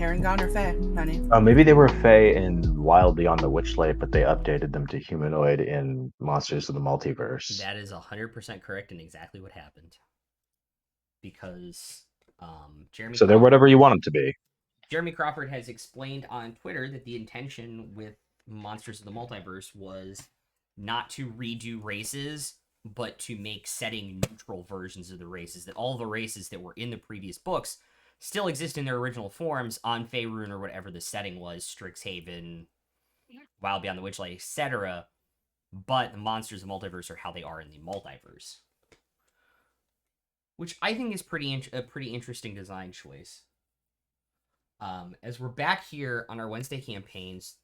Herringon or Fae, honey. Maybe they were Fae in Wild Beyond the Witchlight, but they updated them to humanoid in Monsters of the Multiverse. That is 100% correct and exactly what happened. Because Jeremy So they're whatever you want them to be. Jeremy Crawford has explained on Twitter that the intention with Monsters of the Multiverse was not to redo races, but to make setting neutral versions of the races. That all the races that were in the previous books still exist in their original forms on Faerun or whatever the setting was, Strixhaven, Wild Beyond the Witchlight, etc. But the Monsters of the Multiverse are how they are in the multiverse, which I think is a pretty interesting design choice. As we're back here on our Wednesday campaigns,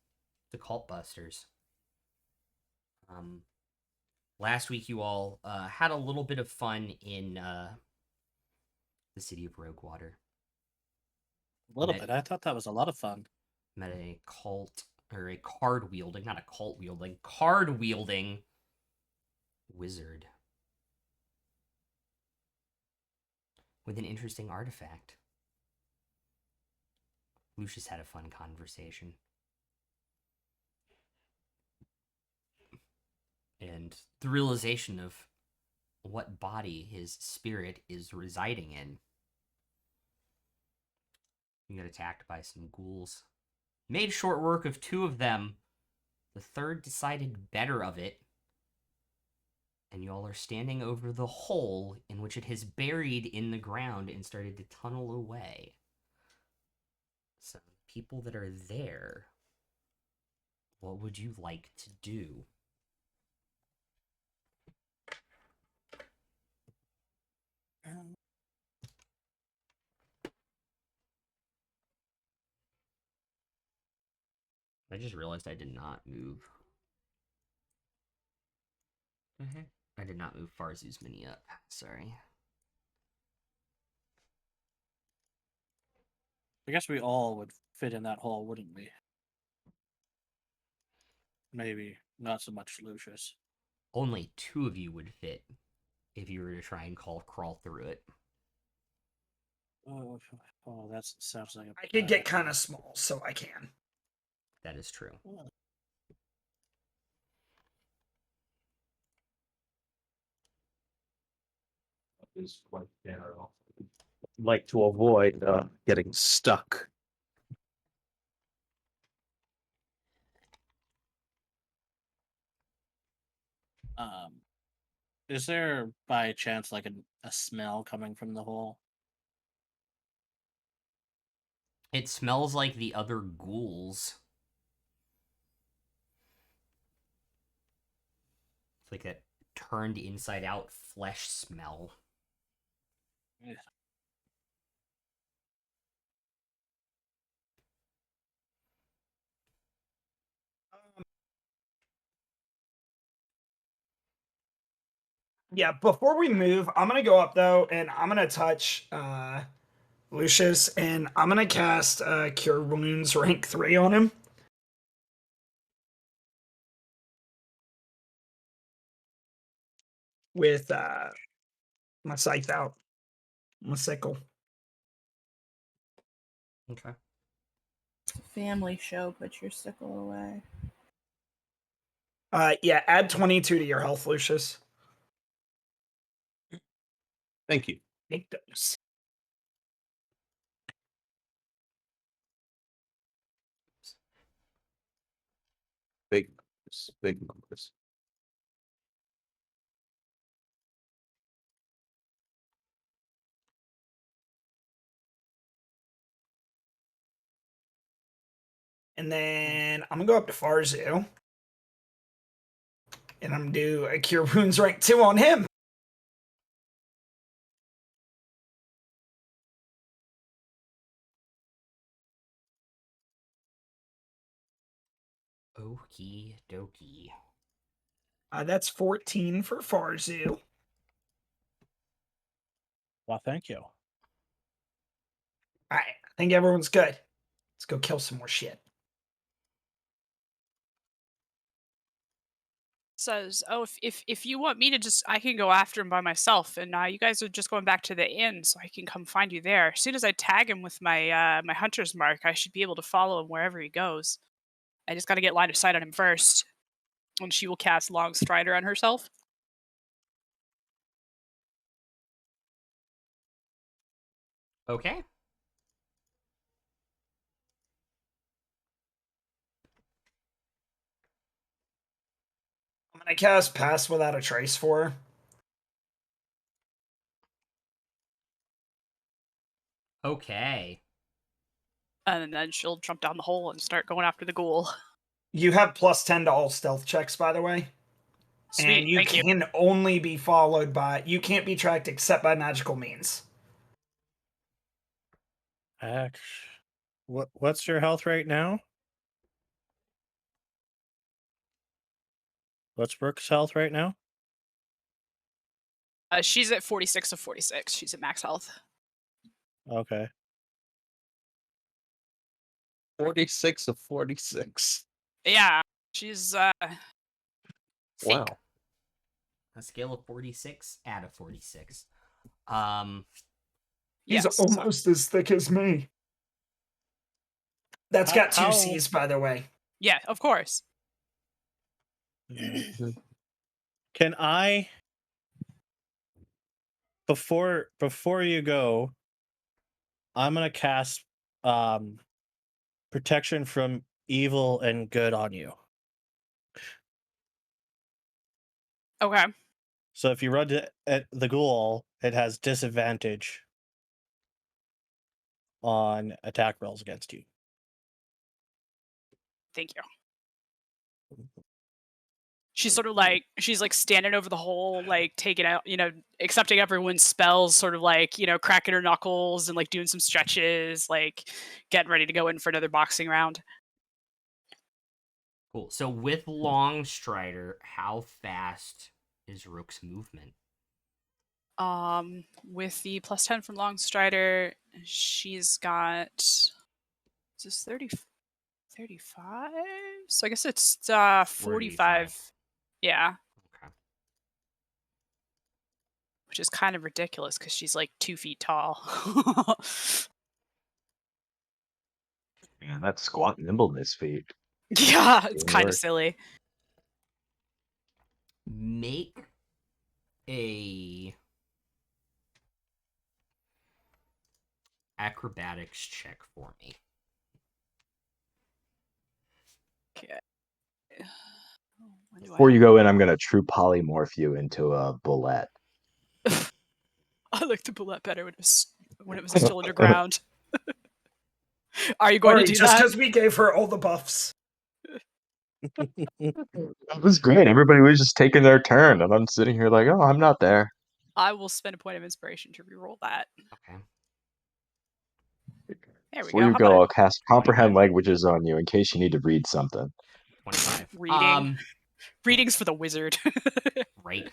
the Cult Busters. Last week you all had a little bit of fun in the city of Roguewater. A little bit. I thought that was a lot of fun. Met a cult, or a card wielding, not a cult wielding, card wielding wizard with an interesting artifact. Lucius had a fun conversation. And the realization of what body his spirit is residing in. You get attacked by some ghouls. Made short work of 2 of them. The third decided better of it. And y'all are standing over the hole in which it has buried in the ground and started to tunnel away. So, people that are there, what would you like to do? I just realized I did not move. I did not move Farzu's mini up. Sorry. I guess we all would fit in that hole, wouldn't we? Maybe not so much Lucius. Only 2 of you would fit if you were to try and crawl through it. Oh, that sounds like I could get kind of small, so I can. That is true. Is quite narrow. Like to avoid getting stuck. Is there by chance like a smell coming from the hole? It smells like the other ghouls. It's like a turned inside out flesh smell. Yeah. Yeah, before we move, I'm gonna go up though, and I'm gonna touch Lucius, and I'm gonna cast Cure Wounds rank 3 on him. With my scythe out. My sickle. Okay. Family show, put your sickle away. Yeah, add 22 to your health, Lucius. Thank you. Take those. Big numbers. Big numbers. And then I'm gonna go up to Farzu. And I'm gonna do a Cure Wounds rank 2 on him. Okie dokie. That's 14 for Farzu. Well, thank you. All right, I think everyone's good. Let's go kill some more shit. says, "Oh, if you want me to just, I can go after him by myself, and you guys are just going back to the inn, so I can come find you there. As soon as I tag him with my my hunter's mark, I should be able to follow him wherever he goes. I just got to get line of sight on him first." And she will cast Long Strider on herself. Okay. I'm gonna cast Pass Without a Trace for her. Okay. And then she'll jump down the hole and start going after the ghoul. You have +10 to all stealth checks, by the way. Sweet, And you thank you. can only be followed by, you can't be tracked except by magical means. What's your health right now? What's Brooke's health right now? She's at 46 of 46. She's at max health. Okay. 46 of 46. Yeah, she's thick. Wow. A scale of 46 out of 46. He's Yes. almost as thick as me. That's got two How- C's, by the way. Yeah, of course. Can I before you go, I'm gonna cast protection from evil and good on you. Okay. So if you run at the ghoul, it has disadvantage on attack rolls against you. Thank you. She's sort of like, she's like standing over the hole, like taking out, accepting everyone's spells, sort of like, cracking her knuckles and like doing some stretches, like getting ready to go in for another boxing round. Cool. So with Long Strider, how fast is Rook's movement? With the +10 from Long Strider, she's got, is this 35? So I guess it's 45. Yeah. Okay. Which is kind of ridiculous because she's like 2 feet tall. Yeah, that squat nimbleness feat. Yeah, it's Good kind of work. silly. Make a acrobatics check for me. Okay. Before you go in, I'm gonna true polymorph you into a bullet. I like the bullet better when it was still underground. Are you going to do Just that? because we gave her all the buffs. That was great. Everybody was just taking their turn, and I'm sitting here like, oh, I'm not there. I will spend a point of inspiration to reroll that. Okay. There we Before go. you How go, about I'll cast comprehend 25? languages on you in case you need to read something. 25. Reading. Readings for the wizard. Right.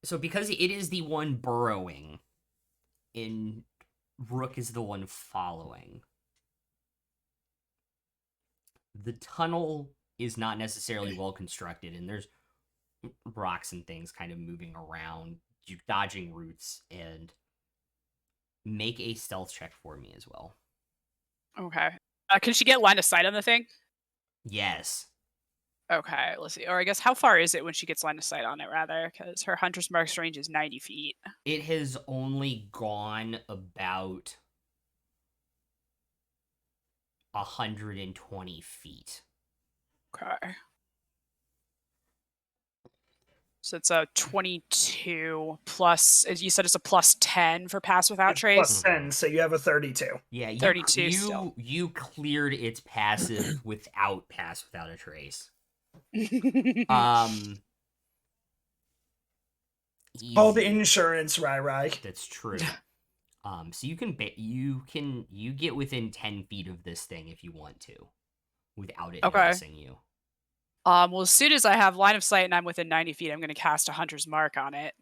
So because it is the one burrowing, and Rook is the one following, the tunnel is not necessarily well constructed, and there's rocks and things kind of moving around, you dodging roots, and make a stealth check for me as well. Okay. Can she get line of sight on the thing? Yes. Okay, let's see. Or I guess how far is it when she gets line of sight on it, rather? Because her hunter's mark's range is 90 feet. It has only gone about 120 feet. Okay. So it's a 22 plus, as you said, it's a +10 for pass without It's trace. +10, so you have a 32. Yeah, 32 still. you cleared its passive without pass without a trace. All the Easy. insurance, right. That's true. So you get within 10 feet of this thing if you want to, without it noticing you. Well, as soon as I have line of sight and I'm within 90 feet, I'm going to cast a hunter's mark on it.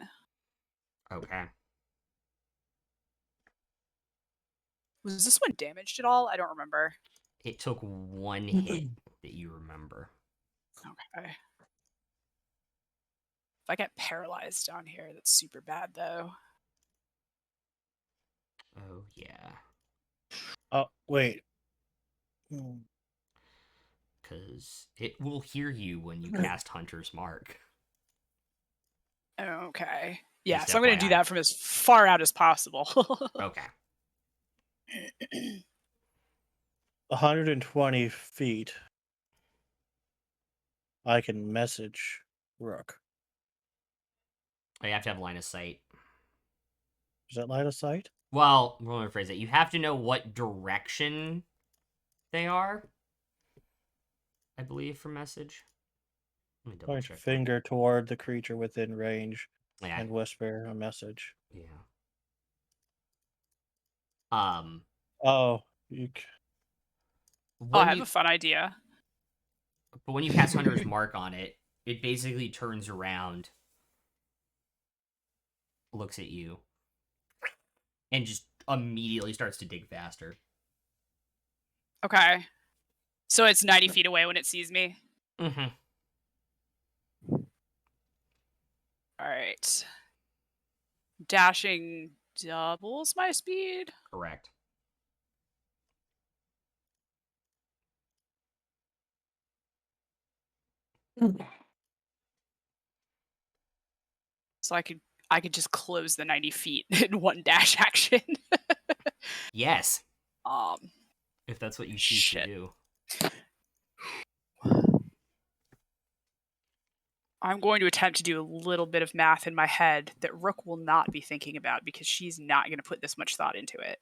Okay. Was this one damaged at all? I don't remember. It took one hit that you remember. Okay. If I get paralyzed down here, that's super bad, though. Oh yeah, Oh, wait. Hmm. because it will hear you when you cast Hunter's Mark. Okay. Yeah, Just so I'm going to do FYI. that from as far out as possible. Okay. 120 feet. I can message Rook. Oh, you have to have line of sight. Is that line of sight? Well, let me rephrase it. You have to know what direction they are, I believe, for message. Let me double Point check. finger toward the creature within range Yeah. and whisper a message. Yeah. Oh, you. Oh, I When have you a fun idea. but when you cast Hunter's Mark on it, it basically turns around, looks at you, and just immediately starts to dig faster. Okay. So it's 90 feet away when it sees me. Mm-hmm. All right. Dashing doubles my speed. Correct. So I could just close the 90 feet in one dash action. Yes, um if that's what you choose to shit. do. I'm going to attempt to do a little bit of math in my head that Rook will not be thinking about because she's not going to put this much thought into it.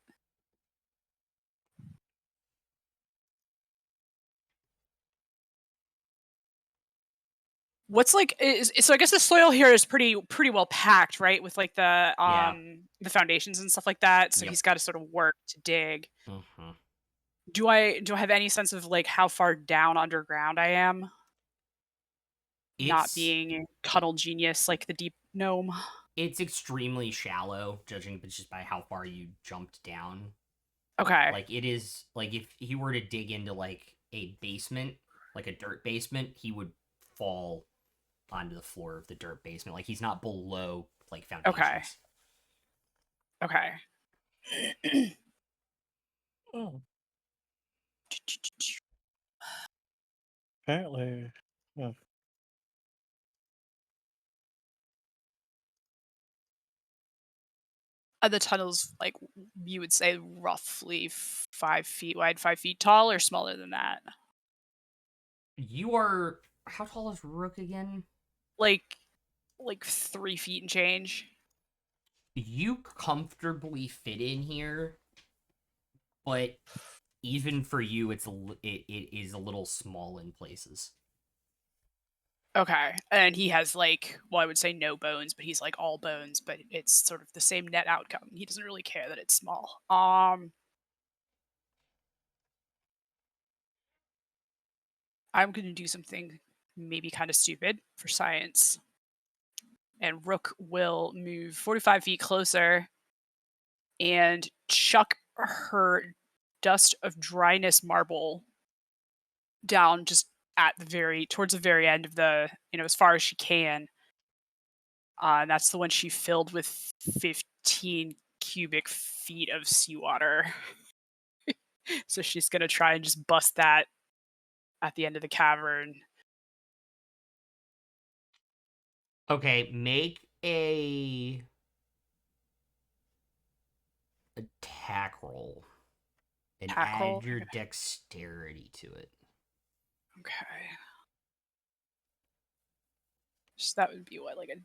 What's like so I guess the soil here is pretty well packed, right? With like the Yeah. foundations and stuff like that. So Yep. he's got to sort of work to dig. Mm-hmm. Do I have any sense of like how far down underground I am? Not It's being cuddle genius like the deep gnome. it's extremely shallow, judging just by how far you jumped down. Okay. Like it is like if he were to dig into like a basement, like a dirt basement, he would fall onto the floor of the dirt basement. Like he's not below like foundations. Okay. Oh. Apparently. Oh. The tunnel's like you would say roughly 5 feet wide, 5 feet tall, or smaller than that. You are how tall is Rook again? Like 3 feet and change. You comfortably fit in here, but even for you, it is a little small in places. Okay. And he has like, well, I would say no bones, but he's like all bones, but it's sort of the same net outcome. He doesn't really care that it's small. I'm going to do something maybe kind of stupid for science. And Rook will move 45 feet closer and chuck her dust of dryness marble down just at the towards the very end of the, as far as she can. And that's the one she filled with 15 cubic feet of seawater. So she's going to try and just bust that at the end of the cavern. Okay, make a attack roll and Attack add roll. your dexterity to it. Okay. So that would be what, like a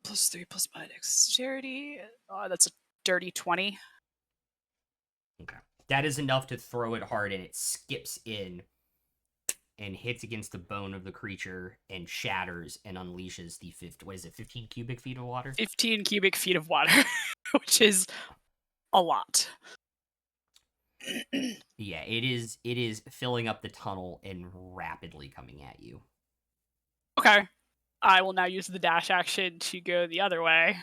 +3 plus my dexterity. That's a dirty 20. Okay. That is enough to throw it hard, and it skips in and hits against the bone of the creature and shatters and unleashes the 15 cubic feet of water? 15 cubic feet of water, which is a lot. Yeah, it is filling up the tunnel and rapidly coming at you. Okay. I will now use the dash action to go the other way.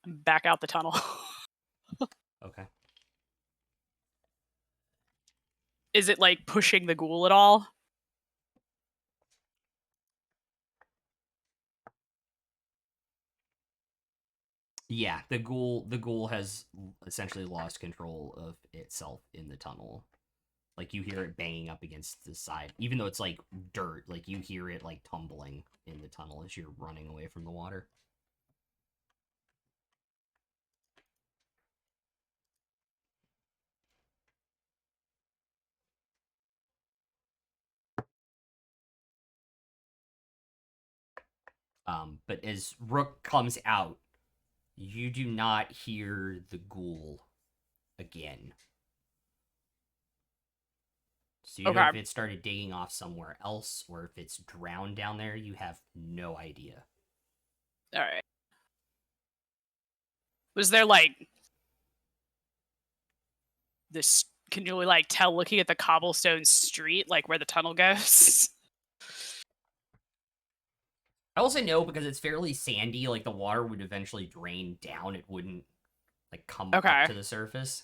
Back out the tunnel. Okay. Is it like pushing the ghoul at all? Yeah, the ghoul has essentially lost control of itself in the tunnel. Like you hear it banging up against the side, even though it's like dirt. Like you hear it like tumbling in the tunnel as you're running away from the water. But as Rook comes out, you do not hear the ghoul again. So you don't know if it started digging off somewhere else or if it's drowned down there. You have no idea. All right. Was there like this? Can you like tell looking at the cobblestone street, like where the tunnel goes? I also know because it's fairly sandy, like the water would eventually drain down. It wouldn't like come up to the surface.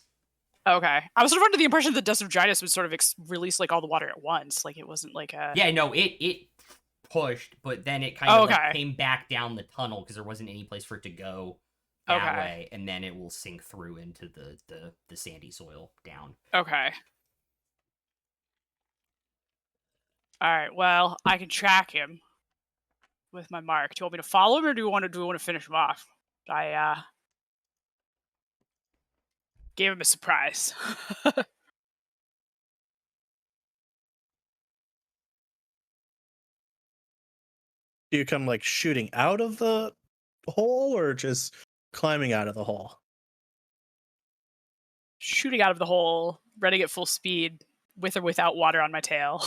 Okay. I was sort of under the impression that Dust of Dryness would sort of release like all the water at once. Like it wasn't like a... Yeah, no, it pushed, but then it kind of like came back down the tunnel because there wasn't any place for it to go that way, and then it will sink through into the sandy soil down. Okay. Alright, well, I can track him with my mark. Do you want me to follow him or do you want to finish him off? I gave him a surprise. Do you come like shooting out of the hole or just climbing out of the hole? Shooting out of the hole, running at full speed, with or without water on my tail.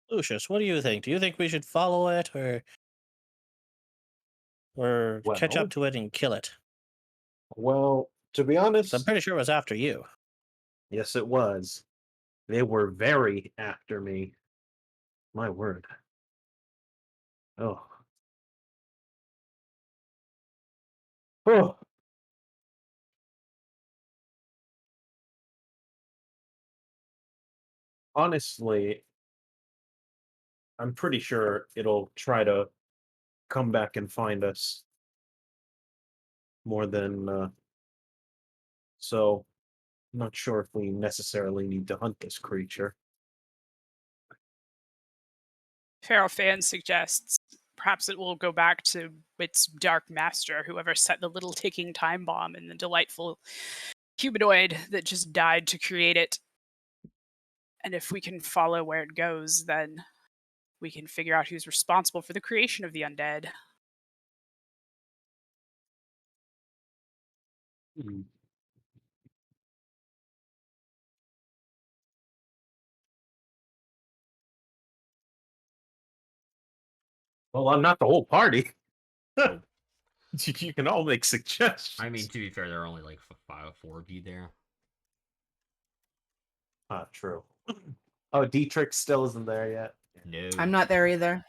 Lucius, what do you think? Do you think we should follow it or catch Well, up to it and kill it? well, to be 'Cause I'm honest, pretty sure it was after you. yes, it was. They were very after me. My word. Oh. Oh. Honestly, I'm pretty sure it'll try to come back and find us more than so I'm not sure if we necessarily need to hunt this creature. Feral Fan suggests perhaps it will go back to its dark master, whoever set the little ticking time bomb in the delightful humanoid that just died to create it. And if we can follow where it goes, then we can figure out who's responsible for the creation of the undead. Hmm. Well, I'm not the whole party. You can all make suggestions. I mean, to be fair, there are only like four of you there. True. Oh, Dietrich still isn't there yet. No, I'm not there either.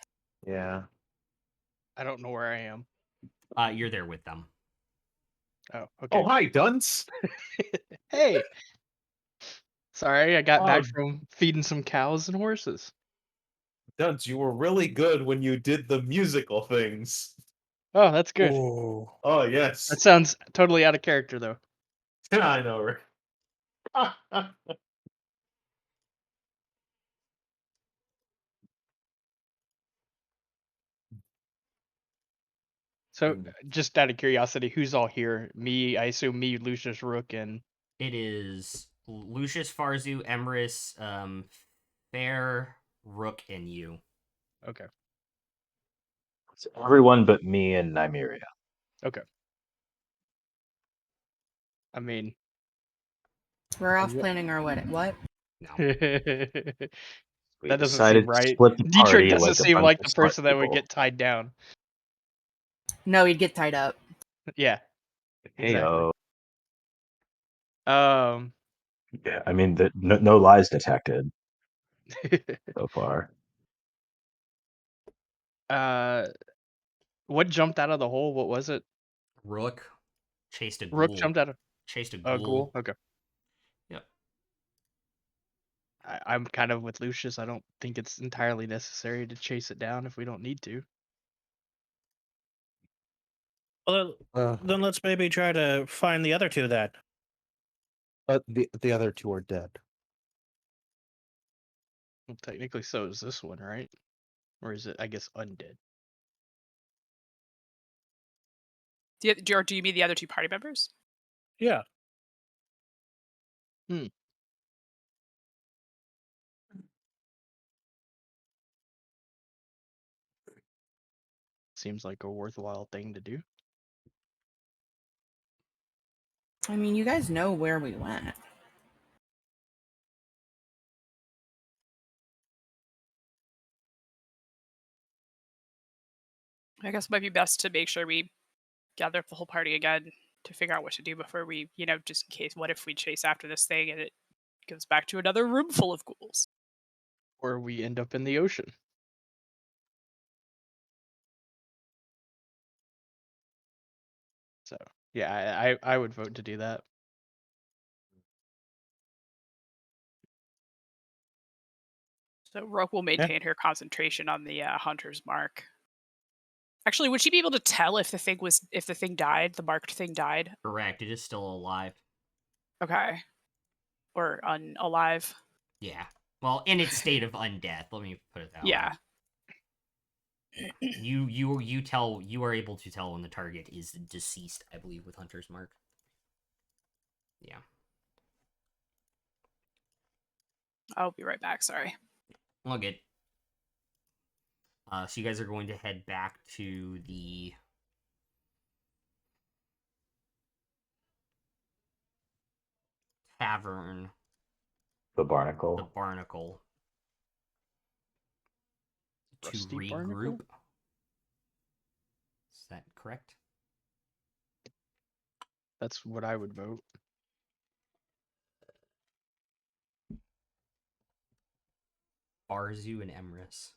Yeah. I don't know where I am. You're there with them. Oh, okay. Oh, hi, Dunce. Hey. Sorry, I got back Um, from feeding some cows and horses. Dunce, you were really good when you did the musical things. Oh, that's good. Ooh. Oh, yes. That sounds totally out of character, though. I know, right? So, just out of curiosity, who's all here? Me, I assume me, Lucius, Rook, and... It is Lucius, Farzu, Emrys, Fair, Rook, and you. Okay. It's everyone but me and Nymeria. Okay. I mean... We're off planning our wedding. What? No. that We doesn't decided seem to right. split the Dietrich party doesn't like a seem bunch like of the smart person that would people. get tied down. No, he'd get tied up. Yeah. Hey, Exactly. yeah, I mean, no lies detected so far. What jumped out of the hole? What was it? Rook chased a ghoul. Rook jumped out of Chased a a ghoul. ghoul. Okay. Yep. I'm kind of with Lucius. I don't think it's entirely necessary to chase it down if we don't need to. Well, then let's maybe try to find the other two then. But the other two are dead. Well, technically, so is this one, right? Or is it, I guess, undead? Do you mean the other two party members? Yeah. Seems like a worthwhile thing to do. I mean, you guys know where we went. I guess it might be best to make sure we gather up the whole party again to figure out what to do before we, just in case. What if we chase after this thing and it goes back to another room full of ghouls? Or we end up in the ocean. So yeah, I would vote to do that. So Rook will maintain her concentration on the hunter's mark. Actually, would she be able to tell if the thing died, the marked thing died? Correct. It is still alive. Okay. Or unalive. Yeah. Well, in its state of undeath. Let me put it that Yeah. way. You are able to tell when the target is deceased, I believe, with Hunter's Mark. Yeah. I'll be right back, sorry. All good. So you guys are going to head back to the tavern. The Barnacle. The Barnacle. Rusty to regroup. Barnacle? Is that correct? That's what I would vote. Arzu and Emrys.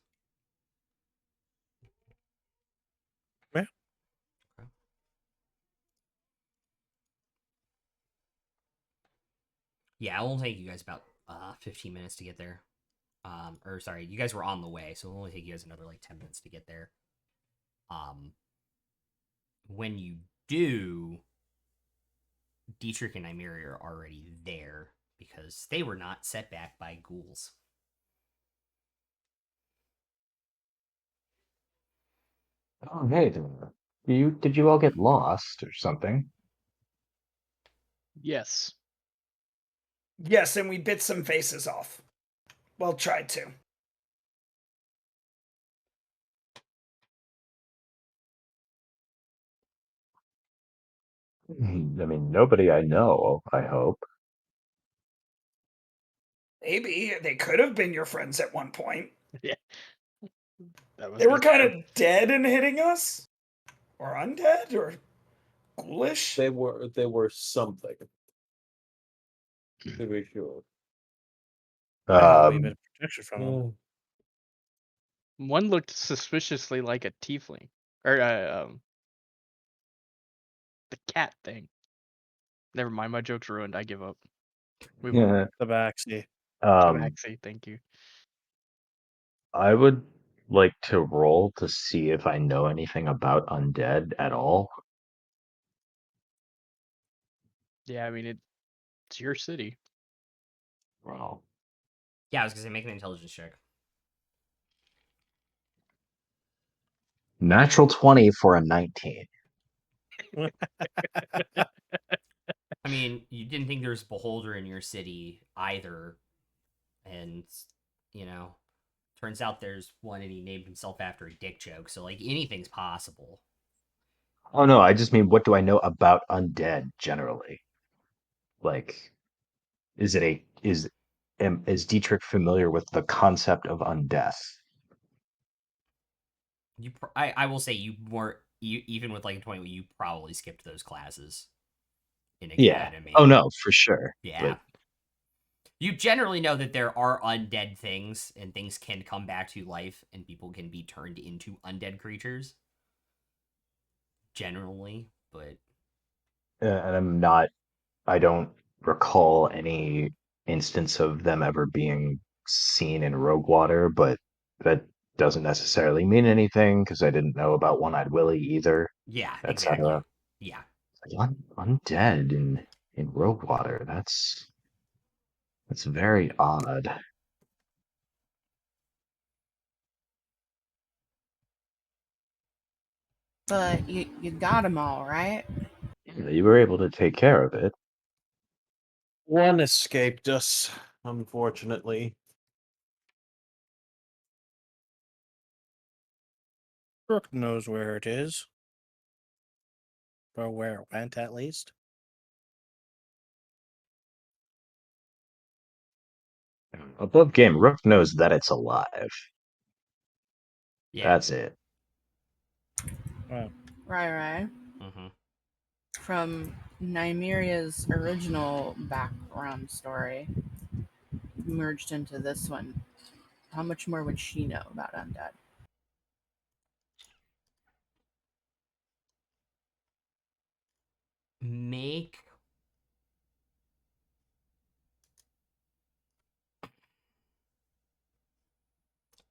Yeah. Okay. Yeah, it will take you guys about 15 minutes to get there. Or sorry, you guys were on the way, so it'll only take you guys another like 10 minutes to get there. When you do, Dietrich and Nymeria are already there because they were not set back by ghouls. Oh, hey, did you all get lost or something? Yes. Yes, and we bit some faces off. Well, tried to. I mean, nobody I know, I hope. Maybe they could have been your friends at one point. Yeah. That was They were just kind a- of dead and hitting us, or undead, or ghoulish. They were something. To be sure. I have a wee bit of protection from them. One looked suspiciously like a tiefling. Or the cat thing. Never mind, my joke's ruined. I give up. Move on. Yeah. The Baxi. Tabaxi, thank you. I would like to roll to see if I know anything about undead at all. Yeah, I mean it's your city. Wow. Yeah, I was gonna say make an intelligence check. Natural 20 for a 19. I mean, you didn't think there was a beholder in your city either, and turns out there's one, and he named himself after a dick joke. So like anything's possible. Oh no, I just mean what do I know about undead generally? Like, is Dietrich familiar with the concept of undeath? I will say you even with like a 20, you probably skipped those classes in Yeah. academy. Oh no, for sure. Yeah. You generally know that there are undead things, and things can come back to life, and people can be turned into undead creatures. Generally, but And I don't recall any instance of them ever being seen in Roguewater, but that doesn't necessarily mean anything because I didn't know about One-Eyed Willie either, yeah, exactly. etc. Yeah. Undead in Roguewater. That's very odd. But you got them all, right? Yeah, you were able to take care of it. One escaped us, unfortunately. Rook knows where it is. Or where it went, at least. Above game, Rook knows that it's alive. Yeah. That's it. Well, Right. Mm-hmm. From Nymeria's original background story, merged into this one, how much more would she know about undead? Make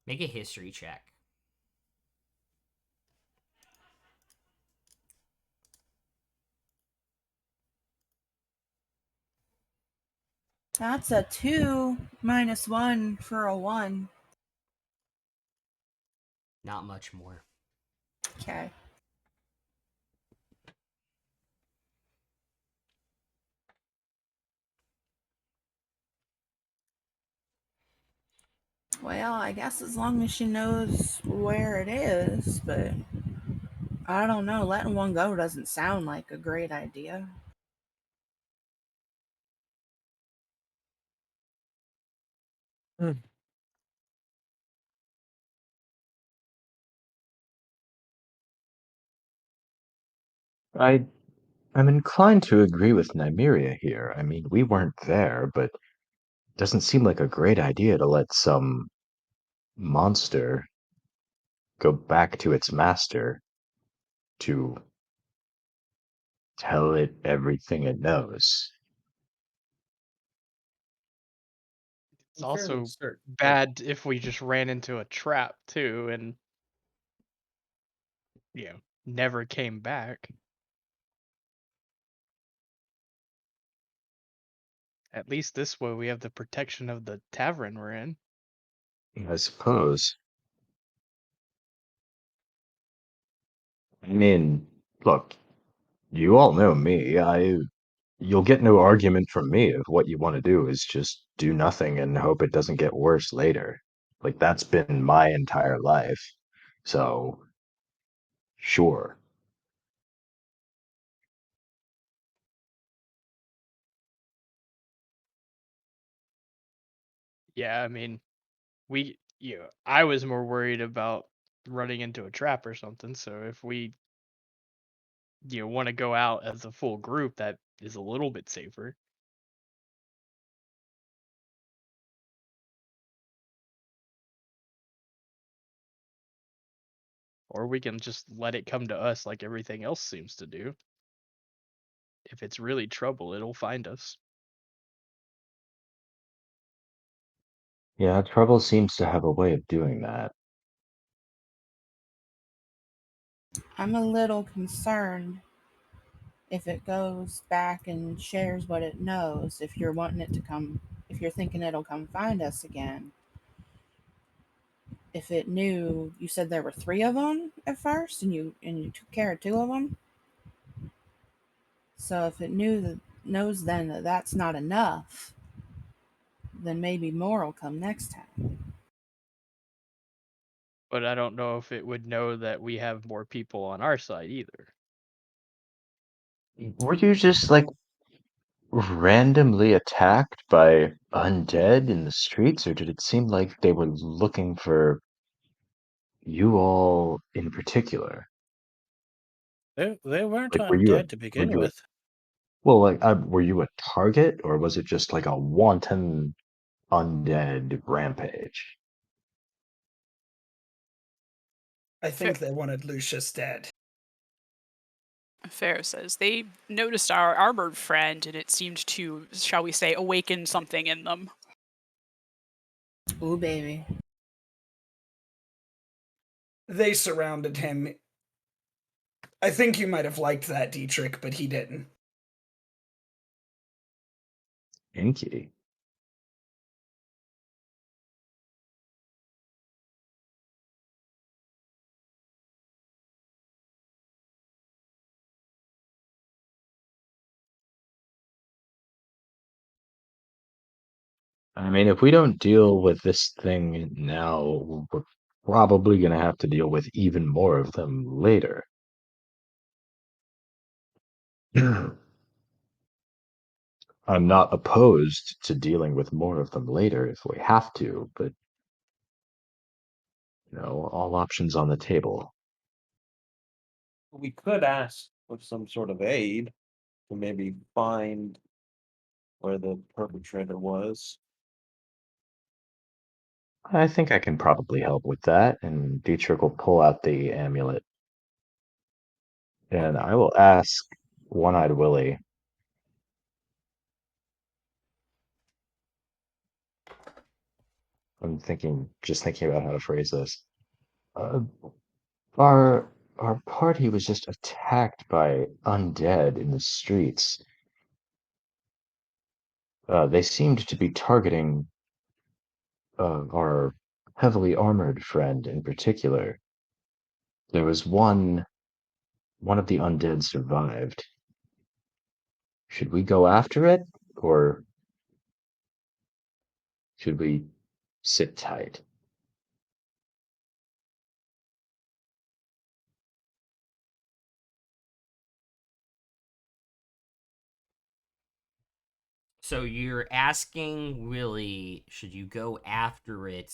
a history check. That's a 2 minus 1 for a 1. Not much more. Okay. Well, I guess as long as she knows where it is, but I don't know. Letting one go doesn't sound like a great idea. I I'm inclined to agree with Nymeria here. I mean, we weren't there, but it doesn't seem like a great idea to let some monster go back to its master to tell it everything it knows. It's I'm fairly also certain. bad if we just ran into a trap too and never came back. At least this way we have the protection of the tavern we're in. I suppose. I mean, look, you all know me. You'll get no argument from me if what you want to do is just do nothing and hope it doesn't get worse later. Like that's been my entire life. So, sure. Yeah, I mean, I was more worried about running into a trap or something. So if we, want to go out as a full group, that is a little bit safer. Or we can just let it come to us like everything else seems to do. If it's really trouble, it'll find us. Yeah, trouble seems to have a way of doing that. I'm a little concerned if it goes back and shares what it knows, if you're wanting it to come, if you're thinking it'll come find us again. If it knew, you said there were 3 of them at first, and you took care of 2 of them. So if it knows then that that's not enough, then maybe more will come next time. But I don't know if it would know that we have more people on our side either. Were you just like randomly attacked by undead in the streets, or did it seem like they were looking for you all in particular? they weren't Like, were you undead to begin with. Well, like, were you a target, or was it just like a wanton undead rampage? I think they wanted Lucius dead. Fair says they noticed our armored friend, and it seemed to, shall we say, awaken something in them. Ooh, baby. They surrounded him. I think you might have liked that, Dietrich, but he didn't. Inky. I mean, if we don't deal with this thing now, we're probably going to have to deal with even more of them later. I'm not opposed to dealing with more of them later if we have to, but all options on the table. We could ask for some sort of aid to maybe find where the perpetrator was. I think I can probably help with that, and Dietrich will pull out the amulet. And I will ask One-Eyed Willie. Just thinking about how to phrase this. Uh, our party was just attacked by undead in the streets. They seemed to be targeting our heavily armored friend in particular. There was one of the undead survived. Should we go after it, or should we sit tight? So you're asking Willie, should you go after it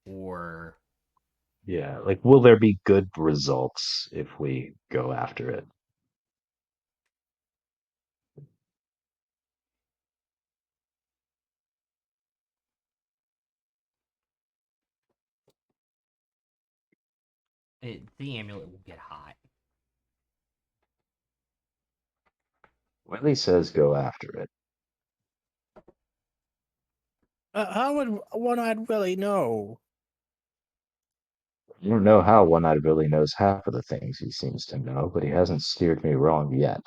or Yeah, like, will there be good results if we go after it? the amulet will get hot? Willie says go after it. How would One-Eyed Willie know? I don't know how One-Eyed Willie knows half of the things he seems to know, but he hasn't steered me wrong yet.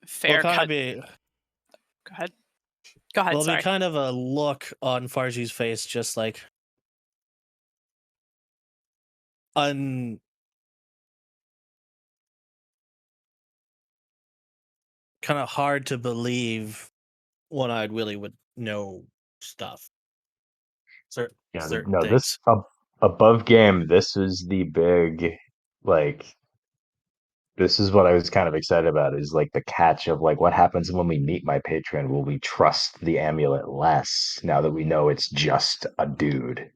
Fair Kind of cut. be Go ahead. Go ahead. There'll be Sorry. kind of a look on Farzi's face, just like kind of hard to believe One-Eyed Willie would know stuff. Yeah, Certain no, this things. above game. This is the big, like, this is what I was kind of excited about. Is like the catch of like what happens when we meet my patron. Will we trust the amulet less now that we know it's just a dude?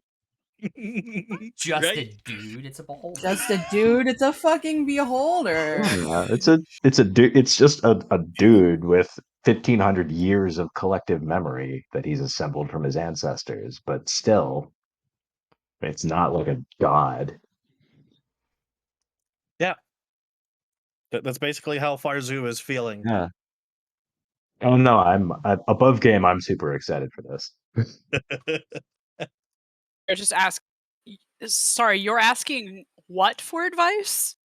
Just a Right? dude, it's a beholder. Just a dude. It's a fucking beholder. Yeah, it's just a dude with 1,500 years of collective memory that he's assembled from his ancestors, but still, it's not like a god. Yeah. That's basically how Farzu is feeling. Yeah. Oh no, I'm above game. I'm super excited for this. Or just ask. Sorry, you're asking what for advice?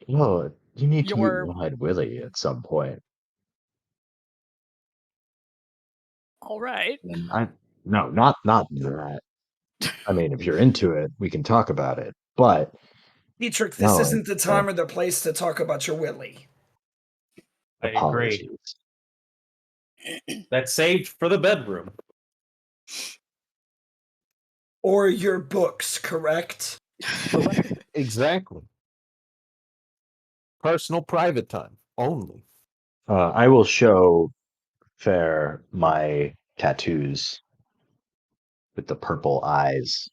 Oh, you need to meet Your One-Eyed Willie at some point. all right. And no, not that. I mean, if you're into it, we can talk about it. But Dietrich, this no, isn't the time or the place to talk about your Willie. I agree. apologies. That's saved for the bedroom. Or your books, correct? Exactly. Personal private time only. I will show Fair my tattoos with the purple eyes.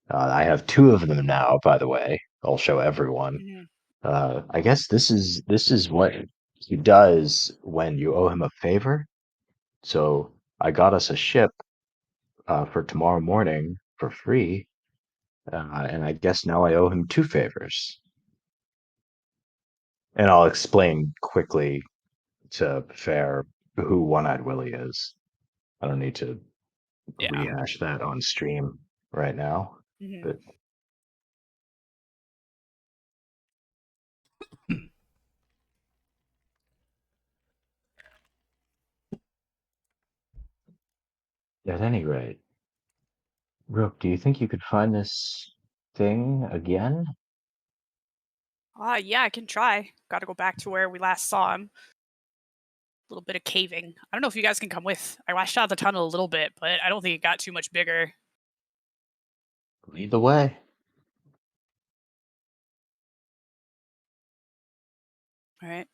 I have two of them now, by the way. I'll show everyone. Mhm. I guess this is what he does when you owe him a favor. So I got us a ship for tomorrow morning for free, and I guess now I owe him two favors. And I'll explain quickly to Fair who One-Eyed Willie is. I don't need to Yeah. rehash that on stream right now, Mhm. but at any rate, Rook, do you think you could find this thing again? Yeah, I can try. Got to go back to where we last saw him. A little bit of caving. I don't know if you guys can come with. I washed out the tunnel a little bit, but I don't think it got too much bigger. Lead the way. All right.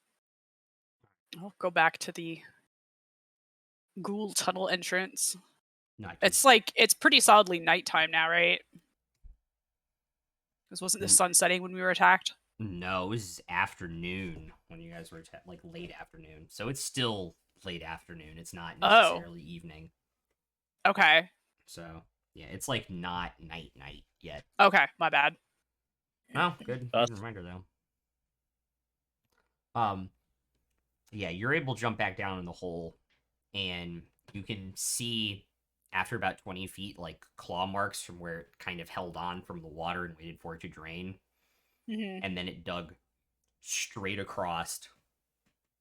I'll go back to the Ghoul tunnel entrance. Not It's like it's pretty solidly nighttime now, right? Because wasn't the sun setting when we were attacked? No, it was afternoon when you guys were like late afternoon. So it's still late afternoon. It's not Oh, necessarily evening. okay. So yeah, it's like not night yet. Okay, my bad. Oh, good reminder though. Yeah, you're able to jump back down in the hole, and you can see after about 20 feet like claw marks from where it kind of held on from the water and waited for it to drain, Mhm. and then it dug straight across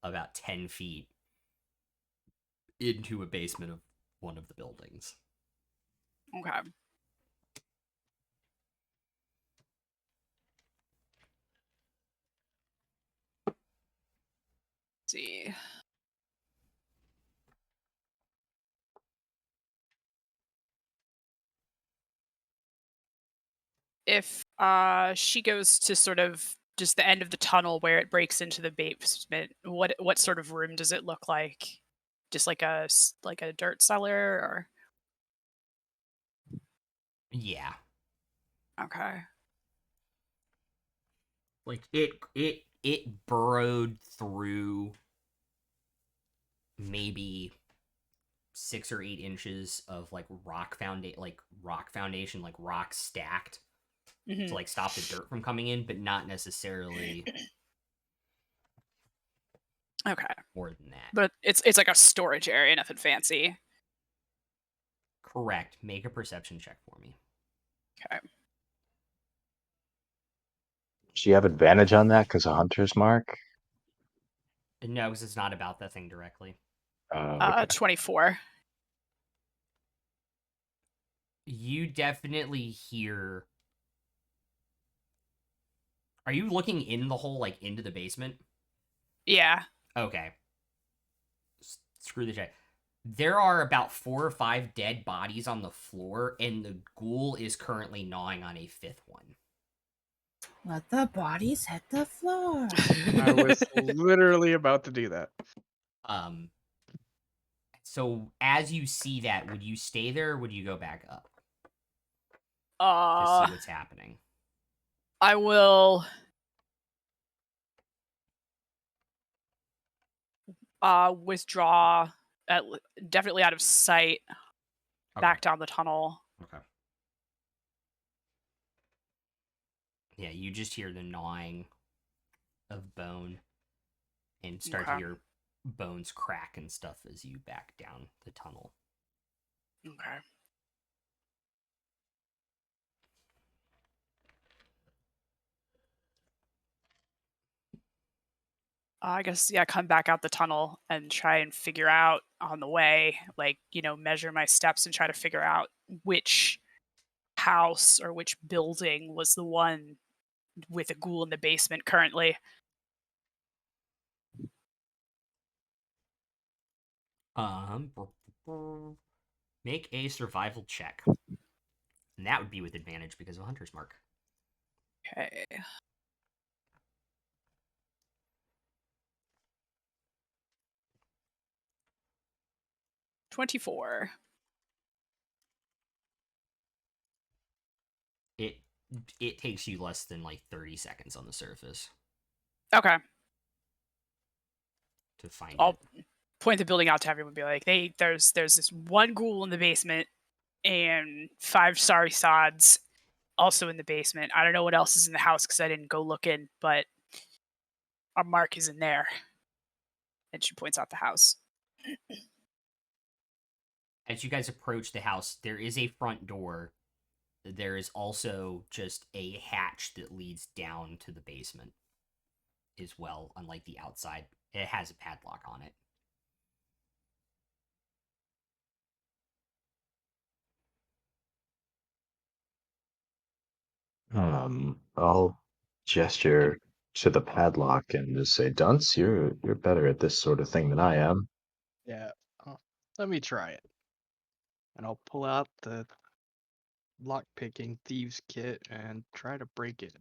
about 10 feet into a basement of one of the buildings. Okay. Let's see. If she goes to sort of just the end of the tunnel where it breaks into the basement, what sort of room does it look like? Just like like a dirt cellar, or Yeah, okay. like it burrowed through maybe 6 or 8 inches of like rock foundation, like rock stacked to Mhm. like stop the dirt from coming in, but not necessarily Okay. more than that. But it's like a storage area, nothing fancy. Correct. Make a perception check for me. Okay. Do you have advantage on that because of Hunter's Mark? No, because it's not about that thing directly. Okay. 24. You definitely hear. Are you looking in the hole, like into the basement? Yeah. Okay. Screw the check. There are about 4 or 5 dead bodies on the floor, and the ghoul is currently gnawing on a fifth one. Let the bodies hit the floor. I was literally about to do that. So as you see that, would you stay there or would you go back up to see what's happening? I will withdraw definitely out of sight back down the tunnel. Okay. Yeah, you just hear the gnawing of bone and start to Okay. hear bones crack and stuff as you back down the tunnel. Okay. I guess, yeah, come back out the tunnel and try and figure out on the way, like, measure my steps and try to figure out which house or which building was the one with a ghoul in the basement currently. Make a survival check. And that would be with advantage because of Hunter's Mark. Okay. 24. It takes you less than like 30 seconds on the surface. Okay. to find I'll it. point the building out to everyone. Be like, there's this one ghoul in the basement, and 5 sorry sods also in the basement. I don't know what else is in the house because I didn't go looking, but our mark is in there. And she points out the house. As you guys approach the house, there is a front door. There is also just a hatch that leads down to the basement as well, unlike the outside. It has a padlock on it. I'll gesture to the padlock and just say, Dunce, you're better at this sort of thing than I am. Yeah. Let me try it. And I'll pull out the lockpicking thieves kit and try to break it.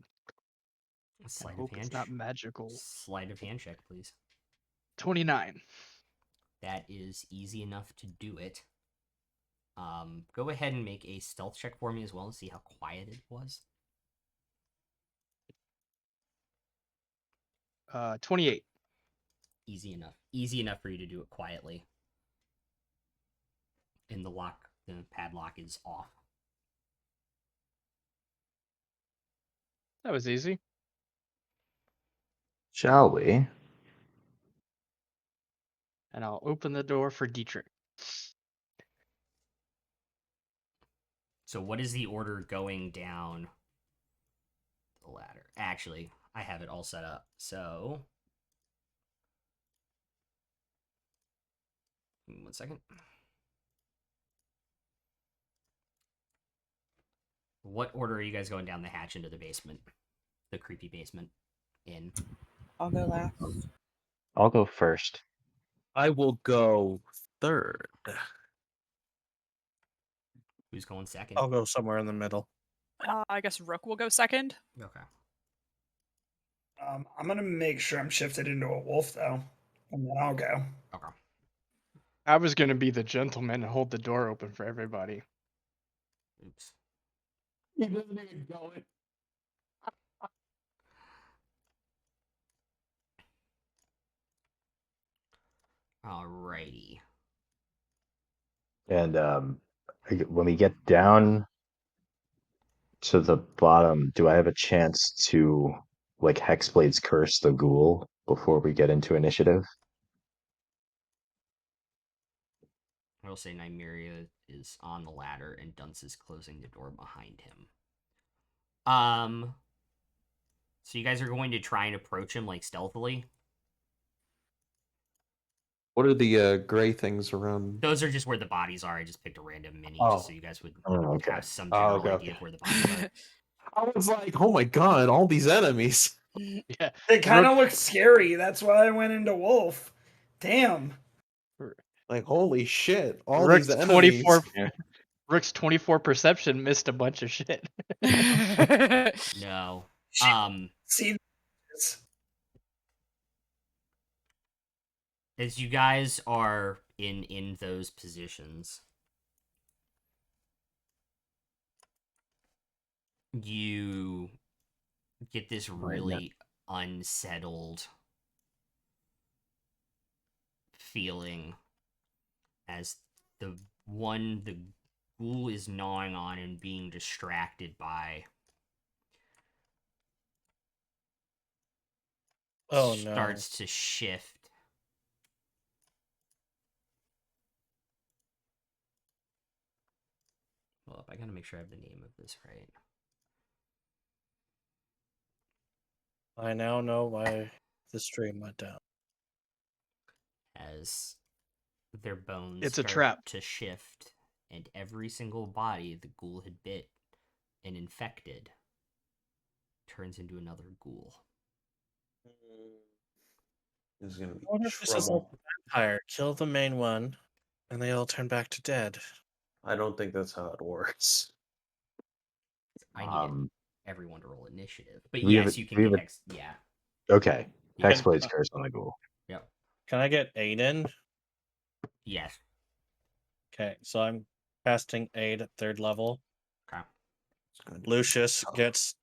And Sleight of hope hand. it's not magical. Sleight of hand check, please. 29. That is easy enough to do it. Go ahead and make a stealth check for me as well and see how quiet it was. 28. Easy enough. Easy enough for you to do it quietly. And the padlock is off. That was easy. Shall we? And I'll open the door for Dietrich. So what is the order going down the ladder? Actually, I have it all set up. So 1 second. What order are you guys going down the hatch into the basement? The creepy basement in. I'll go last. I'll go first. I will go third. Who's going second? I'll go somewhere in the middle. I guess Rook will go second. Okay. I'm gonna make sure I'm shifted into a wolf though, and then I'll go. Okay. I was going to be the gentleman and hold the door open for everybody. Oops. He doesn't even go in. Alrighty. And when we get down to the bottom, do I have a chance to like Hexblade's curse the ghoul before we get into initiative? I will say Nymeria is on the ladder and Dunce is closing the door behind him. So you guys are going to try and approach him like stealthily? What are the gray things around? Those are just where the bodies are. I just picked a random mini Oh. just so you guys would Oh, okay. have some Oh, general okay, idea okay. of where the bodies are. I was like, oh my god, all these enemies. Yeah. They kind of Rook- look scary. That's why I went into wolf. Damn. Like, holy shit, all Rook's these enemies. 24 Yeah. Rook's 24 perception missed a bunch of shit. No. See this? As you guys are in those positions, you get this really unsettled feeling as the ghoul is gnawing on and being distracted by Oh no. starts to shift. Well, I gotta make sure I have the name of this right. I now know why the stream went down. As their bones It's a start trap. to shift, and every single body the ghoul had bit and infected turns into another ghoul. This is gonna be I wonder if this is like trouble. a vampire. Kill the main one, and they all turn back to dead. I don't think that's how it works. I need everyone to roll initiative. But we have yes, a- you can we have get a- hex. Yeah. Okay. Yeah. Hexblade's curse on the ghoul. Yep. Can I get aid in? Yes. Okay, so I'm casting aid at 3rd level. Okay. Lucius gets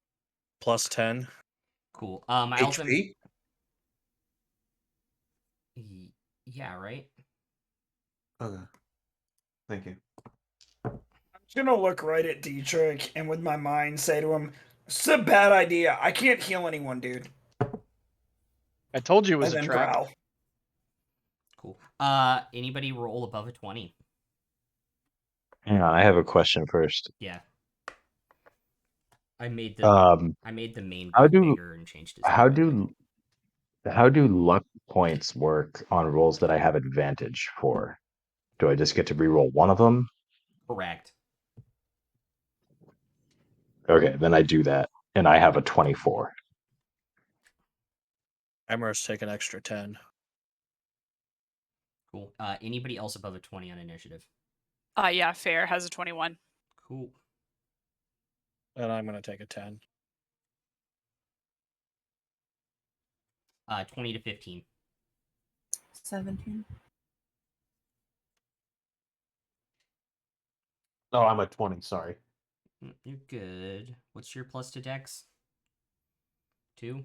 +10 Cool. I also HP? Yeah, right? Okay. Thank you. I'm just gonna look right at Dietrich and with my mind say to him, "This is a bad idea. I can't heal anyone, dude." I told you it was And a then trap. growl. Cool. Anybody roll above a 20? Hang on, I have a question first. Yeah. I made Um, the main how group do bigger and changed his how name, by the way. how do luck points work on rolls that I have advantage for? Do I just get to reroll one of them? Correct. Okay, then I do that, and I have a 24. Emerald's take an extra 10. Cool. Anybody else above a 20 on initiative? Yeah, Fair has a 21. Cool. And I'm going to take a 10. 20 to 15. 17. Oh, I'm at 20. Sorry. You're good. What's your plus to dex? 2?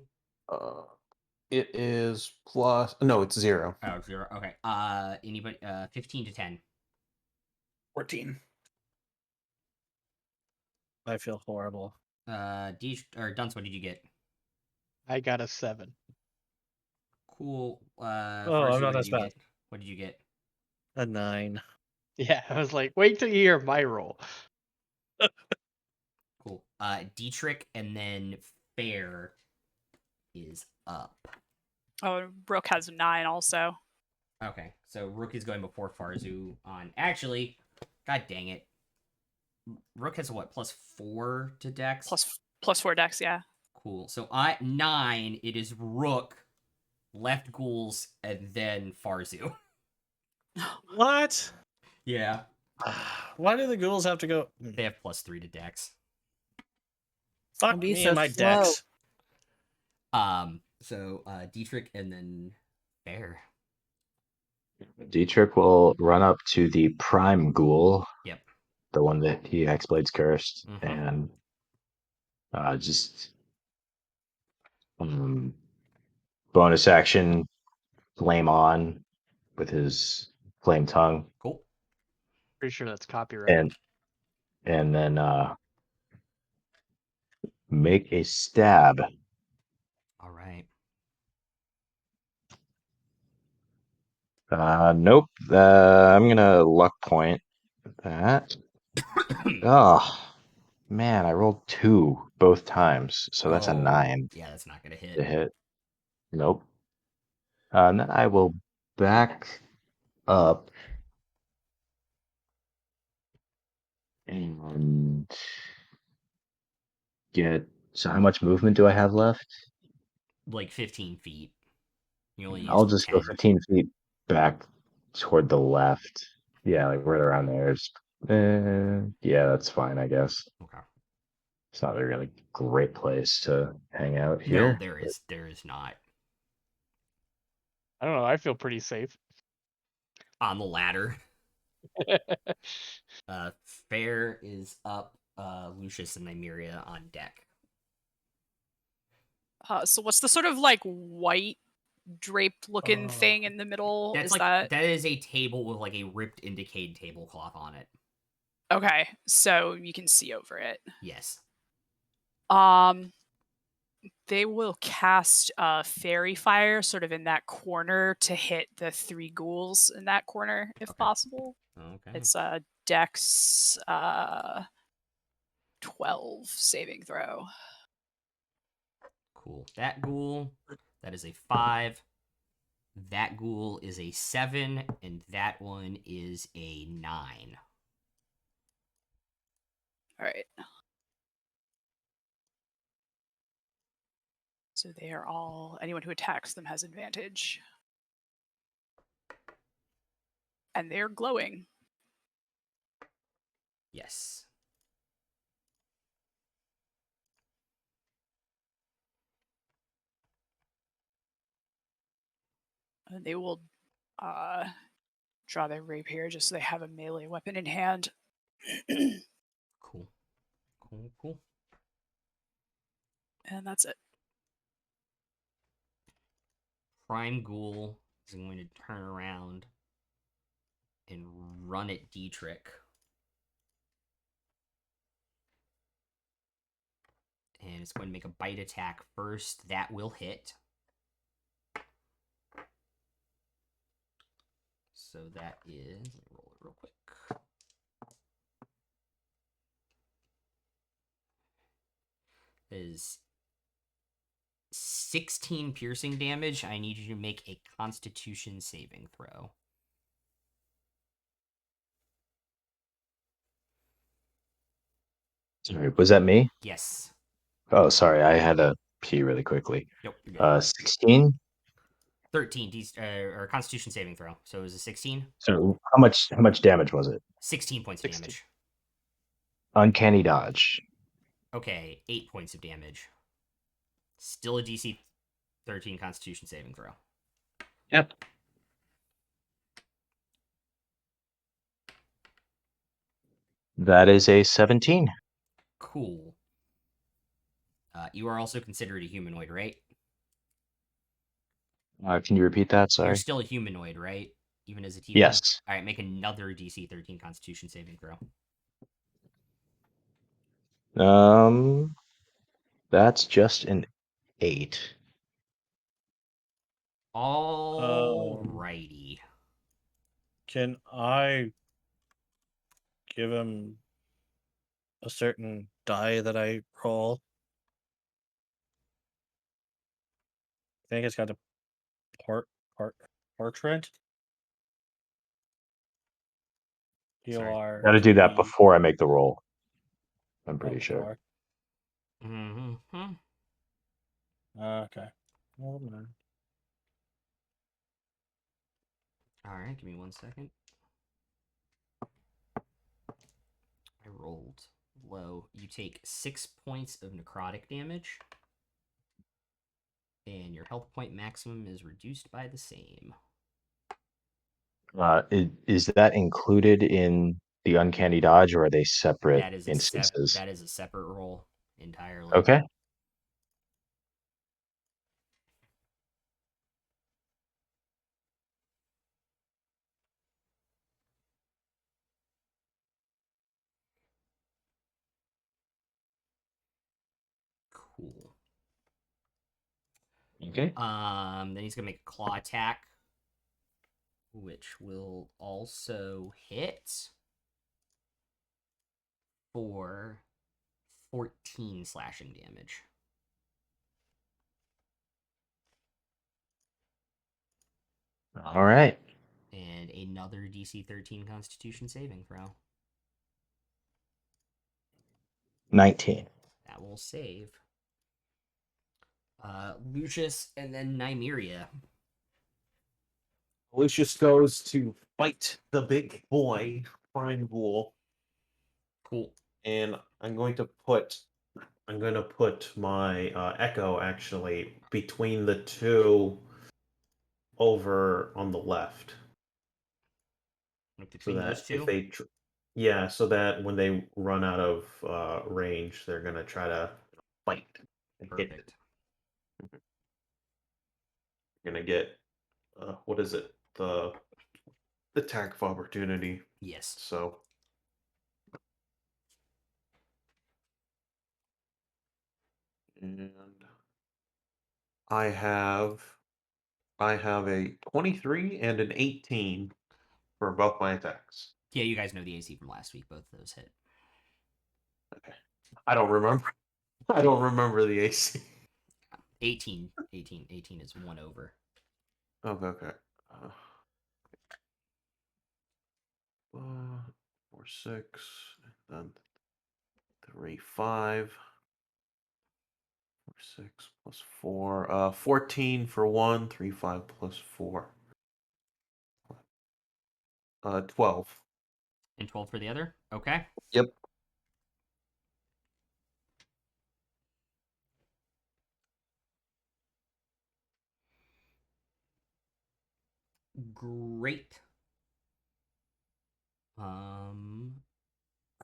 It is plus. No, it's 0. Oh, 0. Okay. Anybody? 15 to 10. 14. I feel horrible. Dunce, what did you get? I got a 7. Cool. Oh, Farsi, I'm not what did as you bad. get? What did you get? A 9. Yeah, I was like, wait till you hear my roll. Cool. Dietrich and then Fair is up. Oh, Rook has a 9 also. Okay, so Rook is going before Farzu on. Actually, god dang it. Rook has a what? +4 to dex? Plus 4 dex, yeah. Cool. So at 9, it is Rook, left ghouls, and then Farzu. What? Yeah. Why do the ghouls have to go? They have +3 to dex. Fuck Don't be me so and my slow. dex. So Dietrich and then Fair. Dietrich will run up to the prime ghoul, Yep. the one that he Hexblade's cursed, Mhm. and just bonus action, flame on with his flame tongue, Cool. Pretty sure that's copyrighted. and then make a stab. All right. Nope. I'm gonna luck point that. Oh man, I rolled 2 both times, so that's a 9 Yeah, that's not gonna to hit. hit. Nope. And then I will back up and get. So how much movement do I have left? Like 15 feet. You only I'll used just go 10. 15 feet back toward the left. Yeah, like right around there. Yeah, that's fine, I guess. Okay. It's not a really great place to hang out No, here. there is not. I don't know. I feel pretty safe. On the ladder. Fair is up. Lucius and Nymeria on deck. So what's the sort of like white draped looking thing in the middle? That's that is a table with like a ripped and decayed tablecloth on it. Okay, so you can see over it. Yes. They will cast fairy fire sort of in that corner to hit the 3 ghouls in that corner if possible. Okay. It's a dex 12 saving throw. Cool. That ghoul, that is a 5. That ghoul is a 7, and that one is a 9. All right. So they are all, anyone who attacks them has advantage. And they're glowing. Yes. And they will draw their rapier just so they have a melee weapon in hand. Cool. Cool. And that's it. Prime Ghoul is going to turn around and run at Dietrich. And it's going to make a bite attack first. That will hit. So that is, let me roll it real quick. Is 16 piercing damage. I need you to make a Constitution saving throw. Sorry, was that me? Yes. Oh, sorry, I had to pee really quickly. Nope. You're good. 16. 13 or Constitution saving throw. So it was a 16. So how much damage was it? 16 points of 16. damage. Uncanny dodge. Okay, 8 points of damage. Still a DC 13 Constitution saving throw. Yep. That is a 17. Cool. You are also considered a humanoid, right? Can you repeat that? You're Sorry. still a humanoid, right? Even as a tiefling? Yes. All right, make another DC 13 Constitution saving throw. That's just an 8. Alrighty. Can I give him a certain die that I roll? I think it's got a portrait. You Sorry. are Got to do that before I make the roll. I'm pretty sure. before. Mm-hmm. Okay. Hold on. All right, give me 1 second. I rolled low. You take 6 points of necrotic damage, and your health point maximum is reduced by the same. Is that included in the uncanny dodge, or are they separate That is instances? that is a separate roll entirely. Okay. Cool. Okay. Then he's gonna make a claw attack, which will also hit for 14 slashing damage. All right. And another DC 13 Constitution saving throw. 19. That will save. Lucius and then Nymeria. Lucius goes to fight the big boy, Prime Ghoul, Cool. and I'm going to put my echo actually between the two over on the left. Like So between those that if two. they yeah, so that when they run out of range, they're gonna try to fight and hit. Perfect. You're gonna get what is it? The attack of opportunity. Yes. So and I have a 23 and an 18 for both my attacks. Yeah, you guys know the AC from last week. Both of those hit. Okay. I don't remember. I don't remember the AC. 18 is 1 over. Okay. Uh, 4, 6, and then 3, 5. 4, 6 plus 4. 14 for 1, 3, 5 plus 4. 12. And 12 for the other? Okay. Yep. Great.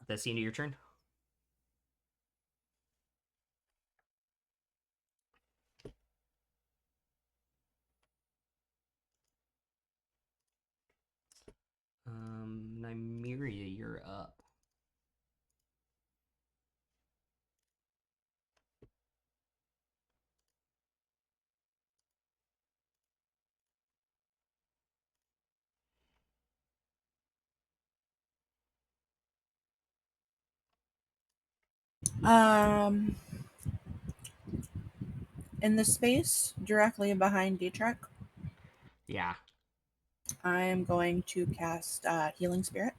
That's the end of your turn. Nymeria, you're up. Um, in the space directly behind Dietrich, Yeah. I am going to cast Healing Spirit.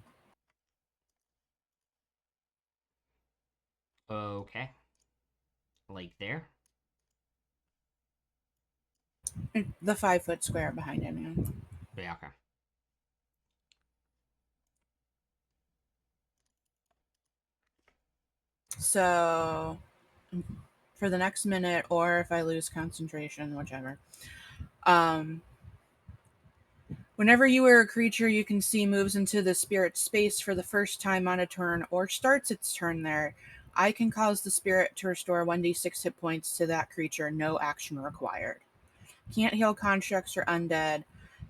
Okay. Like there? The 5-foot square behind him. Yeah, okay. So, for the next minute, or if I lose concentration, whichever. Whenever you are a creature you can see moves into the spirit space for the first time on a turn or starts its turn there, I can cause the spirit to restore 1d6 hit points to that creature, no action required. Can't heal constructs or undead,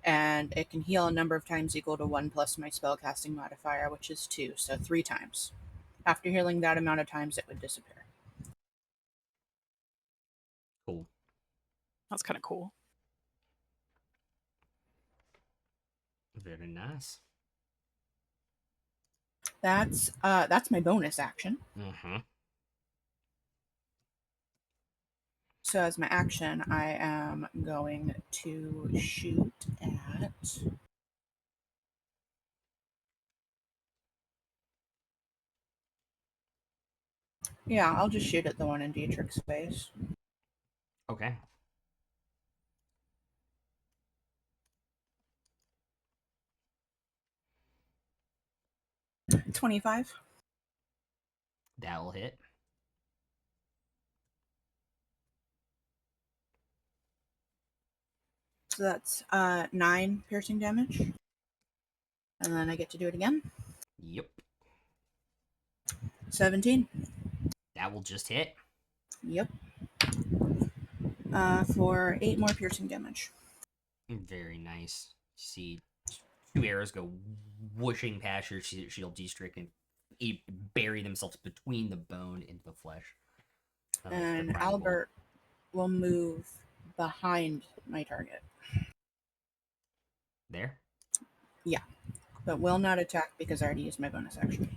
and it can heal a number of times equal to 1 plus my spellcasting modifier, which is 2, so 3 times. After healing that amount of times, it would disappear. Cool. That's kind of cool. Very nice. That's my bonus action. Mm-hmm. So as my action, I am going to shoot at. Yeah, I'll just shoot at the one in Dietrich's face. Okay. 25. That'll hit. So that's 9 piercing damage. And then I get to do it again. Yep. 17. That will just hit. Yep. For 8 more piercing damage. Very nice. See 2 arrows go whooshing past your shield, Dietrich, and bury themselves between the bone into the flesh. And Albert will move behind my target. There? Yeah. But will not attack because I already used my bonus action.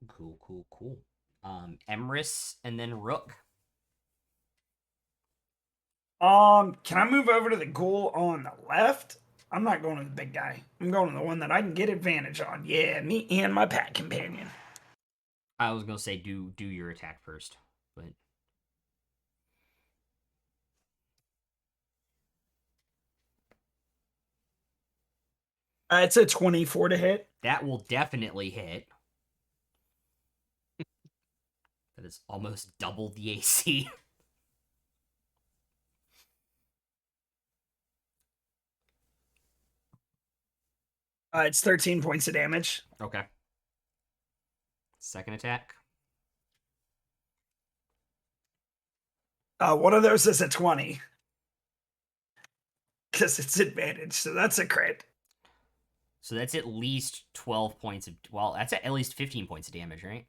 Cool. Emrys and then Rook. Can I move over to the ghoul on the left? I'm not going to the big guy. I'm going to the one that I can get advantage on. Yeah, me and my pack companion. I was gonna say do your attack first, but It's a 24 to hit. that will definitely hit. That is almost double the AC. It's 13 points of damage. Okay. Second attack. One of those is a 20. Because it's advantage, so that's a crit. So that's at least 12 points of. Well, that's at least 15 points of damage, right?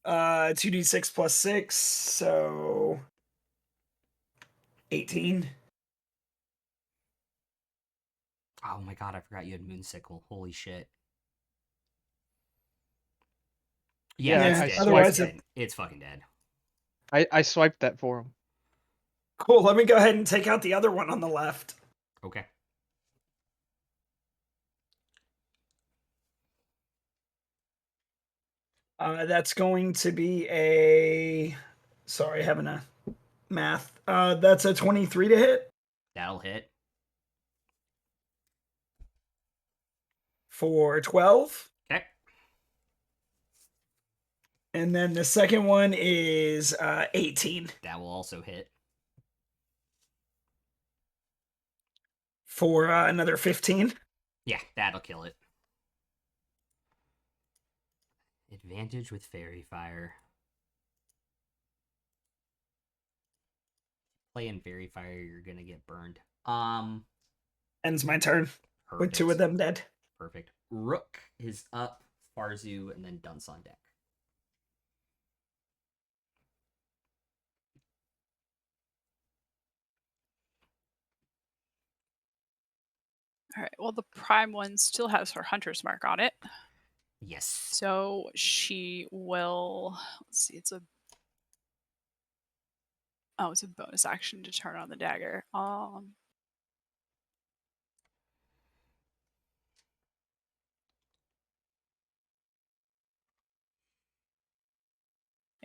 2d6 plus 6, so 18. Oh my god, I forgot you had Moonsickle. Holy shit. Yeah, Yeah, that's I dead. otherwise It's fucking dead. I swiped that for him. Cool, let me go ahead and take out the other one on the left. Okay. That's going to be a. Sorry, having a math. That's a 23 to hit That'll hit. for 12. Okay. And then the second one is 18 That will also hit. for another 15. Yeah, that'll kill it. Advantage with Fairy Fire. Playing Fairy Fire, you're gonna get burned. Ends my turn with 2 of them dead. Perfect. Rook is up, Farzu, and then Dunce on deck. All right. Well, the prime one still has her hunter's mark on it. Yes. So she will. Let's see. It's a bonus action to turn on the dagger.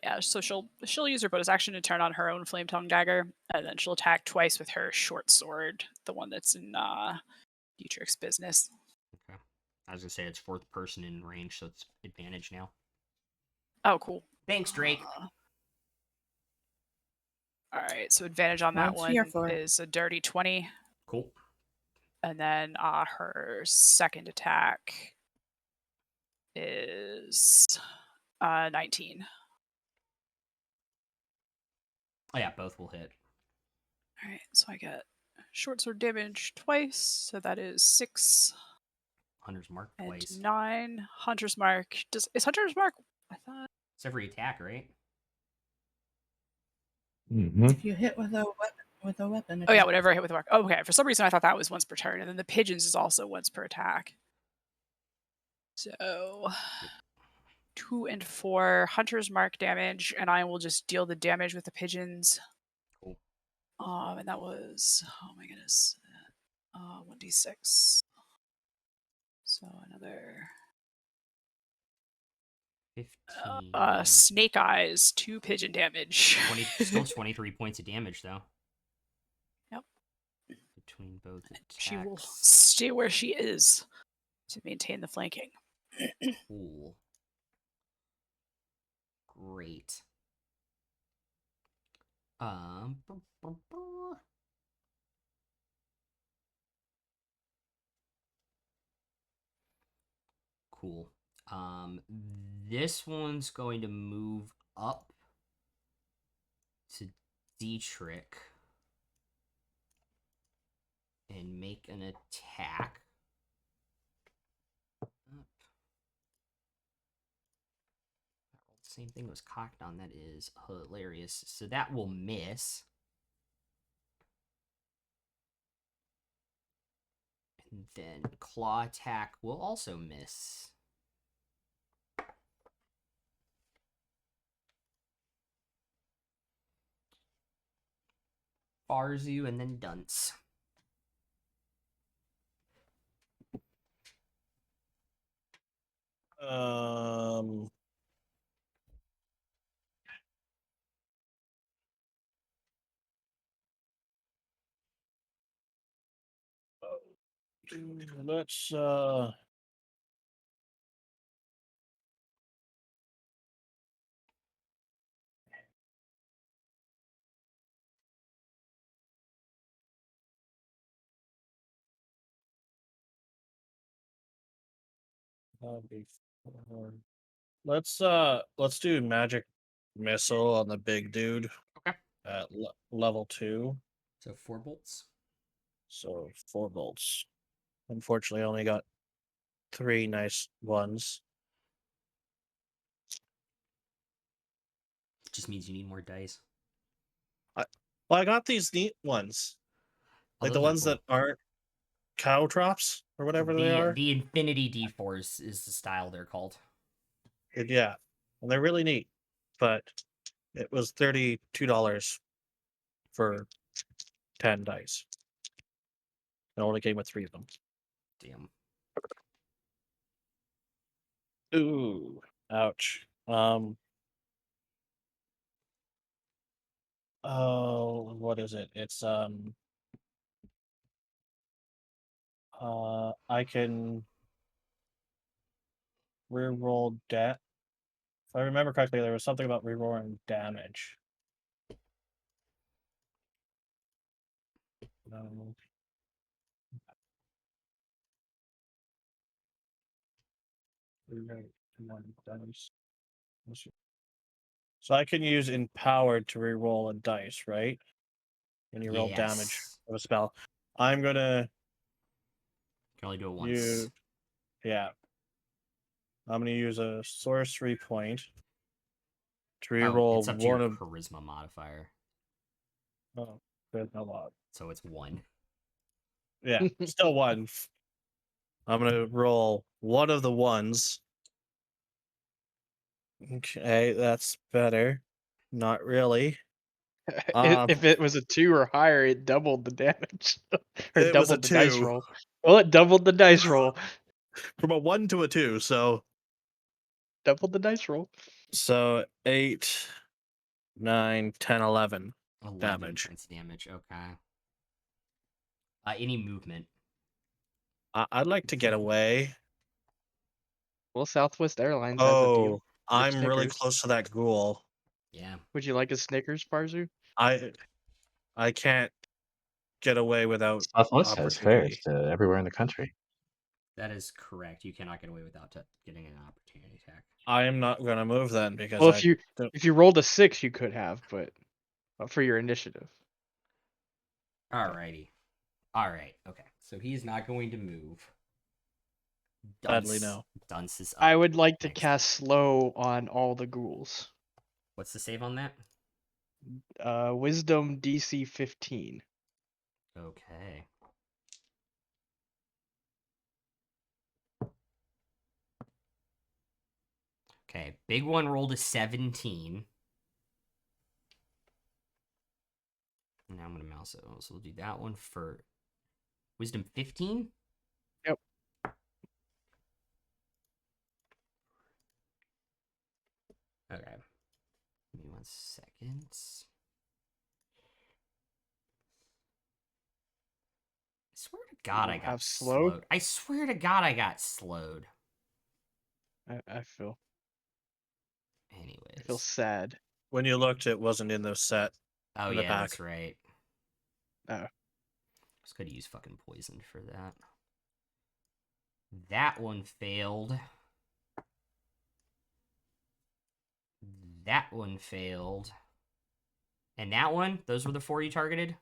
Yeah, so she'll use her bonus action to turn on her own flame tongue dagger, and then she'll attack twice with her short sword, the one that's in Dietrich's business. Okay. I was gonna say it's fourth person in range, so it's advantage now. Oh, cool. Thanks, Drake. All right, so advantage on that What's here one for? is a dirty 20. Cool. And then her second attack is 19. Oh yeah, both will hit. All right, so I get short sword damage twice, so that is 6 Hunter's mark and twice. 9. Hunter's mark. Is Hunter's mark? I thought. It's every attack, right? If you hit with a weapon. Oh yeah, whatever I hit with a mark. Oh, okay. For some reason I thought that was once per turn, and then the pigeons is also once per attack. So 2 and 4 hunter's mark damage, and I will just deal the damage with the pigeons. Cool. And that was, oh my goodness, 1d6. So another 15. snake eyes, 2 pigeon damage. Still 23 points of damage though. Yep. Between both attacks. She will stay where she is to maintain the flanking. Cool. Great. Cool. This one's going to move up to Dietrich and make an attack. Same thing was cocked on. That is hilarious. So that will miss. And then claw attack will also miss. Farzu and then Dunce. Let's let's do magic missile on the big dude. Okay. At level 2. So 4 bolts. So 4 bolts. Unfortunately, I only got 3 nice ones. Just means you need more dice. I got these neat ones, like the ones that aren't cow drops or whatever they are. The Infinity D4s is the style they're called. Yeah, and they're really neat, but it was $32 for 10 dice. It only came with 3 of them. Damn. Ooh, ouch. Oh, what is it? It's I can reroll debt. If I remember correctly, there was something about rerolling damage. No. One dice. So I can use empowered to reroll a dice, right? When you roll damage Yes. of a spell. I'm gonna Can only do it once. use Yeah. I'm gonna use a sorcery point to Oh, reroll it's up to one your of. charisma modifier, Oh, good, a lot. so it's 1. Yeah, still one. I'm gonna roll one of the ones. Okay, that's better. Not really. If it was a 2 or higher, it doubled the damage. Or It was a doubled the dice 2. roll. Well, it doubled the dice roll. From a 1 to a 2, so Doubled the dice roll. 8, 9, 10, 11 11 damage. points of damage. Okay. Any movement? I'd like to get away. Well, Southwest Airlines has a deal. Oh, I'm really Snickers. close to that ghoul. Yeah. Would you like a Snickers, Parzu? I can't get away without Southwest has fares opportunity. to everywhere in the country. That is correct. You cannot get away without getting an opportunity attack. I am not gonna move then because Well, I don't. if you rolled a 6, you could have, but for your initiative. Alrighty. Alright, okay. So he's not going to move. Sadly, no. Dunce is up. I would like to next. cast slow on all the ghouls. What's the save on that? Wisdom DC 15. Okay. Okay, big one rolled a 17. Now I'm going to mouse it. So we'll do that one for Wisdom 15? Yep. Okay. Give me 1 second. I swear to God You I got have slowed? slowed. I swear to God I got slowed. I feel Anyways. sad. When you looked, it wasn't in the set. Oh in the yeah, back. that's right. Oh. Just could use fucking poison for that. That one failed. That one failed. And that one, those were the 4 you targeted?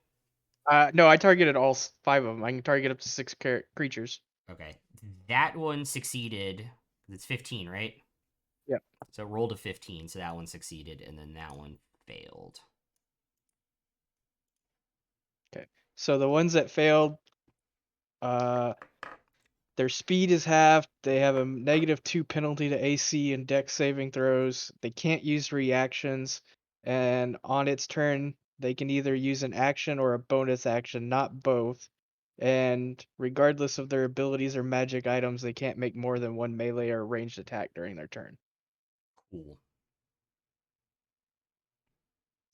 No, I targeted all 5 of them. I can target up to 6 creatures. Okay. That one succeeded. It's 15, right? Yep. So it rolled a 15, so that one succeeded, and then that one failed. Okay. So the ones that failed, their speed is halved. They have a -2 penalty to AC and Dex saving throws. They can't use reactions, and on its turn, they can either use an action or a bonus action, not both. And regardless of their abilities or magic items, they can't make more than 1 melee or ranged attack during their turn. Cool.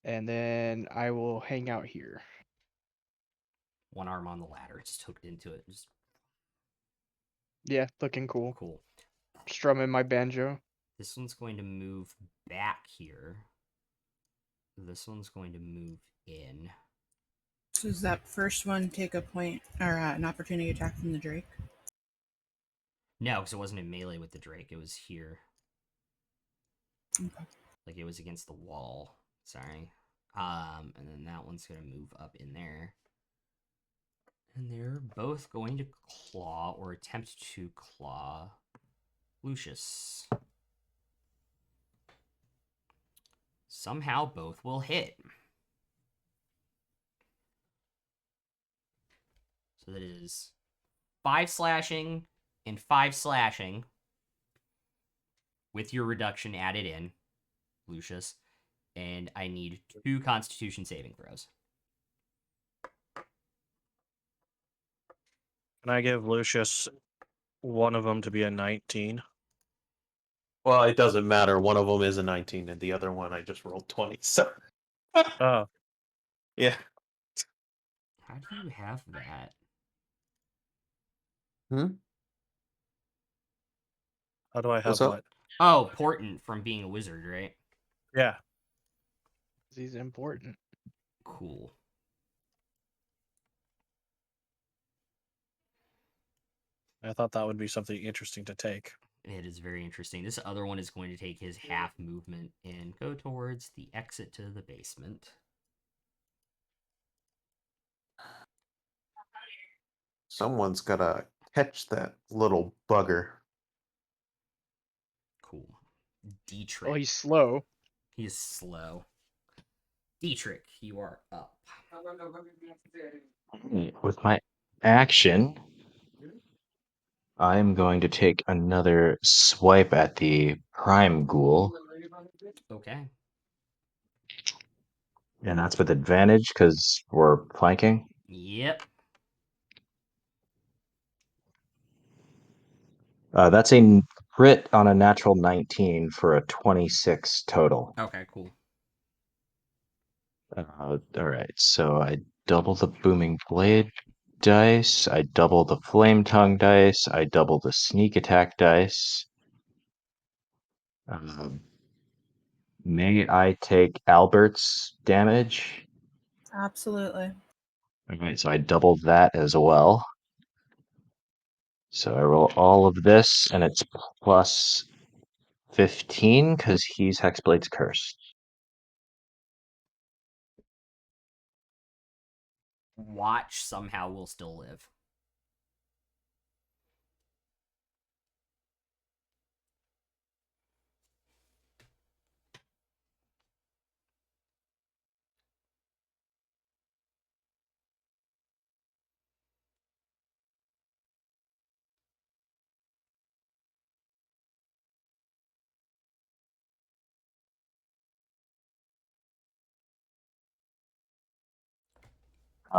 And then I will hang out here. 1 arm on the ladder. Just hooked into it. Just Yeah, looking cool. cool. Strumming my banjo. This one's going to move back here. This one's going to move in. So does that first one take a point or an opportunity attack from the Drake? No, because it wasn't in melee with the Drake. It was here. Okay. Like it was against the wall. Sorry. And then that one's gonna move up in there. And they're both going to claw or attempt to claw Lucius. Somehow both will hit. So that is 5 slashing and 5 slashing with your reduction added in, Lucius. And I need 2 Constitution saving throws. Can I give Lucius one of them to be a 19? Well, it doesn't matter. One of them is a 19, and the other one I just rolled 20. So, Oh, yeah. How do you have that? how do I have What's up? what? Oh, Portent from being a wizard, right? Yeah. He's important. Cool. I thought that would be something interesting to take. It is very interesting. This other one is going to take his half movement and go towards the exit to the basement. Someone's gotta catch that little bugger. Cool. Dietrich. Oh, he's slow. He's slow. Dietrich, you are up. With my action, I'm going to take another swipe at the Prime Ghoul, Okay. and that's with advantage because we're flanking. Yep. That's a crit on a natural 19 for a 26 total. Okay, cool. All right, so I double the Booming Blade dice, I double the Flame Tongue dice, I double the Sneak Attack dice. May I take Albert's damage? Absolutely. Okay, so I doubled that as well. So I roll all of this, and it's plus 15 because he's Hexblade's cursed. Watch somehow will still live.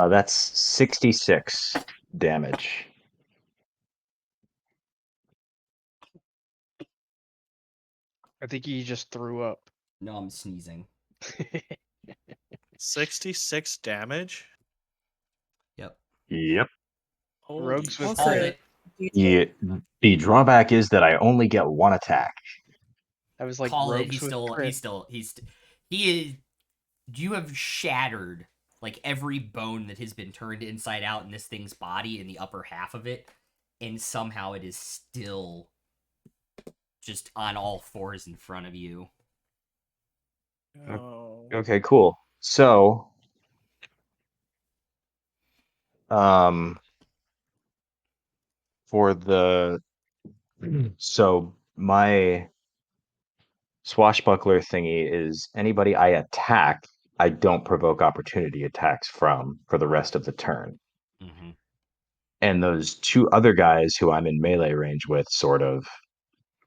That's 66 damage. I think he just threw up. No, I'm sneezing. 66 damage. Yep. Yep. Holy Rogues with Also, Called crit. it. The drawback is that I only get one attack. I was like, Call it. rogues with crit. He is. You have shattered like every bone that has been turned inside out in this thing's body in the upper half of it, and somehow it is still just on all fours in front of you. Oh. Okay, cool. So, for the so my swashbuckler thingy is anybody I attack, I don't provoke opportunity attacks from for the rest of the turn. Mm-hmm. And those two other guys who I'm in melee range with sort of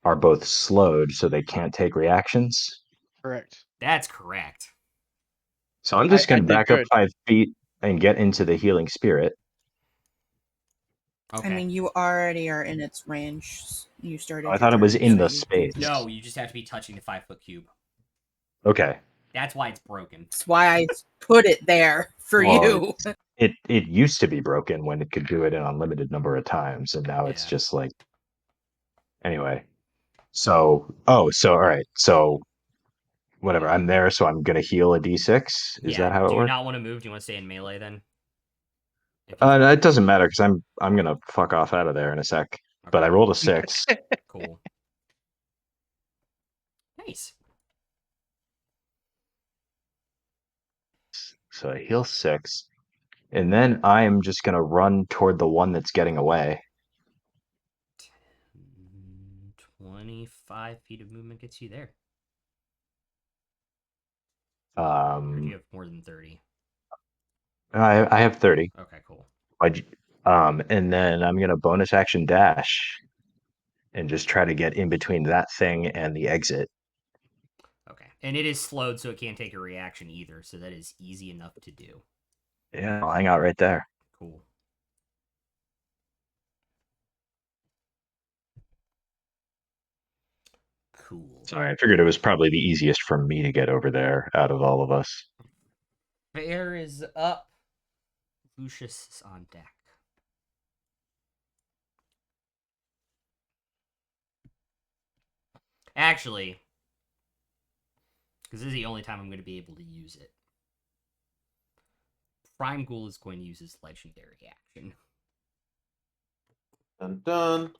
are both slowed, so they can't take reactions. Correct. That's correct. So I'm just I going to did back up good. 5 feet and get into the healing spirit. Okay. I mean, you already are in its range. You started. I your thought it was turn, in so the you can space. do- No, you just have to be touching the 5-foot cube. Okay. That's why it's broken. That's why I put it there for Well, you. it used to be broken when it could do it an unlimited number of times, and now it's Yeah. just like anyway. So all right. So whatever, I'm there, so I'm gonna heal a d6. Is Yeah. that how it Do you works? not want to move? Do you want to stay in melee then? If he's It doesn't matter because I'm gonna fuck off out of there in a sec. But Okay. I rolled a 6. Cool. Nice. So I heal 6. And then I am just gonna run toward the one that's getting away. 25 feet of movement gets you there. Or do you have more than 30? I have 30. Okay, cool. And then I'm gonna bonus action dash and just try to get in between that thing and the exit. Okay. And it is slowed, so it can't take a reaction either, so that is easy enough to do. Yeah, I'll hang out right there. Cool. Cool. Sorry, I figured it was probably the easiest for me to get over there out of all of us. Bear is up. Lucius is on deck. Actually, because this is the only time I'm going to be able to use it, Prime Ghoul is going to use his legendary action. Dun dun.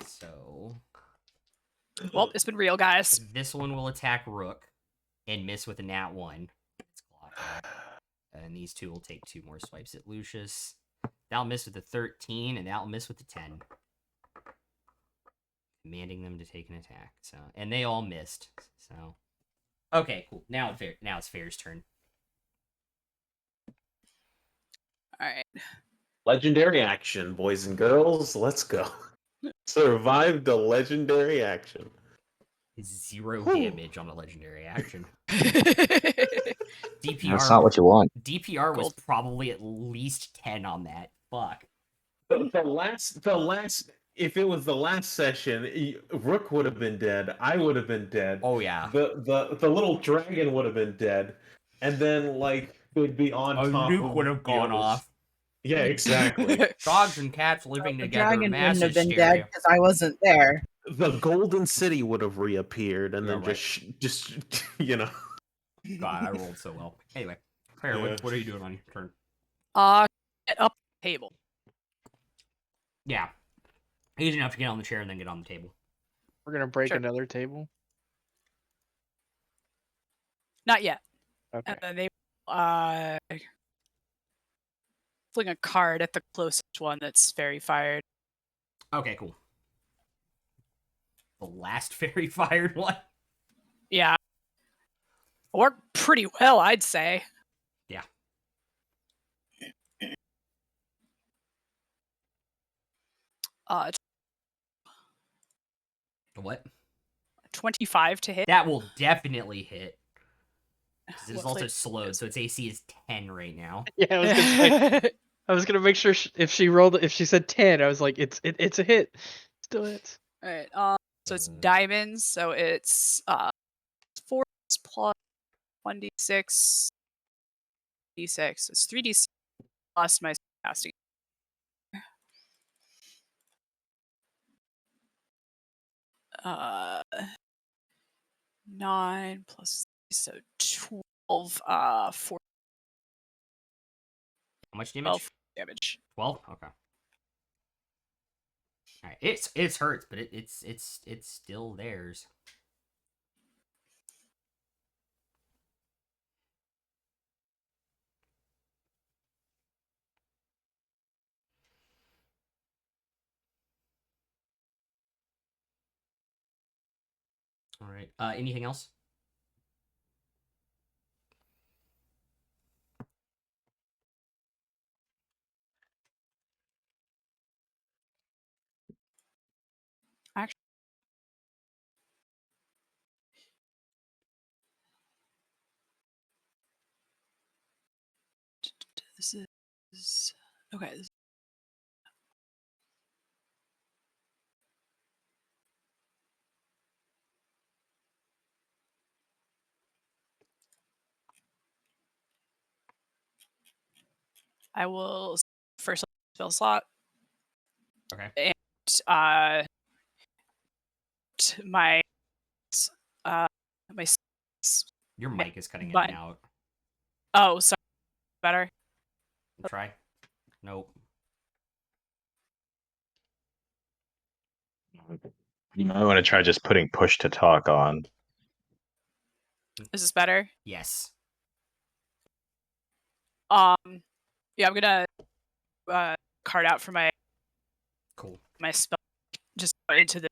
So Well, it's been real, guys. this one will attack Rook and miss with a nat 1. It's clocked. And these two will take 2 more swipes at Lucius. That'll miss with the 13, and that'll miss with the 10. Commanding them to take an attack. So, and they all missed. So, okay, cool. Now it's Fair's turn. All right. Legendary action, boys and girls. Let's go. Survive the legendary action. 0 Whew. damage on a legendary action. DPR. That's not what you want. DPR was Cool. probably at least 10 on that. Fuck. The last. If it was the last session, Rook would have been dead. I would have been dead. Oh yeah. The little dragon would have been dead, and then like they'd be on A top. nuke of would have the gone others. off. Yeah, exactly. Dogs and cats living The together. dragon Mass wouldn't have been hysteria. dead because I wasn't there. The Golden City would have reappeared, and You're then right. just you know. God, I rolled so well. Anyway, Fair, Yeah. what are you doing on your turn? Get up the table. Yeah. Easy enough to get on the chair and then get on the table. We're gonna break Sure. another table. Not yet. Okay. And then they fling a card at the closest one that's fairy fired. Okay, cool. The last fairy fired one? Yeah. Worked pretty well, I'd say. Yeah. What? 25 to hit. That will definitely hit. 'Cause it is What also flavor slowed, is so its AC is 10 right now. Yeah, I was gonna say. I was gonna make sure if she said 10, I was like, it's a hit. Still hits. Alright, so it's diamonds, so it's 4 plus 1d6 d6. It's 3d6 plus my casting. Uh 9 plus so 12 4 How much damage? 12 damage. 12? Okay. Alright, it's hurts, but it's still theirs. Alright. Anything else? This is okay. I will first spell slot. Okay. And my my Your mic is cutting in button. and out. Oh, sorry. Better. Try. Nope. You might want to try just putting push to talk on. Is this better? Yes. Yeah, I'm gonna card out for my Cool. my spell. Just put into the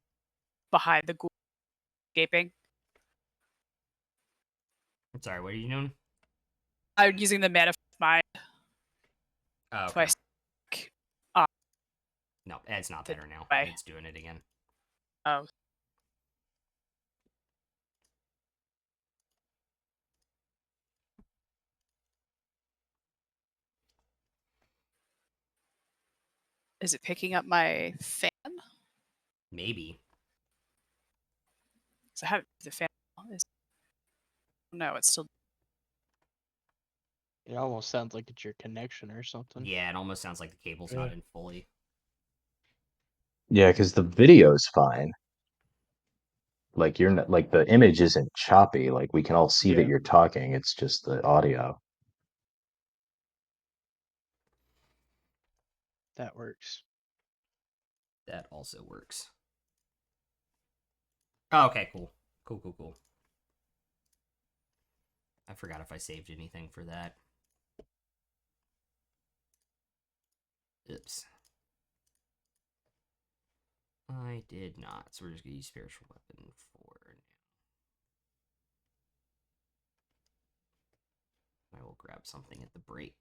behind the ghoul gaping. I'm sorry, what are you doing? I'm using the mana mind. Oh, So I okay. stick, No, it's not the better now. way. It's doing it again. Oh. Is it picking up my fan? Maybe. So I have the fan. No, it's still. It almost sounds like it's your connection or something. Yeah, it almost sounds like the cable's Yeah. not in fully. Yeah, because the video's fine. Like you're not like the image isn't choppy. Like we can all see that Yeah. you're talking. It's just the audio. That works. That also works. Oh, okay, cool. Cool. I forgot if I saved anything for that. Oops. I did not. So we're just going to use spiritual weapon for now. I will grab something at the break.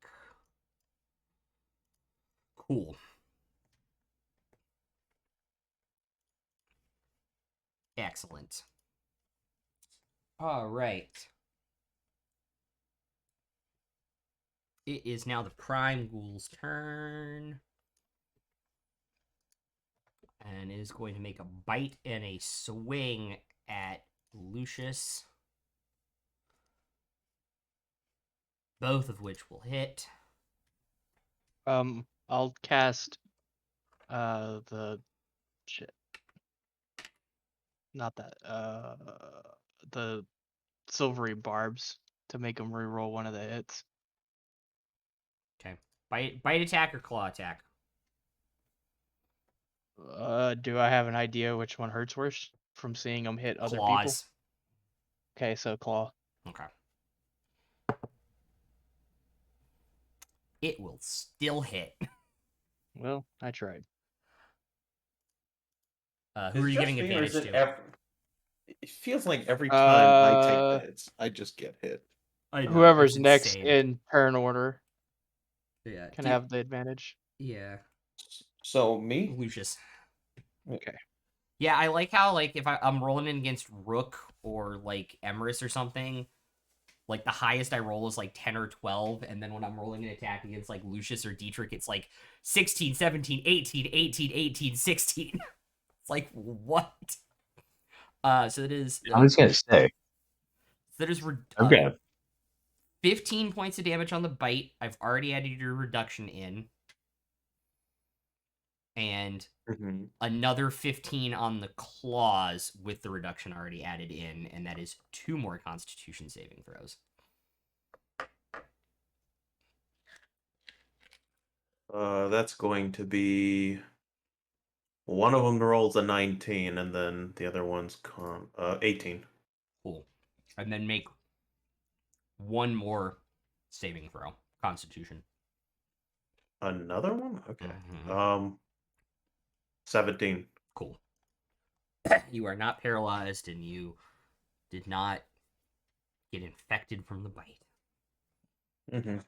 Cool. Excellent. All right. It is now the Prime Ghoul's turn. And it is going to make a bite and a swing at Lucius. Both of which will hit. I'll cast the shit. Not that. The silvery barbs to make him reroll one of the hits. Okay. Bite attack or claw attack? Do I have an idea which one hurts worse from seeing him hit other people? Claws. Okay, so claw. Okay. It will still hit. Well, I tried. Who are you giving advantage to? It feels like every time I take the hits, I just get hit. I know, Whoever's it's next insane. in turn order Yeah. can have the advantage. Yeah. So me? Lucius. Okay. Yeah, I like how, like, if I'm rolling in against Rook or, like, Emerus or something, like, the highest I roll is, like, 10 or 12, and then when I'm rolling an attack against, like, Lucius or Dietrich, it's, like, 16, 17, 18, 18, 18, 16. It's like, what? So it is... I was going to say. That is... Okay. 15 points of damage on the bite. I've already added your reduction in. And another 15 on the claws with the reduction already added in, and that is 2 more Constitution saving throws. That's going to be one of them rolls a 19, and then the other one's 18. Cool. And then make one more saving throw. Constitution. Another one? Okay. Mm-hmm. 17. Cool. You are not paralyzed, and you did not get infected from the bite. Mm-hmm.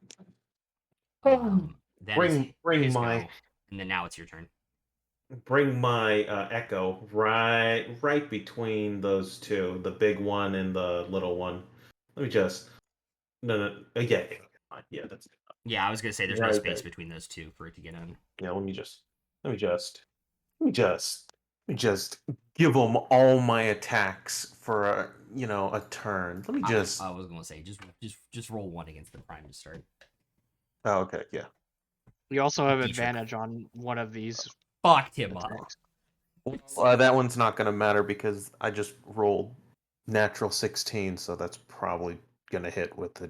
That is Bring his my go, and then now it's your turn. bring my echo right between those two, the big one and the little one. Let me just no yeah, that's Yeah, I was gonna say there's no right space there. between those two for it to get in. Yeah, let me just give them all my attacks for a turn. Let me just. I was gonna say just roll one against the prime to start. Oh, okay, yeah. You also have Dietrich. advantage on one of these. Fucked him up. That one's not gonna matter because I just rolled natural 16, so that's probably gonna hit with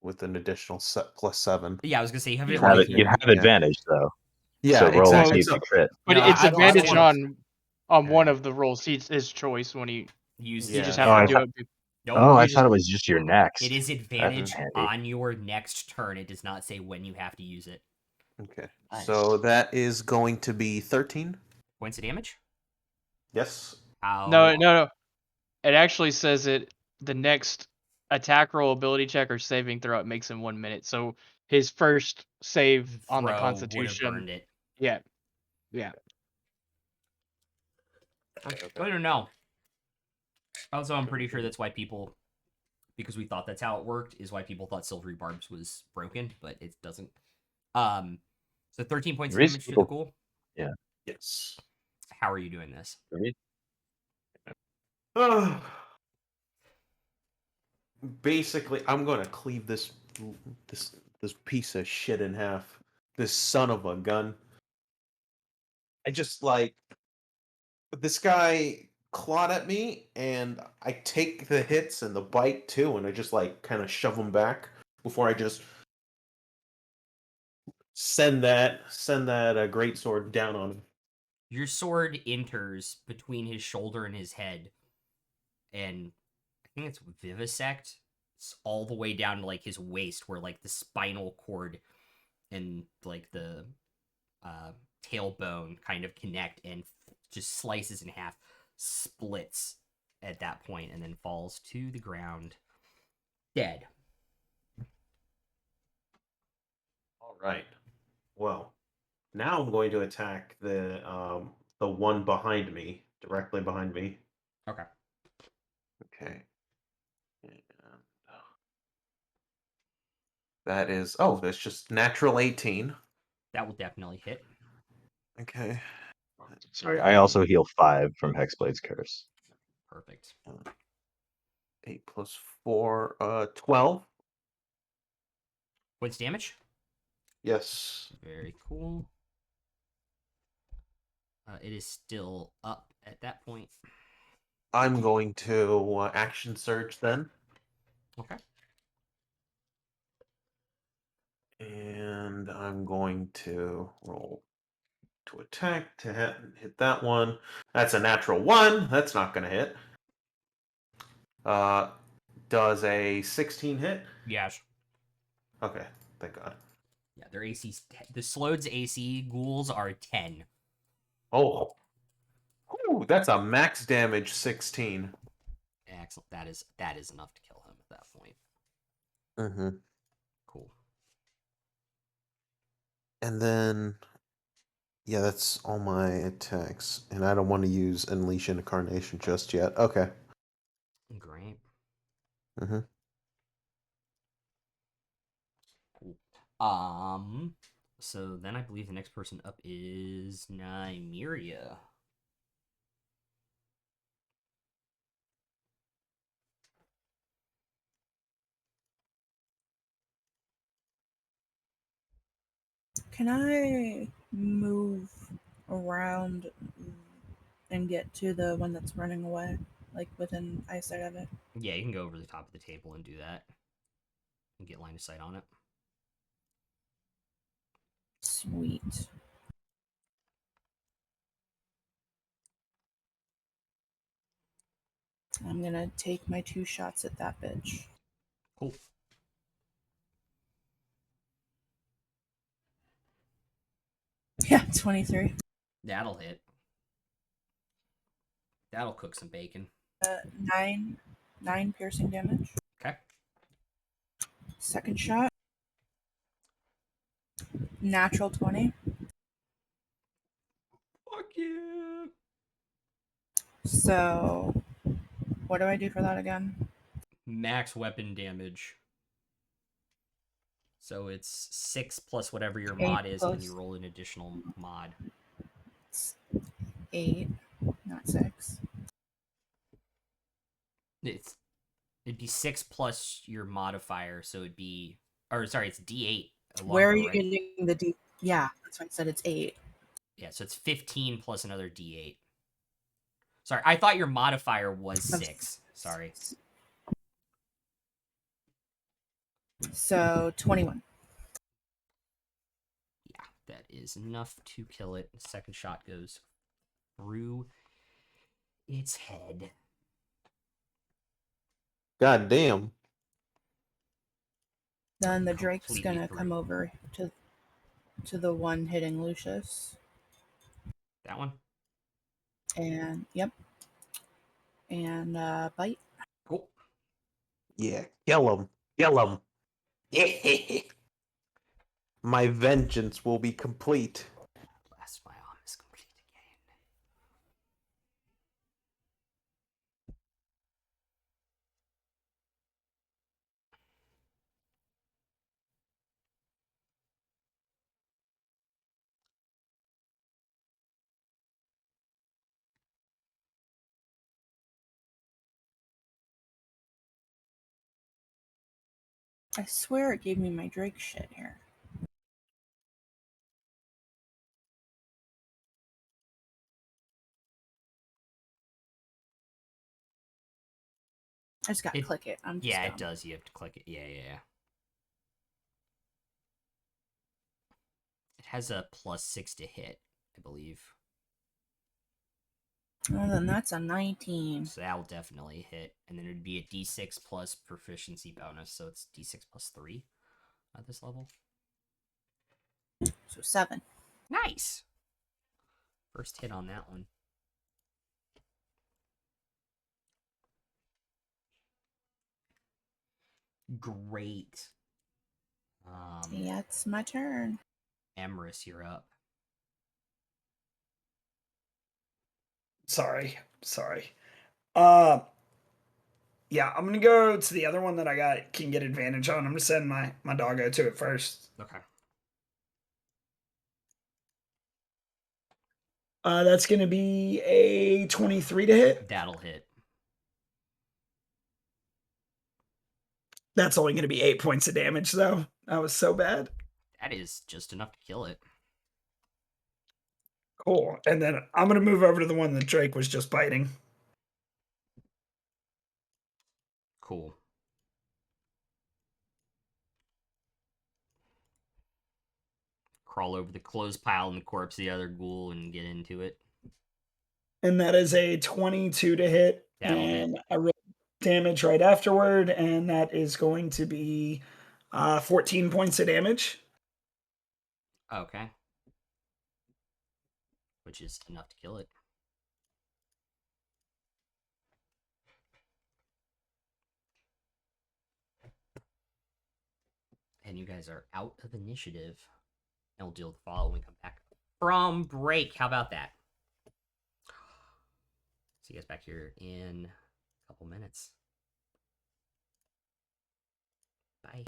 with an additional +7. Yeah, I was gonna say you have You advantage. have advantage though. Yeah, so roll and exactly. see if you crit. But No, it's I don't advantage understand. on one of the rolls. His choice when he Use. you just Yeah. have Oh, to do it. Nope. Oh, I You just thought it was just your next. It is That's advantage handy. on your next turn. It does not say when you have to use it. Okay. Nice. So that is going to be 13. Points of damage? Yes. How? No. It actually says the next attack roll, ability check, or saving throw, it makes in 1 minute. So his first save on the Throw would have Constitution. burned it. Yeah. I don't know. Also, I'm pretty sure that's why people, because we thought that's how it worked, is why people thought Silvery Barbs was broken, but it doesn't. So 13 points of damage to the ghoul. Yeah. Yes. How are you doing this? Basically, I'm going to cleave this piece of shit in half. This son of a gun. I just this guy clawed at me, and I take the hits and the bite too, and I just kind of shove them back before I just send that great sword down on him. Your sword enters between his shoulder and his head, and I think it's vivisect. It's all the way down to like his waist, where like the spinal cord and like the tailbone kind of connect and just slices in half, splits at that point, and then falls to the ground dead. All right. Well, now I'm going to attack the one behind me, directly behind me. Okay. Okay. And that's just natural 18. That will definitely hit. Okay. Sorry, I also heal 5 from Hexblade's Curse. Perfect. 8 plus 4, 12. Points damage? Yes. Very cool. It is still up at that point. I'm going to action surge then. Okay. And I'm going to roll to attack to hit that one. That's a natural 1. That's not going to hit. Does a 16 hit? Yes. Okay, thank God. Yeah, their AC's the Slode's AC ghouls are 10. Oh. Ooh, that's a max damage 16. Excellent. That is enough to kill him at that point. Mm-hmm. Cool. And then, yeah, that's all my attacks. And I don't want to use Unleash Incarnation just yet. Okay. Great. Mm-hmm. Cool. So then I believe the next person up is Nymeria. Can I move around and get to the one that's running away, like within eyesight of it? Yeah, you can go over the top of the table and do that. And get line of sight on it. Sweet. I'm gonna take my 2 shots at that bitch. Cool. Yeah, 23. That'll hit. That'll cook some bacon. 9 piercing damage. Okay. Second shot. Natural 20. Fuck yeah. So, what do I do for that again? Max weapon damage. So it's 6 plus whatever your 8 mod is, and then plus you roll an additional mod. 8, not 6. It'd be 6 plus your modifier, so it'd be, or sorry, it's D8. Where are Longbow, you right? getting the D? Yeah, that's why I said it's 8. Yeah, so it's 15 plus another D8. Sorry, I thought your modifier was 6. Sorry. So 21. Yeah, that is enough to kill it. The second shot goes through its head. God damn. Then the Drake's Completely gonna through. come over to the one hitting Lucius. That one? And yep. And bite. Cool. Yeah, kill him. Kill him. My vengeance will be complete. Last my arm is complete again. I swear it gave me my Drake shit here. I just gotta click it. I'm just Yeah, dumb. it does. You have to click it. Yeah. It has a +6 to hit, I believe. Well, then that's a 19. So that will definitely hit. And then it'd be a d6 plus proficiency bonus. So it's d6 plus 3 at this level. So 7. Nice. First hit on that one. Great. Yeah, it's my turn. Emrys, you're up. Sorry. Yeah, I'm gonna go to the other one that I can get advantage on. I'm gonna send my doggo to it first. Okay. That's gonna be a 23 to hit. That'll hit. That's only gonna be 8 points of damage though. That was so bad. That is just enough to kill it. Cool. And then I'm gonna move over to the one that Drake was just biting. Cool. Crawl over the clothes pile and the corpse of the other ghoul and get into it. And that is a 22 to hit. That'll and hit. I roll damage right afterward, and that is going to be 14 points of damage. Okay. Which is enough to kill it. And you guys are out of initiative. And we'll deal with the follow when we come back from break. How about that? See you guys back here in a couple minutes. Bye.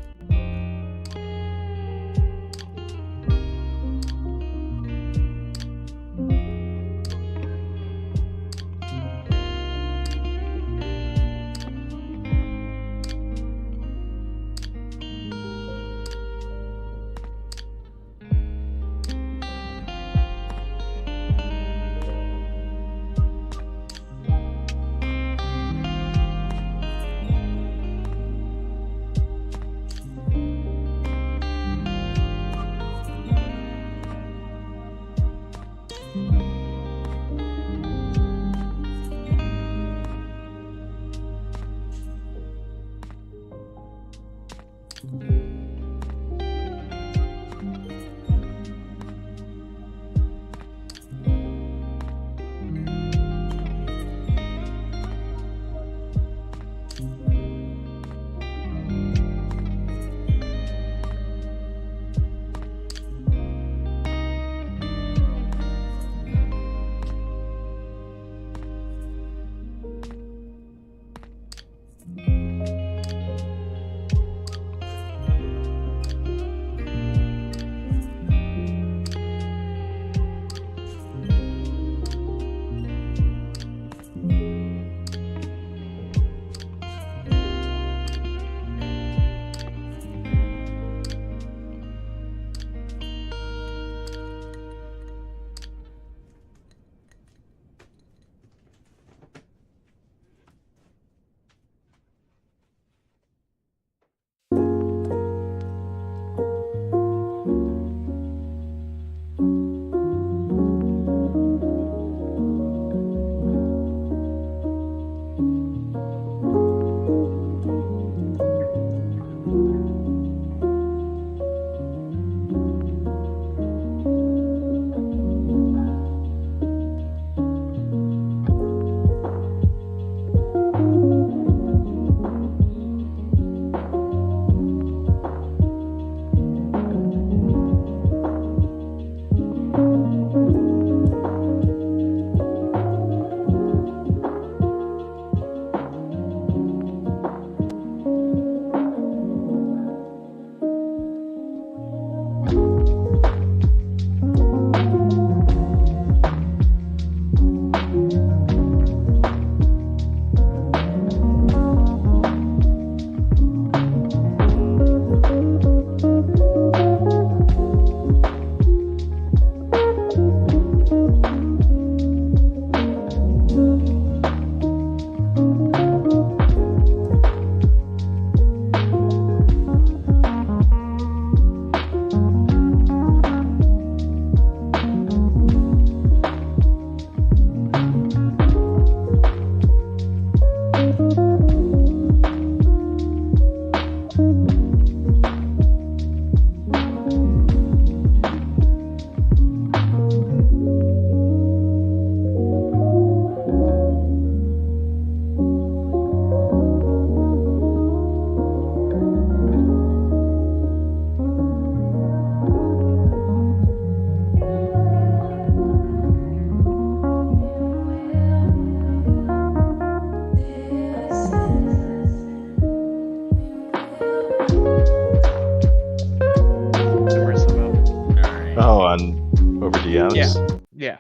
over DMs. Yeah.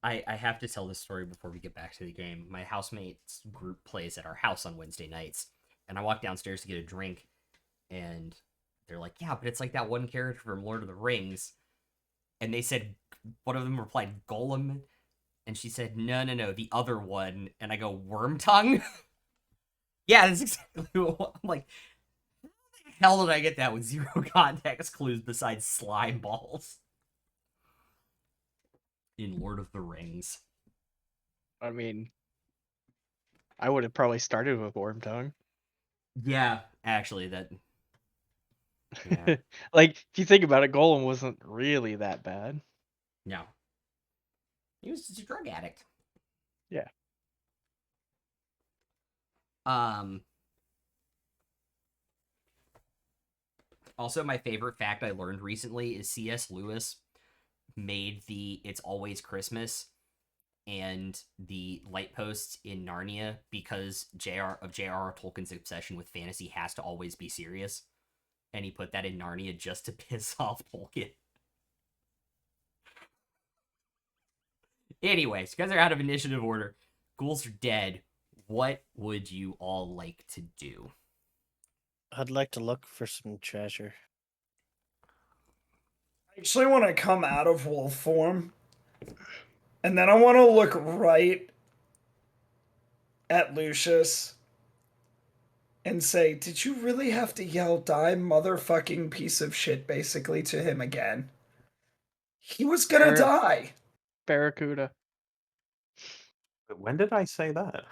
I have to tell this story before we get back to the game. My housemates group plays at our house on Wednesday nights, and I walk downstairs to get a drink, and they're like, "Yeah, but it's like that one character from Lord of the Rings." And they said, one of them replied, "Golem," and she said, "No, no, no, the other one." And I go, "Worm tongue?" Yeah, that's exactly what I'm like. How the hell did I get that with zero context clues besides slime balls in Lord of the Rings? I mean, I would have probably started with Worm Tongue. Yeah, actually, that. Yeah. Like, if you think about it, Golem wasn't really that bad. No. He was just a drug addict. Yeah. Also, my favorite fact I learned recently is C.S. Lewis made the "It's Always Christmas" and the light posts in Narnia because J.R.R. Tolkien's obsession with fantasy has to always be serious, and he put that in Narnia just to piss off Tolkien. Anyways, because they're out of initiative order, ghouls are dead. What would you all like to do? I'd like to look for some treasure. I actually want to come out of wolf form, and then I want to look right at Lucius and say, "Did you really have to yell 'die, motherfucking piece of shit,' basically to him again? He was gonna die." Barracuda. When did I say that?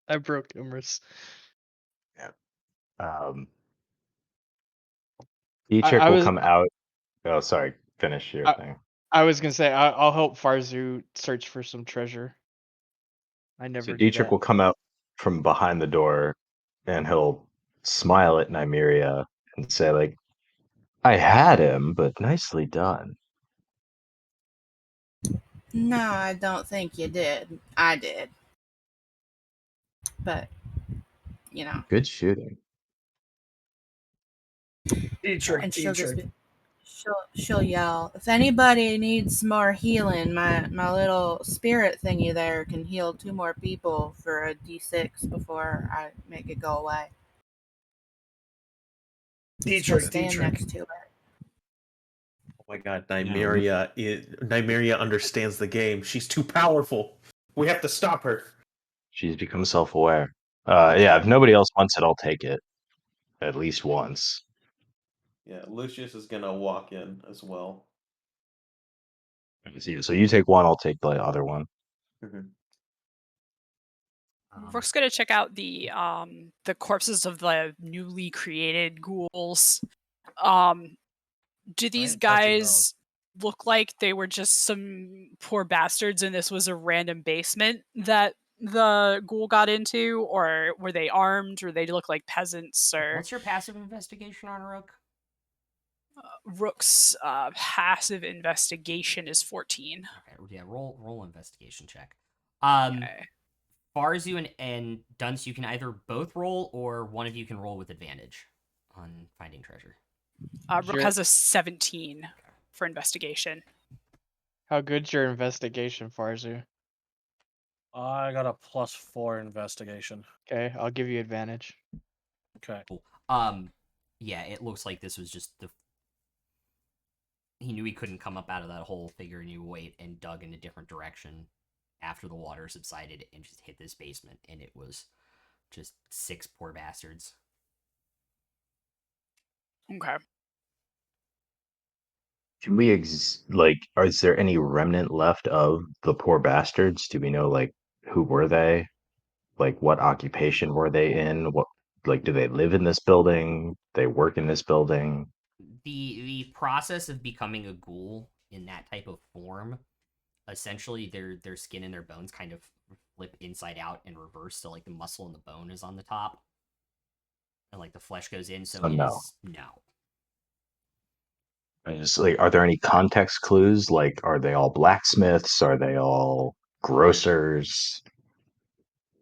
I broke Umris. Um, I, Dietrich I will was come out. Oh, sorry. Finish your I, thing. I was gonna say I'll help Farzu search for some treasure. I So never do Dietrich that. will come out from behind the door, and he'll smile at Nymeria and say, like, "I had him, but nicely done." No, I don't think you did. I did. But, you know. Good shooting. Dietrich, And she'll just Dietrich. be, she'll yell, "If anybody needs more healing, my little spirit thingy there can heal 2 more people for a d6 before I make it go away." Still Dietrich, stand Dietrich. next to it. Oh my god, Yeah. Nymeria understands the game. She's too powerful. We have to stop her. She's become self-aware. Yeah, if nobody else wants it, I'll take it. At least once. Yeah, Lucius is gonna walk in as well. So you take one, I'll take the other one. Mhm. Rook's gonna check out the corpses of the newly created ghouls. Do these ain't touching guys look like they were just some poor bastards and this was a random basement that the ghoul got into, or were they armed, or they look like peasants? Or What's your passive investigation on Rook? Rook's passive investigation is 14. Okay, yeah, roll investigation check. Okay. Farzu and Dunce, you can either both roll or one of you can roll with advantage on finding treasure. Rook has a 17 for investigation. How good's your investigation, Farzu? I got a +4 investigation. Okay, I'll give you advantage. Okay. Cool. Yeah, it looks like this was just he knew he couldn't come up out of that hole, figuring he would wait, and dug in a different direction after the water subsided and just hit this basement, and it was just 6 poor bastards. Okay. Can we is there any remnant left of the poor bastards? Do we know, like, who were they? Like, what occupation were they in? What, like, do they live in this building? They work in this building? The process of becoming a ghoul in that type of form, essentially their skin and their bones kind of flip inside out and reverse, so like the muscle and the bone is on the top, and like the flesh goes in, so So it no. is no. I just like, are there any context clues? Like, are they all blacksmiths? Are they all grocers?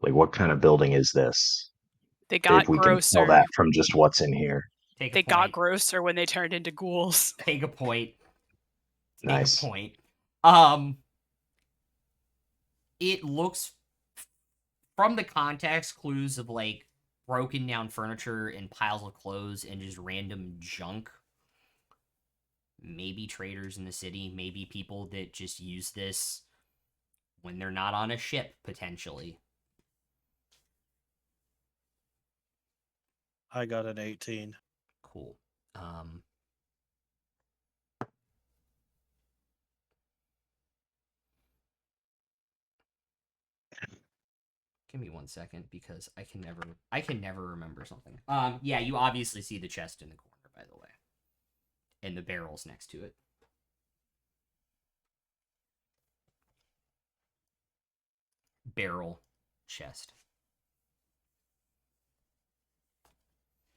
Like, what kind of building is this? They got if we can tell grosser. that from just what's in here. Take a They point. got grosser when they turned into ghouls. Take a point. Take Nice. a point. It looks from the context clues of like broken down furniture and piles of clothes and just random junk. Maybe traders in the city, maybe people that just use this when they're not on a ship, potentially. I got an 18. Cool. Give me 1 second because I can never remember something. Yeah, you obviously see the chest in the corner, by the way. And the barrels next to it. Barrel, chest.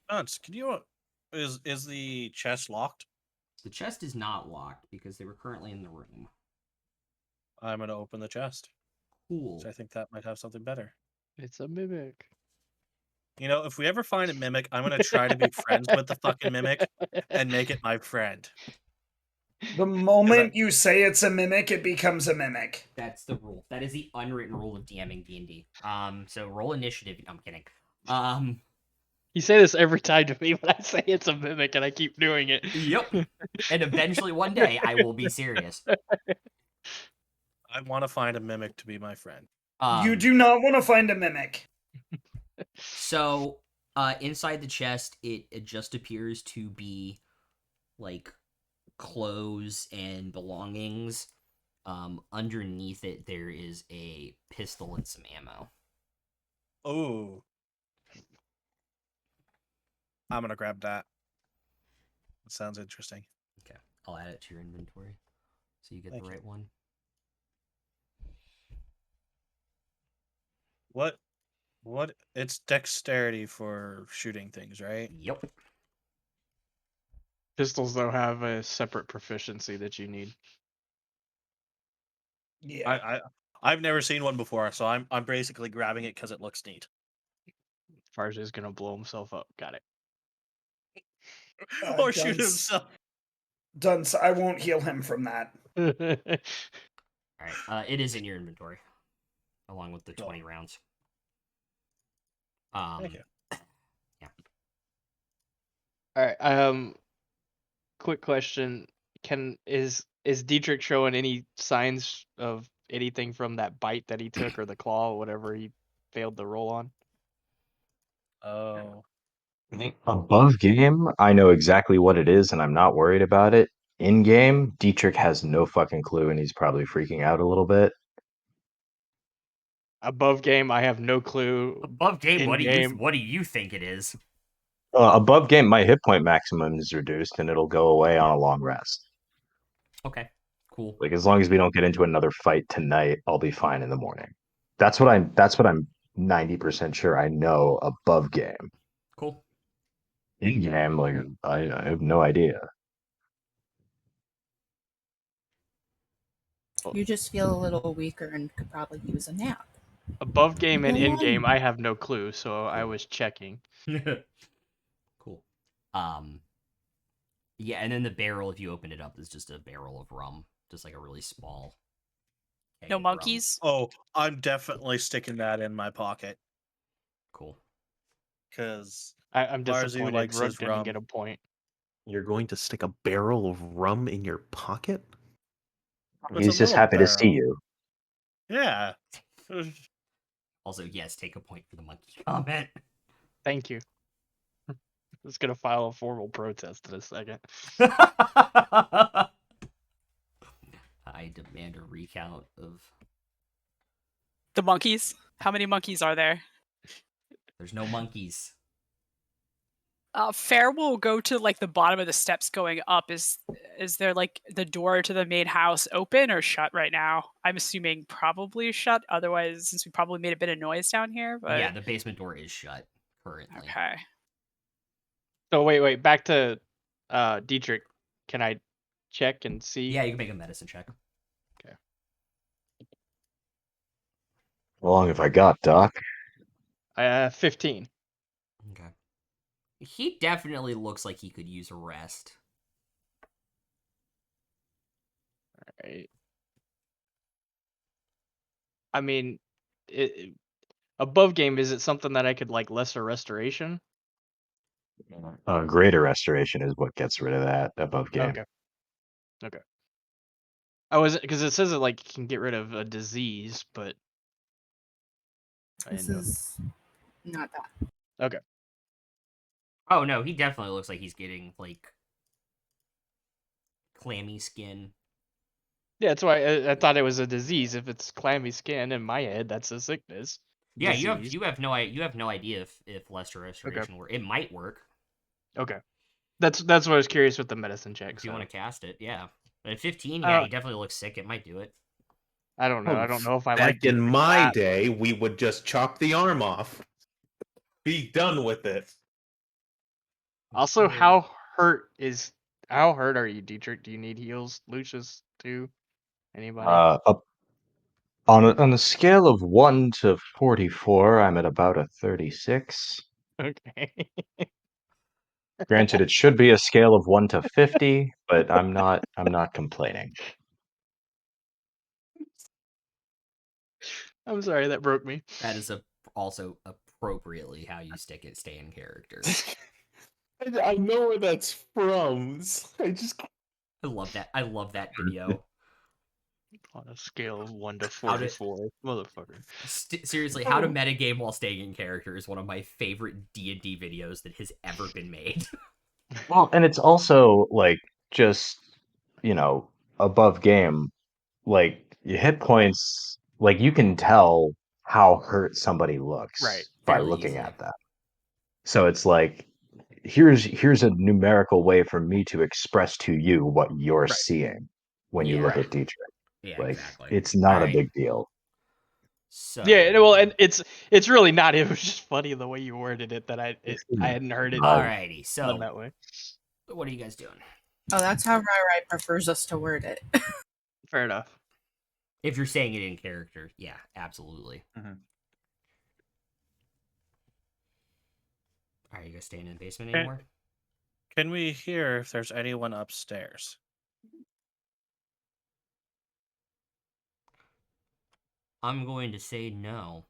Dunce, can you is the chest locked? The chest is not locked because they were currently in the room. I'm gonna open the chest. Cool. So I think that might have something better. It's a mimic. You know, if we ever find a mimic, I'm gonna try to be friends with the fucking mimic and make it my friend. The moment you say it's a mimic, it becomes a mimic. That's the rule. That is the unwritten rule of DMing D&D. So roll initiative. I'm kidding. You say this every time to me when I say it's a mimic, and I keep doing it. Yep. And eventually one day I will be serious. I want to find a mimic to be my friend. You do not want to find a mimic. So, inside the chest, it just appears to be like clothes and belongings. Underneath it, there is a pistol and some ammo. Oh, I'm gonna grab that. That sounds interesting. Okay, I'll add it to your inventory so you get Thank the you. right one. What? It's dexterity for shooting things, right? Yep. Pistols, though, have a separate proficiency that you need. Yeah. I've never seen one before, so I'm basically grabbing it because it looks neat. Farge is gonna blow himself up. Got it. Or shoot Dunce. himself. Dunce, I won't heal him from that. All right. It is in your inventory, along with the 20 rounds. Thank you. Yeah. All right. Quick question: is Dietrich showing any signs of anything from that bite that he took or the claw or whatever he failed to roll on? Oh, Above game, I know exactly what it is and I'm not worried about it. In game, Dietrich has no fucking clue and he's probably freaking out a little bit. Above game, I have no clue. Above game, In what game, do you think it is? Above game, my hit point maximum is reduced and it'll go away on a long rest. Okay, cool. Like as long as we don't get into another fight tonight, I'll be fine in the morning. That's what I'm 90% sure I know above game. Cool. In game, like I have no idea. You just feel a little weaker and could probably use a nap. above game and Go in on. game, I have no clue, so I was checking. Cool. Yeah, and then the barrel, if you open it up, is just a barrel of rum, just like a really small. keg No of rum. monkeys? oh, I'm definitely sticking that in my pocket Cool. because I'm Marzu disappointed. likes Rook his didn't rum. get a point. You're going to stick a barrel of rum in your pocket? It's He's a just little happy to see barrel. you. Yeah. Also, yes, take a point for the monkey comment. Thank you. I was gonna file a formal protest in a second. I demand a recount of. The monkeys? How many monkeys are there? There's no monkeys. Fair will go to like the bottom of the steps going up. Is there like the door to the main house open or shut right now? I'm assuming probably shut. Otherwise, since we probably made a bit of noise down here. But Yeah, the basement door is shut currently. okay. So wait, back to Dietrich. Can I check and see? Yeah, you can make a medicine check. How long have I got, Doc? 15. He definitely looks like he could use a rest. Right. I mean, above game, is it something that I could like lesser restoration? Greater restoration is what gets rid of that above game. Okay. Okay. I was because it says it like can get rid of a disease, but I This didn't know. is not that. Okay. Oh no, he definitely looks like he's getting like clammy skin. Yeah, that's why I thought it was a disease. If it's clammy skin in my head, that's a sickness. Yeah, Disease. you have no idea if lesser restoration work. It might work. Okay. That's what I was curious with the medicine check. If you So. want to cast it, yeah. But at 15, Uh, yeah, he definitely looks sick. It might do it. I don't know. I don't know if I like Back in doing my that. day, we would just chop the arm off. Be done with it. Also, how hurt are you, Dietrich? Do you need heals, Lucius, too? Anybody? Up on a scale of 1 to 44, I'm at about a 36. Okay. Granted, it should be a scale of 1 to 50, but I'm not complaining. I'm sorry, that broke me. That is also appropriately how you stay in character. I know where that's from. I just I love that video. On a scale of 1 to How to- 44, motherfucker. Seriously, how to metagame while staying in character is one of my favorite D&D videos that has ever been made. Well, and it's also like just, above game, like your hit points, like you can tell how hurt somebody looks Right. by Fairly looking easily. at that. So it's like here's a numerical way for me to express to you what you're Right. seeing when you Yeah. look at Dietrich. Yeah, Like exactly. it's not a Alright. big deal. So Yeah, well, and it's really not. It was just funny the way you worded it that I hadn't heard it Alrighty, done so that way. what are you guys doing? Oh, that's how Rai prefers us to word it. Fair enough. If you're saying it in character, yeah, absolutely. Mhm. Are you guys staying in the basement Okay. anymore? Can we hear if there's anyone upstairs? I'm going to say no.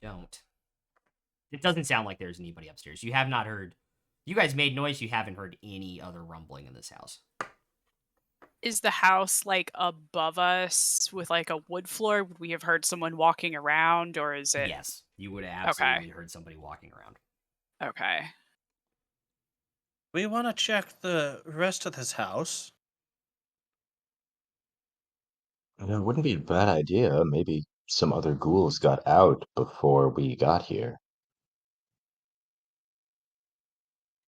Don't. It doesn't sound like there's anybody upstairs. You have not heard. You guys made noise. You haven't heard any other rumbling in this house. Is the house like above us with like a wood floor? Would we have heard someone walking around, or is it? Yes, you would have absolutely heard somebody walking around. Okay. We want to check the rest of this house. It wouldn't be a bad idea. Maybe some other ghouls got out before we got here.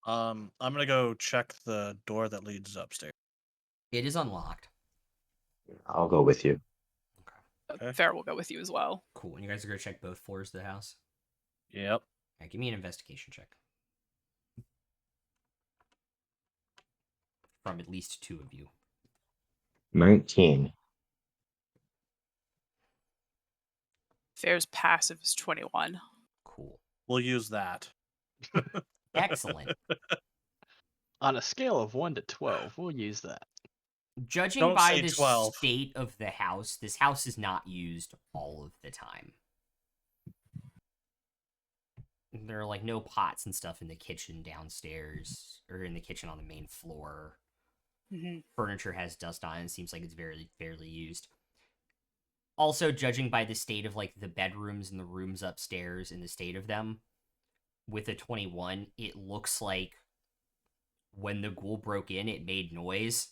I'm gonna go check the door that leads upstairs. It is unlocked. I'll go with you. Okay. Fair will go with you as well. Cool. And you guys are going to check both floors of the house? Yep. Right, give me an investigation check. From at least two of you. 19. Fair's passive is 21. Cool. We'll use that. Excellent. On a scale of 1 to 12, we'll use that. Judging Don't by say the 12. state of the house, this house is not used all of the time. There are like no pots and stuff in the kitchen downstairs or in the kitchen on the main floor. Mm-hmm. Furniture has dust on it. It seems like it's very fairly used. Also, judging by the state of like the bedrooms and the rooms upstairs and the state of them, with a 21, it looks like when the ghoul broke in, it made noise.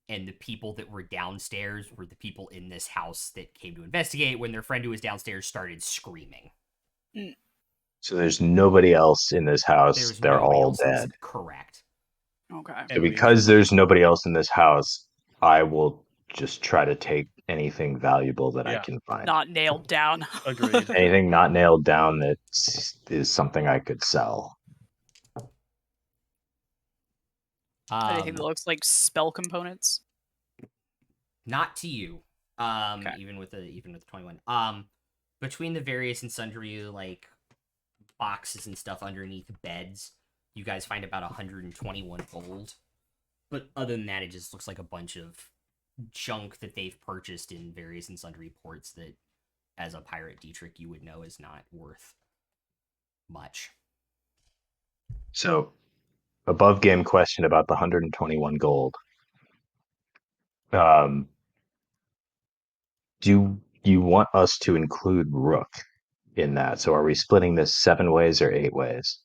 And the people that were downstairs were the people in this house that came to investigate when their friend who was downstairs started screaming. So there's nobody else in this house. There's They're nobody all else in this- dead. Correct. Okay. So And we because can- there's nobody else in this house, I will just try to take anything valuable that I Yeah. can find. Not nailed down. Agreed. Anything not nailed down that is something I could sell. Anything that looks like spell components. Not to you. Okay. Even with the 21. Between the various and sundry like boxes and stuff underneath beds, You guys find about 121 gold. But other than that, it just looks like a bunch of junk that they've purchased in various and sundry ports that, as a pirate Dietrich, you would know is not worth much. So, above game question about the 121 gold. Do you want us to include Rook in that? So, are we splitting this 7 ways or 8 ways?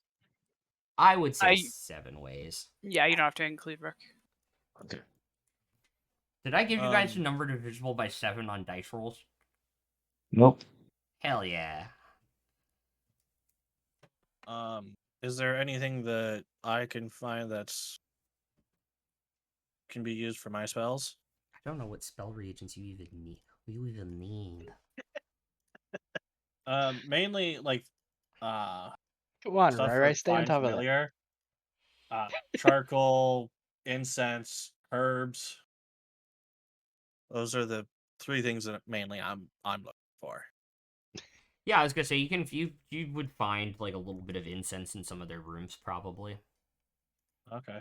I would say 7 ways. Yeah, you don't have to include Rook. Okay. Did I give you guys a number divisible by 7 on dice rolls? Nope. Hell yeah. Is there anything that I can find that's can be used for my spells? I don't know what spell reagents you even need. Mainly like Come on, stuff Rai, for stay on find top of that. familiar. Charcoal, incense, herbs. Those are the 3 things that mainly I'm looking for. Yeah, I was gonna say you would find like a little bit of incense in some of their rooms probably. Okay.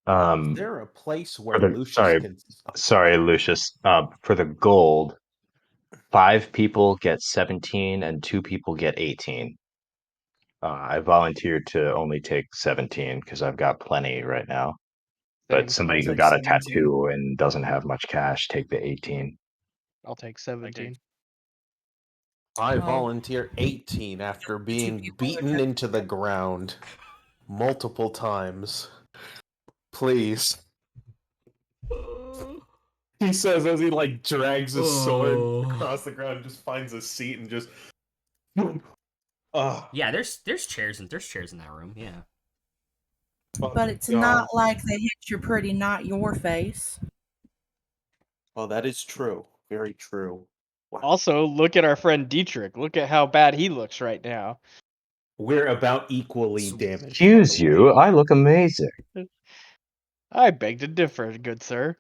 Is there a place where Lucius can? Sorry, Lucius. For the gold, 5 people get 17 and 2 people get 18. I volunteered to only take 17 because I've got plenty right now. But Same. somebody who take got a 17. tattoo and doesn't have much cash, take the 18. I'll take 17. I Oh. volunteer 18 after being people that beaten have- into the ground multiple times. Please. He says as he like drags his sword across the ground, just finds a seat and just. Yeah, there's chairs in that room. Yeah. But it's not like they hit your pretty, not your face. Oh, that is true. Very true. Wow. Also, look at our friend Dietrich. Look at how bad he looks right now. We're about equally Sweet. damaged. Excuse you, I look amazing. I beg to differ, good sir.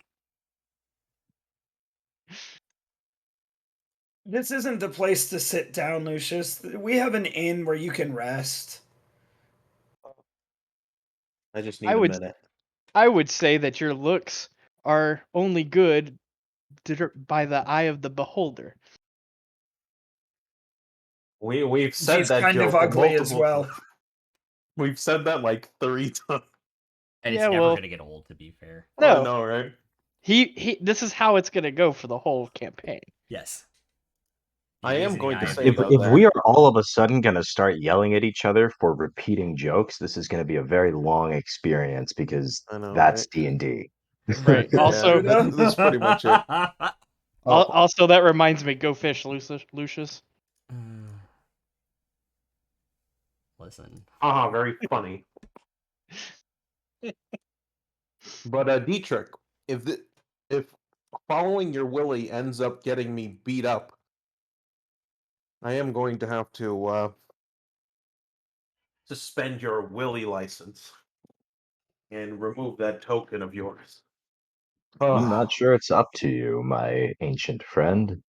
This isn't the place to sit down, Lucius. We have an inn where you can rest. I just need a minute. I would say that your looks are only good by the eye of the beholder. We've said She's that kind joke of ugly as multiple well. times. We've said that like 3 times. And Yeah, it's never well- gonna get old, to be fair. No, I know, right? he. This is how it's gonna go for the whole campaign. Yes. I am Easy going to eye. say If though if that we are all of a sudden going to start yelling at each other for repeating jokes, this is going to be a very long experience because I know, that's right? D&D. Right. Also, that's pretty much it. also that reminds me, go fish, Lucius. Listen. Very funny. But Dietrich, if following your Willy ends up getting me beat up, I am going to have to suspend your Willy license and remove that token of yours. I'm not sure it's up to you, my ancient friend.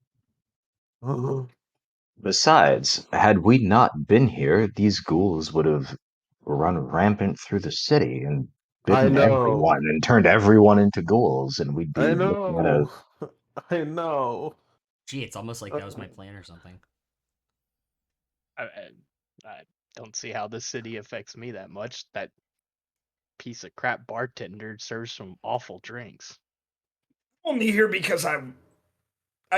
Besides, had we not been here, these ghouls would have run rampant through the city and I bitten know. everyone and turned everyone into ghouls, and we'd be I looking at a know. I know. Gee, it's almost like that was my plan or something. I don't see how this city affects me that much. That piece of crap bartender serves some awful drinks. Only here because I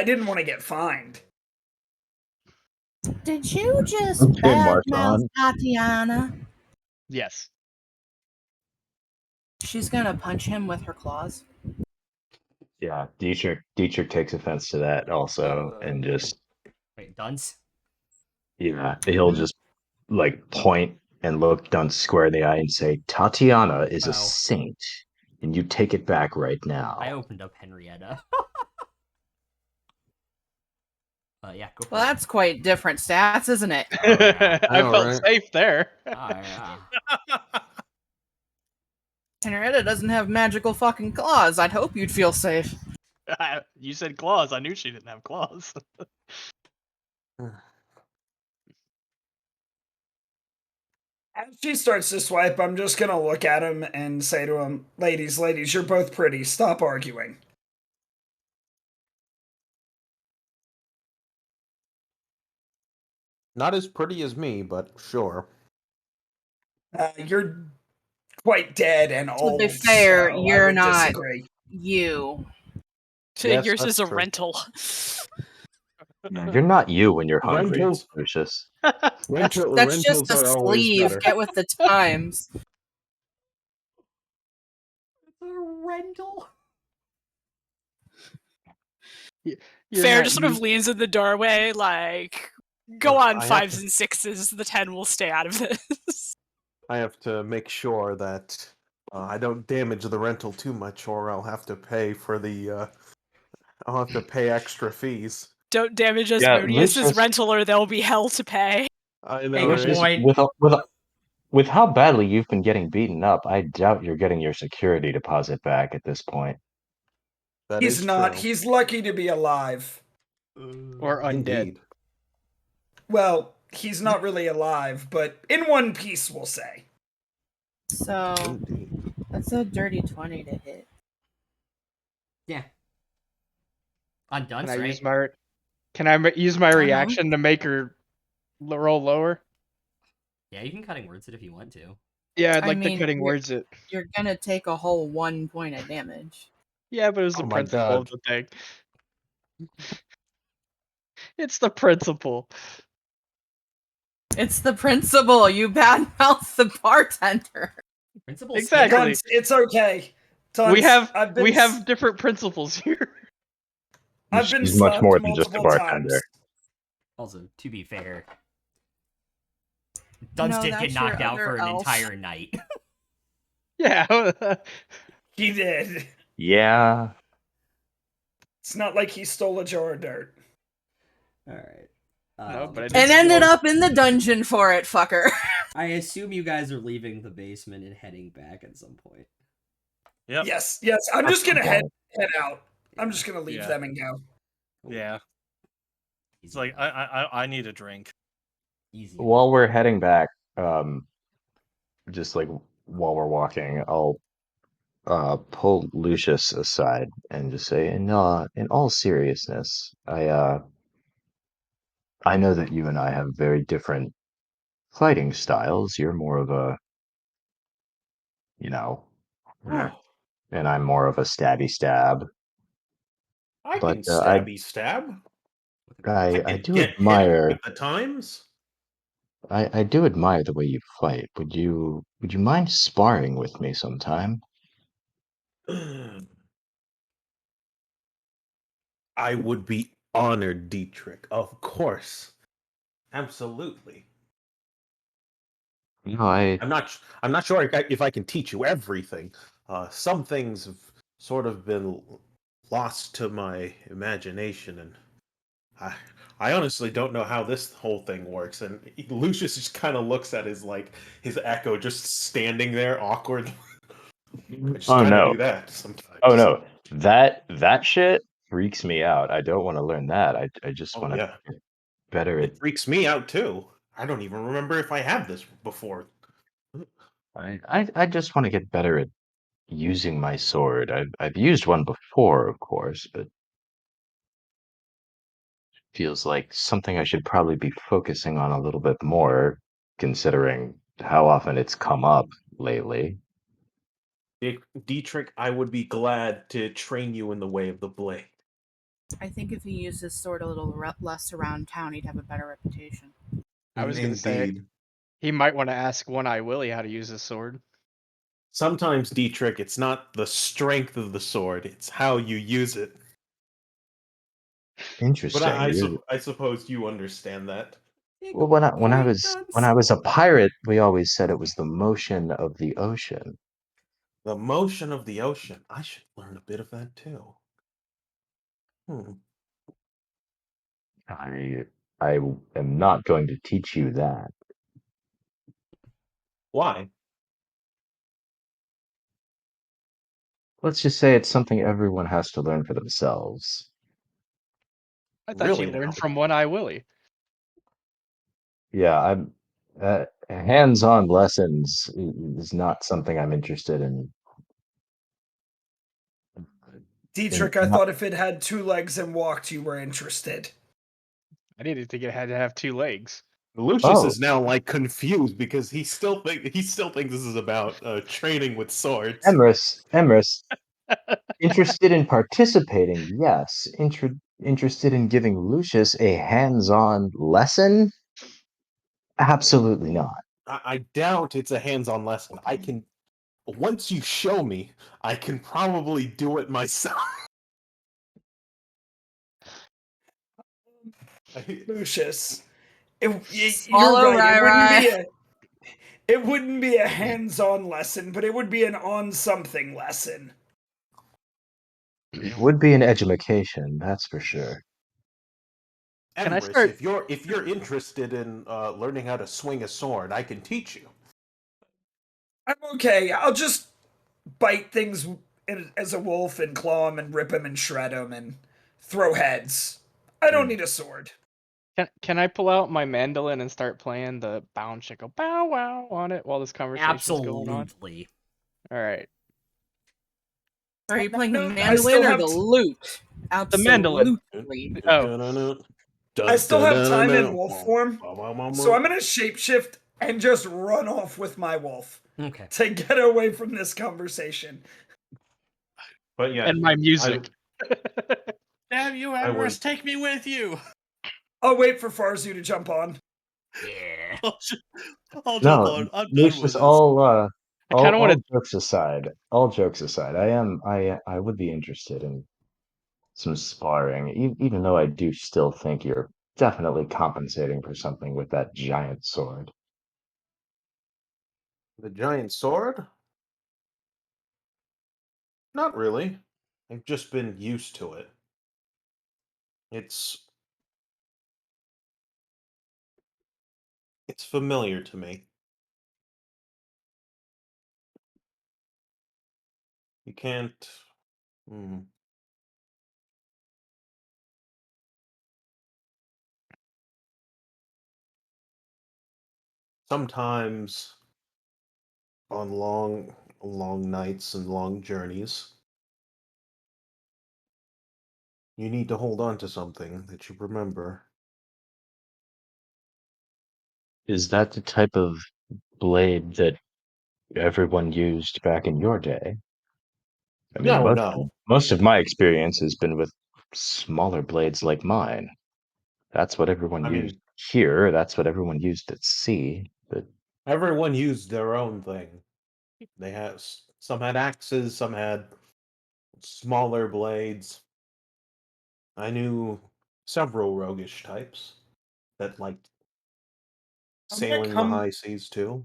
didn't want to get fined. Did you just Okay, badmouth Marshawn. Tatiana? Yes. She's gonna punch him with her claws. Yeah, Dietrich takes offense to that also, and just Wait, Dunce? he'll just like point and look Dunce square in the eye and say, "Tatiana is a Oh. saint, and you take it back right now." I opened up Henrietta. Yeah, go for Well, it. that's quite different stats, isn't it? Oh, yeah. I know, felt right? safe there. Oh, yeah. Henrietta doesn't have magical fucking claws. I'd hope you'd feel safe. You said claws. I knew she didn't have claws. As she starts to swipe, I'm just gonna look at him and say to him, ladies, you're both pretty. Stop arguing. Not as pretty as me, but sure. You're quite dead and To old, be fair, so I you're would not disagree. you. Yes, Yours that's is a true. rental. Yeah, you're not you when you're hungry, Rentals, Lucius. That's rentals just a are always sleeve. better. Get with the times. It's a rental. You're Fair not just sort of you. leans in the doorway, like, go on I have fives to, and sixes. The 10 will stay out of this. I have to make sure that I don't damage the rental too much, or I'll have to pay for the. I'll have to pay extra fees. Don't damage Yeah, Asmodeus's rental or there'll be hell to pay. I know, Good right? Lucius, point. with how badly you've been getting beaten up, I doubt you're getting your security deposit back at this point. That He's is not. true. He's lucky to be alive. Or undead. Indeed. Well, he's not really alive, but in one piece, we'll say. So Indeed. that's a dirty 20 to hit. Yeah. On dunce, Can I right? use my use my Uh-huh. reaction to make her roll lower? Yeah, you can cutting words it if you want to. Yeah, I'd I like the mean, cutting words it. You're gonna take a whole 1 point of damage. Yeah, but it was Oh the my principle God. of the thing. It's the principle. It's the principal. You badmouth the bartender. Principal Exactly. Skinner. Dunce, it's okay. Dunce, We have I've been we have different principles here. I've been She's much stopped more than just a multiple bartender. times. Also, to be fair, No, Dunce did that's get knocked your out other for an elf. entire night. Yeah. He did. Yeah. It's not like he stole a jar of dirt. All right. No, but I did And ended steal- up in the dungeon for it, fucker. I assume you guys are leaving the basement and heading back at some point. Yep. Yes. I'm At just gonna some head point. out. I'm just gonna leave Yeah. them and go. Yeah. Easy It's like enough. I need a drink. Easy. While we're heading back, just like while we're walking, I'll pull Lucius aside and just say, in all seriousness, I know that you and I have very different fighting styles. You're more of a, you know, eh, and I'm more of a stabby stab. I But can stabby stab. I I can do get hit admire with the times. I do admire the way you fight. Would you mind sparring with me sometime? I would be honored, Dietrich. Of course. Absolutely. No, I I'm not sure if I can teach you everything. Some things have sort of been lost to my imagination, and I I honestly don't know how this whole thing works. And Lucius just kind of looks at his echo just standing there awkward. I just Oh kind of no. do that sometimes. Oh no. That shit freaks me out. I don't want to learn that. I just Oh want to yeah, get better at it freaks me out too. I don't even remember if I have this before. I just want to get better at using my sword. I've used one before, of course, but feels like something I should probably be focusing on a little bit more, considering how often it's come up lately. Dietrich, I would be glad to train you in the way of the blade. I think if he used his sword a little less around town, he'd have a better reputation. I was gonna say Indeed. he might want to ask One Eye Willie how to use his sword. Sometimes, Dietrich, it's not the strength of the sword, it's how you use it. But Interesting. I suppose you understand that. Well, when I was a pirate, we always said it was the motion of the ocean. The motion of the ocean. I should learn a bit of that too. Hmm. I am not going to teach you that. Why? Let's just say it's something everyone has to learn for themselves. I thought you Really now? learned from One Eye Willie. Yeah, Hands-on lessons is not something I'm interested in. Dietrich, I thought if it had 2 legs and walked, you were interested. I didn't think it had to have 2 legs. Lucius Oh. is now like confused because he still thinks this is about training with swords. Emrys, interested in participating, yes. Interested in giving Lucius a hands-on lesson? Absolutely not. I doubt it's a hands-on lesson. I can once you show me, I can probably do it myself. Lucius, you're Swallow right. Rai. It wouldn't be a hands-on lesson, but it would be an on-something lesson. It would be an edumacation, that's for sure. Can I Emrys, start? if you're interested in learning how to swing a sword, I can teach you. I'm okay. I'll just bite things as a wolf and claw them and rip them and shred them and throw heads. I don't need a sword. Can I pull out my mandolin and start playing the bow and chicka bow wow on it while this conversation's going on? Absolutely. All right. Are you playing the No, I mandolin still or have the lute? The mandolin. Absolutely. Oh. I still have time in wolf form, so I'm gonna shapeshift and just run off with my wolf Okay. to get away from this conversation. But yeah, And my music. Damn you, I would- Emrys, take me with you. I'll wait for Farzu to jump on. Yeah. I'll jump No, on. I'm done with Lucius, this. I kind of want all jokes aside, I would be interested in some sparring, even though I do still think you're definitely compensating for something with that giant sword. The giant sword? Not really. I've just been used to it. It's familiar to me. You can't. Hmm. Sometimes on long nights and long journeys, you need to hold on to something that you remember. Is that the type of blade that everyone used back in your day? I mean, No, no. most of my experience has been with smaller blades like mine. That's what everyone I used mean, here. That's what everyone used at sea. But everyone used their own thing. They had some had axes, some had smaller blades. I knew several roguish types that liked I'm gonna sailing the come. high seas too.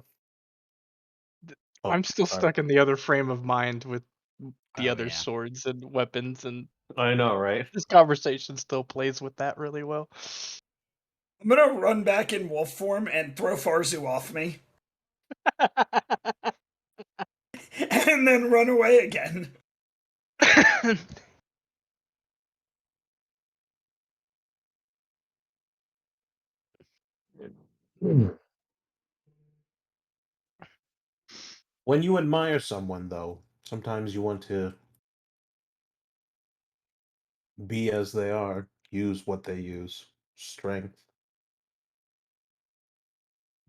Oh, I'm still sorry. stuck in the other frame of mind with the Oh, other yeah. swords and weapons, and I know, right? this conversation still plays with that really well. I'm gonna run back in wolf form and throw Farzu off me, and then run away again. When you admire someone, though, sometimes you want to be as they are, use what they use. Strength.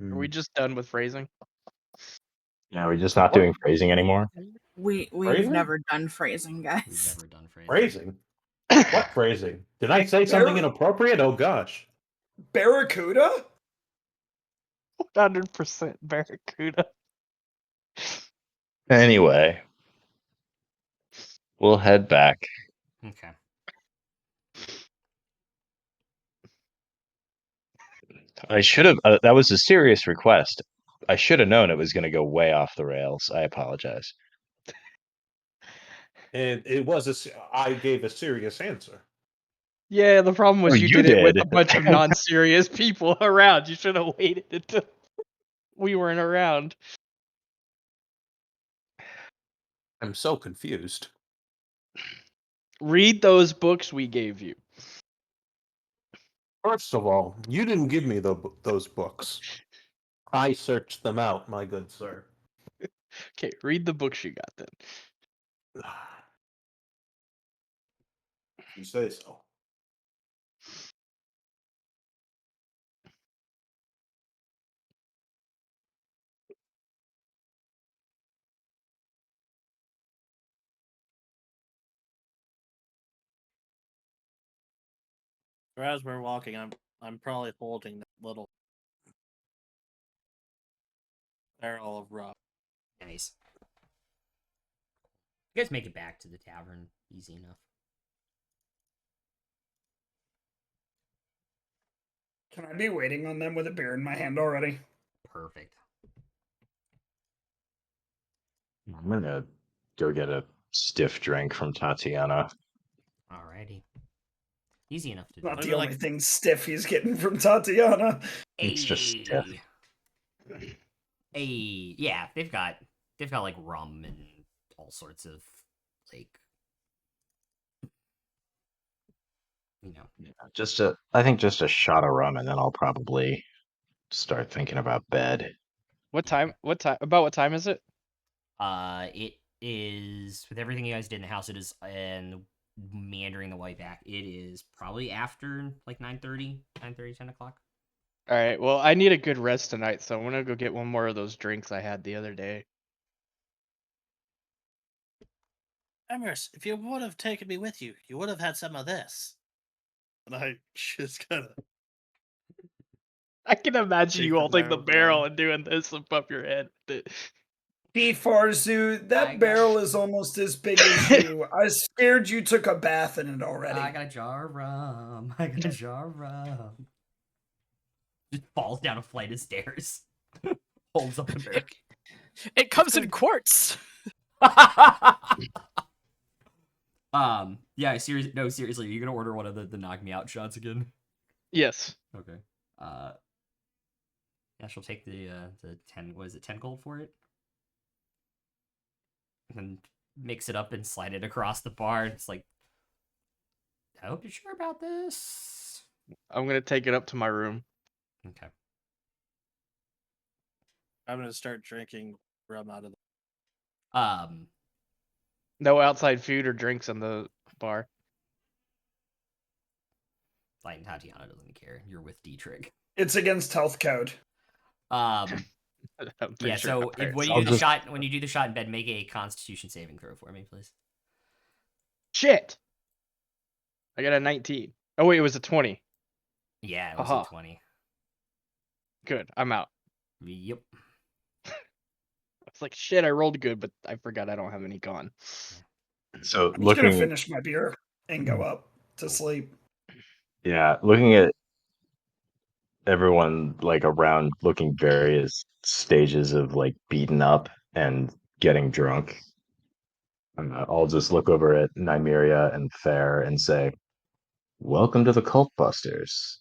Are we Hmm. just done with phrasing? now we're just not What? doing phrasing anymore. We've Phrasing? never done phrasing, We've guys. never done phrasing. Phrasing? What phrasing? Did I say something inappropriate? Oh gosh. Barracuda? 100% Barracuda. Anyway, we'll head back. Okay. I should have. That was a serious request. I should have known it was going to go way off the rails. I apologize. And it was I gave a serious answer. Yeah, the problem Oh, was you you did it with did. a bunch of non-serious people around. You should have waited until we weren't around. I'm so confused. Read those books we gave you. First of all, you didn't give me those books. I searched them out, my good sir. Okay, read the books you got then. You say so. So as we're walking, I'm probably holding that little barrel of rum. Nice. You guys make it back to the tavern easy enough. Can I be waiting on them with a beer in my hand already? Perfect. I'm gonna go get a stiff drink from Tatiana. Alrighty. Easy enough to Not do. the Maybe, only like- thing stiff he's getting from Tatiana. It's just stiff. Hey, yeah, they've got like rum and all sorts of like, you know. I think just a shot of rum, and then I'll probably start thinking about bed. What time? About what time is it? It is, with everything you guys did in the house, it is, and meandering the way back, it is probably after like 9:30, 10 o'clock. All right. Well, I need a good rest tonight, so I'm gonna go get one more of those drinks I had the other day. Emrys, if you would have taken me with you, you would have had some of this. And I just kind of I can imagine Take you the holding the barrel of barrel rum. and doing this above your head. Farzu, I that got- barrel is almost as big as you. I scared you took a bath in it already. I got a jar of rum. I got a jar of rum. Just falls down a flight of stairs. Holds up the barrel. It comes in quarts. Yeah, seriously, are you gonna order one of the knock me out shots again? Yes. Okay. Yeah, she'll take the 10, what is it, 10 gold for it? And mix it up and slide it across the bar. It's like, I hope you're sure about this. I'm gonna take it up to my room. Okay. I'm gonna start drinking rum out of the No outside food or drinks in the bar. Like, Tatiana doesn't care. You're with Dietrich. It's against health code. Um, I'm pretty yeah. sure So my if, parents when saw you do the this. shot, in bed, make a Constitution saving throw for me, please. Shit. I got a 19. Oh wait, it was a 20. Yeah, it was Haha. a 20. Good. I'm out. Yep. I was like, shit, I rolled good, but I forgot I don't have any gone. So I'm just gonna looking, finish my beer and go up to sleep. yeah, looking at everyone like around, looking various stages of like beaten up and getting drunk. I'll just look over at Nymeria and Fair and say, "Welcome to the Cult Busters."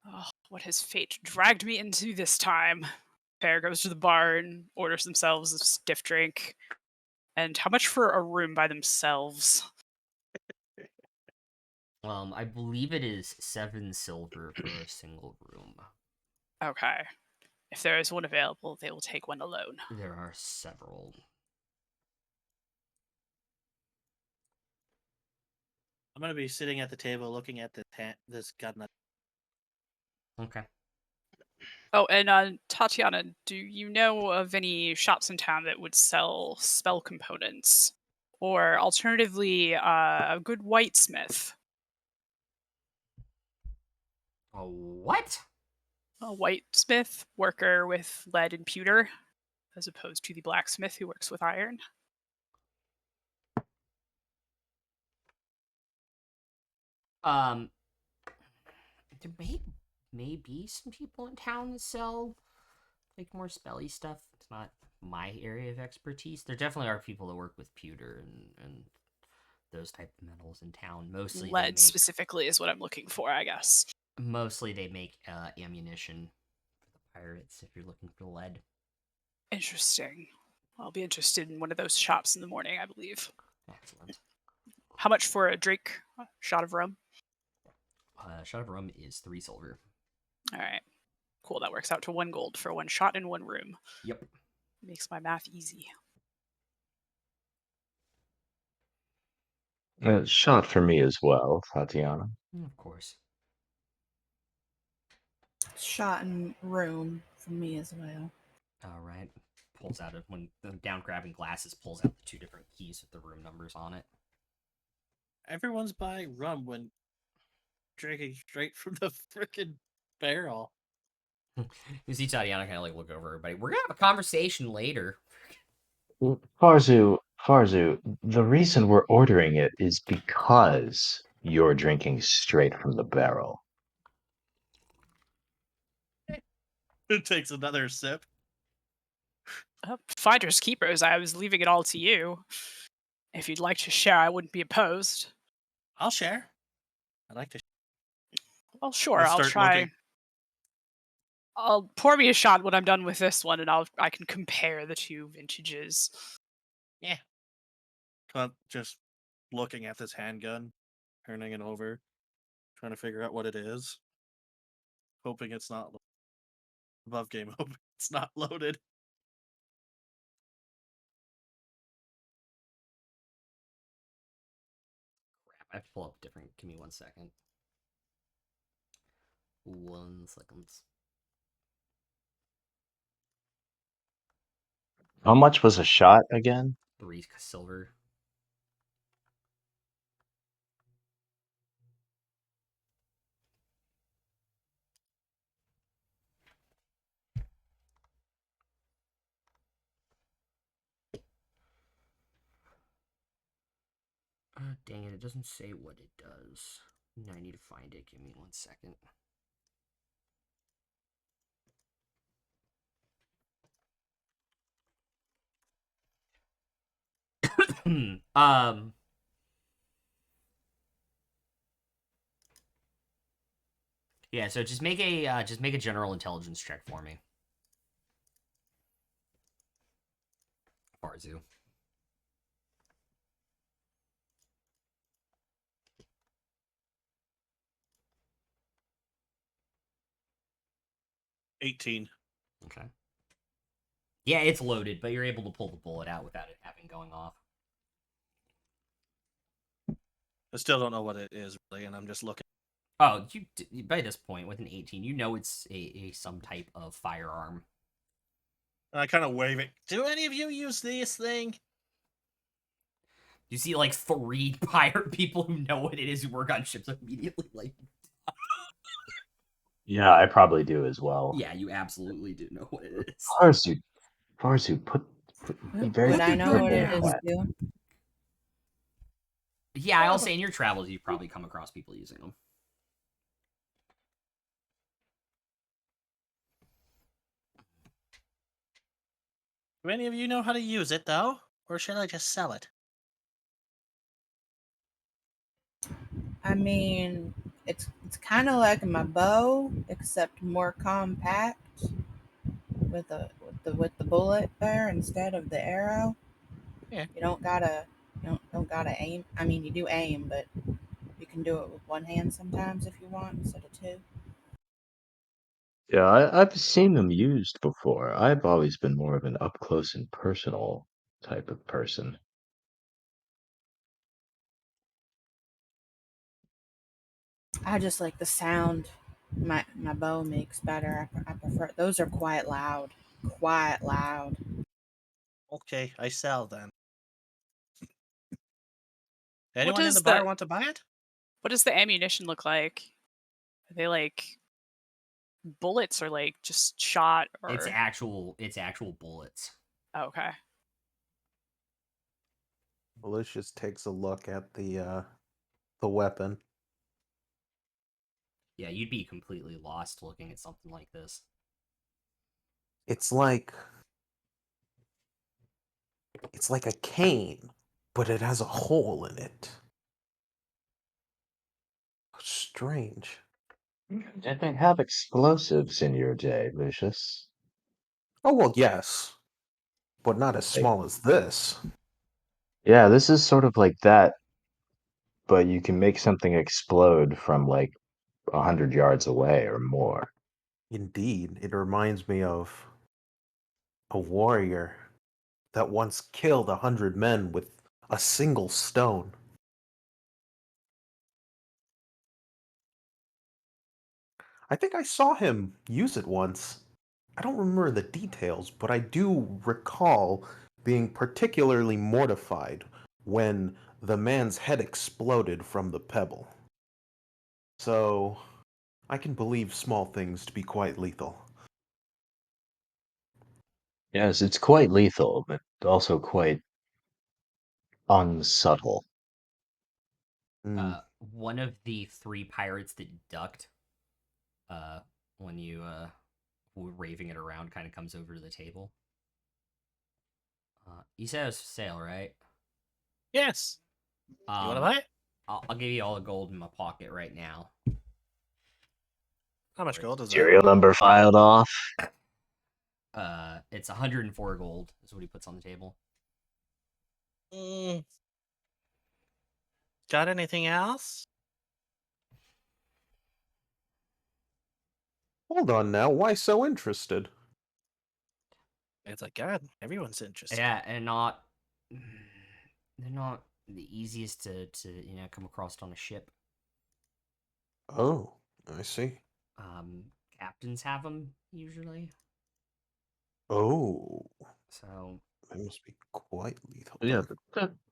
Oh, what has fate dragged me into this time? Pear goes to the bar and orders themselves a stiff drink. And how much for a room by themselves? I believe it is 7 silver for a single room. Okay. If there is one available, they will take one alone. There are several. I'm gonna be sitting at the table looking at this gun. Okay. Oh, and Tatiana, do you know of any shops in town that would sell spell components? Or alternatively, a good whitesmith? A what? A whitesmith, worker with lead and pewter, as opposed to the blacksmith who works with iron. There may be some people in town that sell like more spelly stuff. It's not my area of expertise. There definitely are people that work with pewter and those type of metals in town. Mostly Lead specifically is what I'm looking for, I guess. Mostly they make ammunition for the pirates if you're looking for lead. Interesting. I'll be interested in one of those shops in the morning, I believe. Excellent. How much for a drink? A shot of rum? Shot of rum is 3 silver. All right. Cool. That works out to 1 gold for 1 shot in 1 room. Yep. Makes my math easy. Shot for me as well, Tatiana. Of course. Shot in room for me as well. All right. Pulls out when the down grabbing glasses pulls out the 2 different keys with the room numbers on it. Everyone's buying rum when drinking straight from the freaking barrel. You see Tatiana kind of like look over everybody. We're gonna have a conversation later. Farzu, the reason we're ordering it is because you're drinking straight from the barrel. It takes another sip. Finders keepers. I was leaving it all to you. If you'd like to share, I wouldn't be opposed. I'll share. I like to. Well, sure. I I'll start try. looking. I'll pour me a shot when I'm done with this one, and I can compare the 2 vintages. Yeah. Just looking at this handgun, turning it over, trying to figure out what it is, hoping it's not above game. Hoping it's not loaded. Crap, I have to pull up different. Give me 1 second. 1 second. How much was a shot again? 3 silver. Dang it, it doesn't say what it does. I need to find it. Give me 1 second. Yeah, so just make a general intelligence check for me. Farzu. $18. Okay. Yeah, it's loaded, but you're able to pull the bullet out without it having going off. I still don't know what it is really, and I'm just looking. Oh, you by this point with an 18, you know it's a some type of firearm. And I kind of wave it. Do any of you use this thing? You see like 3 pirate people who know what it is who work on ships immediately like. Yeah, I probably do as well. Yeah, you absolutely do know what it is. Farzu, be very Would I know careful what it with is that. too? Yeah, I'll say in your travels you've probably come across people using them. Do any of you know how to use it though, or should I just sell it? I mean, it's kind of like my bow, except more compact with the bullet there instead of the arrow. Yeah. You don't gotta aim. I mean, you do aim, but you can do it with 1 hand sometimes if you want instead of 2. Yeah, I've seen them used before. I've always been more of an up close and personal type of person. I just like the sound my bow makes better. I prefer those are quite loud. Quite loud. Okay, I sell then. What Anyone in does the bar the want to buy it? what does the ammunition look like? Are they like bullets or like just shot or It's actual bullets. okay. Malicious takes a look at the weapon. Yeah, you'd be completely lost looking at something like this. It's like a cane, but it has a hole in it. Strange. Did they have explosives in your day, Lucius? Oh well, yes, but not as Like, small as this. yeah, this is sort of like that, but you can make something explode from like 100 yards away or more. Indeed, it reminds me of a warrior that once killed 100 men with a single stone. I think I saw him use it once. I don't remember the details, but I do recall being particularly mortified when the man's head exploded from the pebble. So, I can believe small things to be quite lethal. Yes, it's quite lethal, but also quite unsubtle. One of the 3 pirates that ducked when you were raving it around kind of comes over to the table. You said it was for sale, right? Yes. You want to Um, buy it? I'll give you all the gold in my pocket right now. How much gold is that? Serial number filed off. It's 104 gold is what he puts on the table. Got anything else? Hold on now, why so interested? It's like, God, everyone's interested. Yeah, and they're not the easiest to come across on a ship. Oh, I see. Captains have them usually. Oh, So they must be quite lethal. Yeah,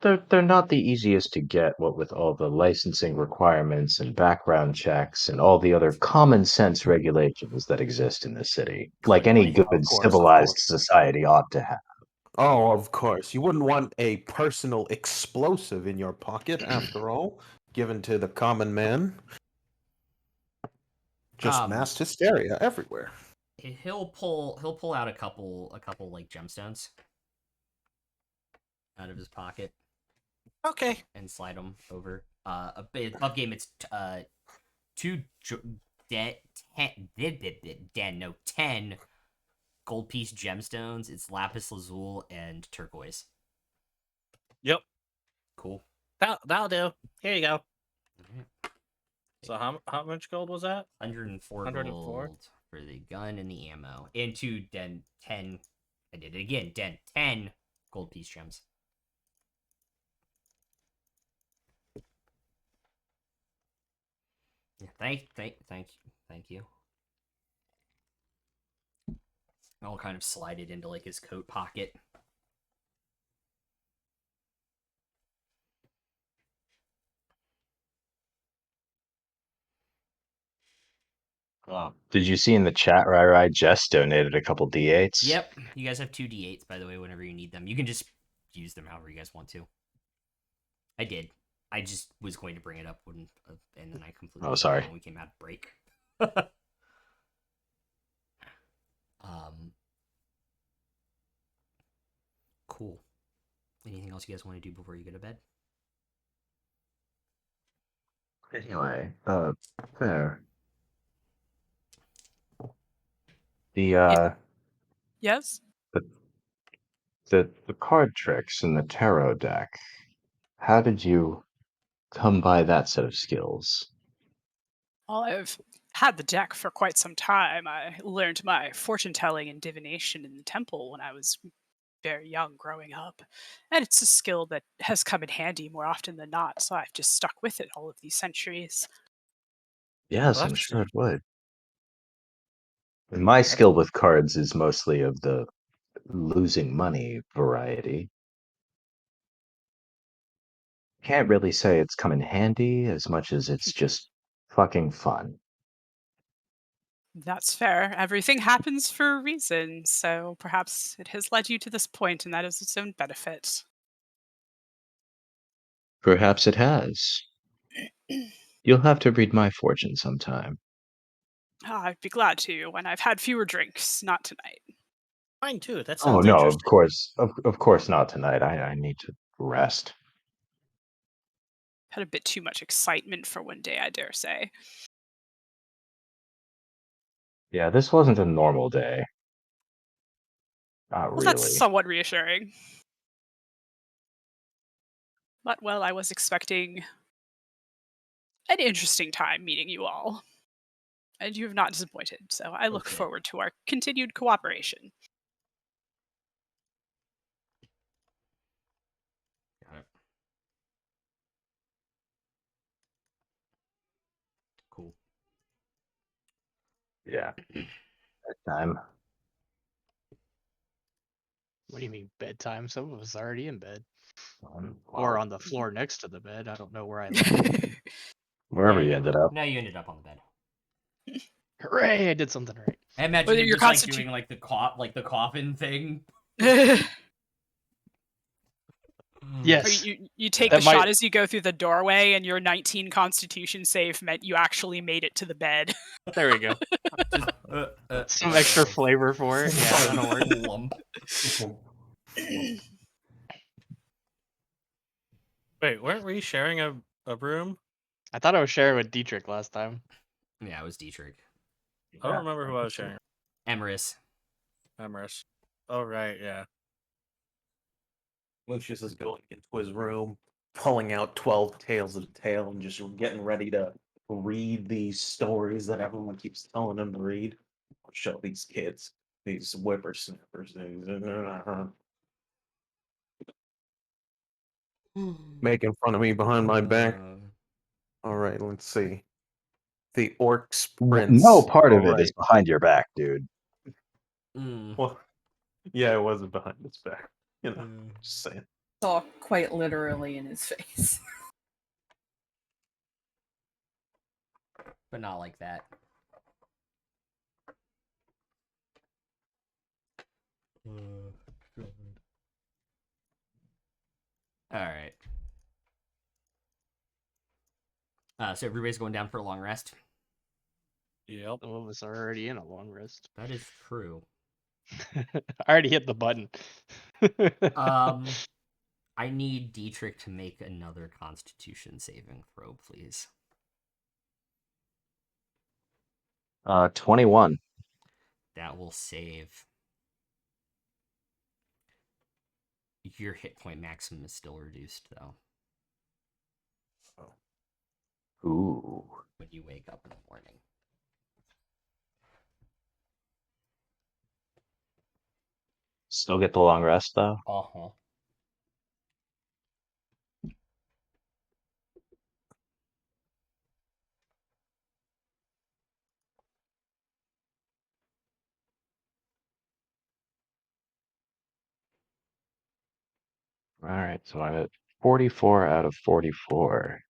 they're not the easiest to get, what with all the licensing requirements and background checks and all the other common sense regulations that exist in the city, like any Clearly. good Of course, of civilized course. society ought to have. Oh, of course. You wouldn't want a personal explosive in your pocket, after all, given to the common man. Just mass hysteria everywhere. He'll pull out a couple like gemstones out of his pocket Okay. and slide them over. Above game it's 10 gold piece gemstones. It's lapis lazuli and turquoise. Yep. Cool. That'll do. Here you go. Alright. So how much gold was that? 104 104? gold for the gun and the ammo. And 10. I did it again. 10 gold piece gems. Yeah, thank you. I'll kind of slide it into like his coat pocket. Did you see in the chat, Rai Jess donated a couple D8s? Yep, you guys have 2 d8s by the way. Whenever you need them, you can just use them however you guys want to. I did. I just was going to bring it up when, and then I completely Oh, sorry. when we came out of break. Cool. Anything else you guys want to do before you go to bed? Anyway, there. The Yes? the the card tricks in the tarot deck. How did you come by that set of skills? Well, I've had the deck for quite some time. I learned my fortune telling and divination in the temple when I was very young growing up. And it's a skill that has come in handy more often than not, so I've just stuck with it all of these centuries. Yes, Well, I'm that's sure true. it would. And my skill with cards is mostly of the losing money variety. Can't really say it's come in handy as much as it's just fucking fun. That's fair. Everything happens for a reason, so perhaps it has led you to this point, and that is its own benefit. Perhaps it has. You'll have to read my fortune sometime. I'd be glad to when I've had fewer drinks, not tonight. Mine too. That Oh sounds no, of interesting. course, of course not tonight. I need to rest. Had a bit too much excitement for one day, I dare say. Yeah, this wasn't a normal day. Not Well, that's really. somewhat reassuring. But, well, I was expecting an interesting time meeting you all. And you have not disappointed, so I look Okay. forward to our continued cooperation. Got it. Cool. Yeah. Time. What do you mean bedtime? Some of us are already in bed. Or Well, on the floor next to the bed. I don't know where I landed. wherever you ended up. No, you ended up on the bed. Hooray! I did something right. I imagine Whether you're your just like constitu- doing like the coffin thing. Yes. Or you take That the might- shot as you go through the doorway, and your 19 Constitution save meant you actually made it to the bed. There we go. Just, Some extra flavor for it. Yeah, that'll work. Lump. Wait, weren't we sharing a room? I thought I was sharing with Dietrich last time. Yeah, it was Dietrich. I don't remember who I was sharing. Emerus. Emerus. Oh right, yeah. Lucius is going into his room, pulling out 12 Tales of the Tale, and just getting ready to read these stories that everyone keeps telling him to read. Show these kids, these whippersnappers, making fun of me behind my back. All right, let's see. The Orcs Prince. No part of All it is right. behind your back, dude. Well, yeah, it wasn't behind his back. You know, just saying. Saw quite literally in his face. But not like that. Alright. So everybody's going down for a long rest? Yep. Some of us are already in a long rest. That is true. I already hit the button. I need Dietrich to make another Constitution saving throw, please. 21. That will save. Your hit point maximum is still reduced, though. Ooh. When you wake up in the morning. Still get the long rest, though? Uh-huh. Alright, so I'm at 44 out of 44.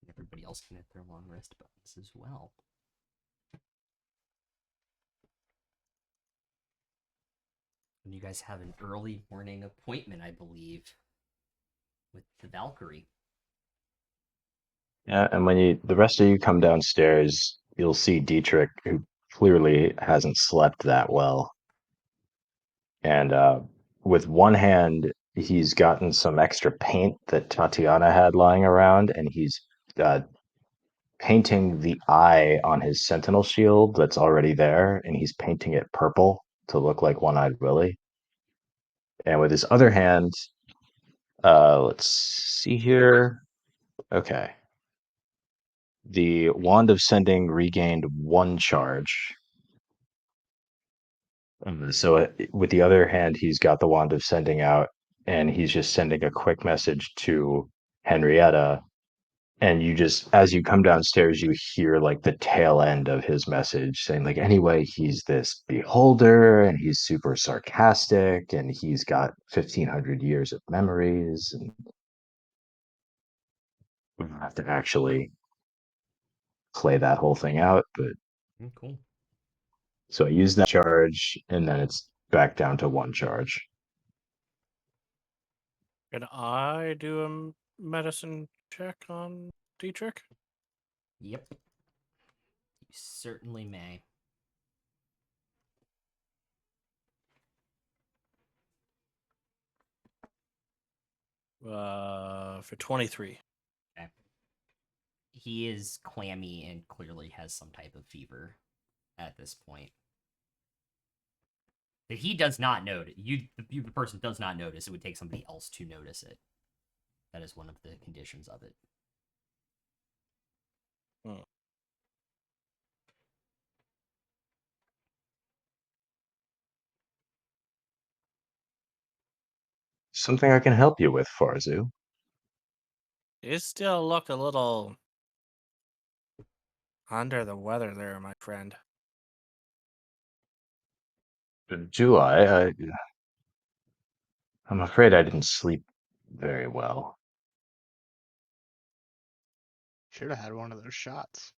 Everybody else can hit their long rest buttons as well. And you guys have an early morning appointment, I believe, with the Valkyrie. Yeah, and when the rest of you come downstairs, you'll see Dietrich, who clearly hasn't slept that well. And with one hand, he's gotten some extra paint that Tatiana had lying around, and he's painting the eye on his sentinel shield that's already there, and he's painting it purple to look like One-Eyed Willie. And with his other hand, let's see here. Okay. The Wand of Sending regained 1 charge. So with the other hand, he's got the Wand of Sending out, and he's just sending a quick message to Henrietta. And you just, as you come downstairs, you hear like the tail end of his message saying, like, anyway, he's this beholder and he's super sarcastic and he's got 1,500 years of memories. And we don't have to actually play that whole thing out. But Cool. so I use that charge and then it's back down to 1 charge. Can I do a medicine check on Dietrich? Yep. You certainly may. For 23. Okay. He is clammy and clearly has some type of fever at this point. That he does not notice. The person does not notice. It would take somebody else to notice it. That is one of the conditions of it. Something I can help you with, Farzu? You still look a little under the weather there, my friend. Do I? I'm afraid I didn't sleep very well. Should have had one of those shots.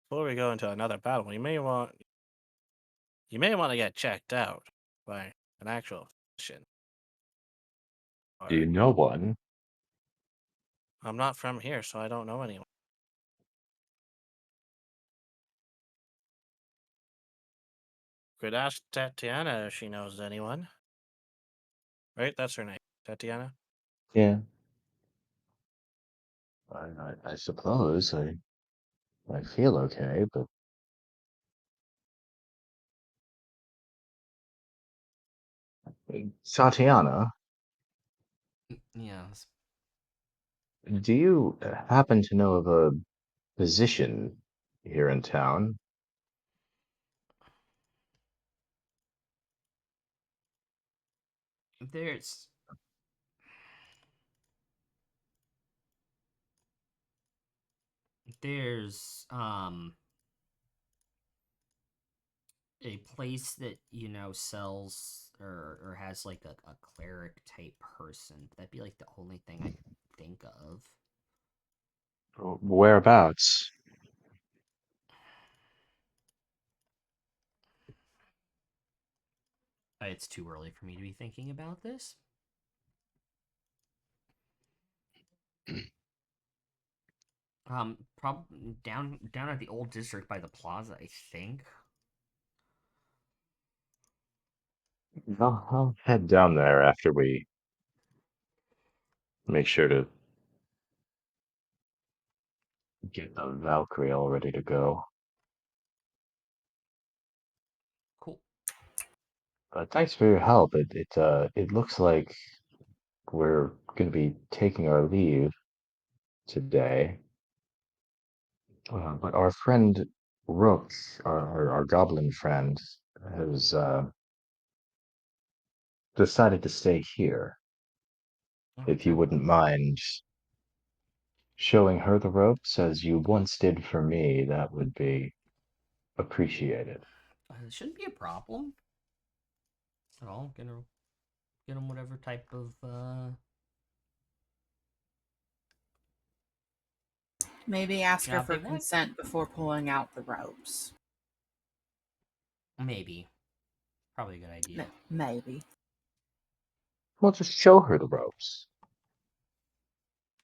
Before we go into another battle, you may want to get checked out by an actual physician. Do you Or know one? I'm not from here, so I don't know anyone. Could ask Tatiana if she knows anyone. Right? That's her name. Tatiana? Yeah. I suppose I feel okay, but Tatiana, Yeah. do you happen to know of a physician here in town? There's there's a place that sells or has like a cleric type person. That'd be like the only thing I could think of. Whereabouts? It's too early for me to be thinking about this. Probably down at the old district by the plaza, I think. I'll head down there after we make sure to get the Valkyrie all ready to go. Cool. Thanks for your help. It looks like we're going to be taking our leave today. But our friend Rook, our goblin friend, has decided to stay here. If you Okay. wouldn't mind showing her the ropes as you once did for me, that would be appreciated. It shouldn't be a problem at all. Gonna get them whatever type of Maybe ask her job for they want. consent before pulling out the ropes. Maybe. Probably a good idea. Maybe. Well, just show her the ropes.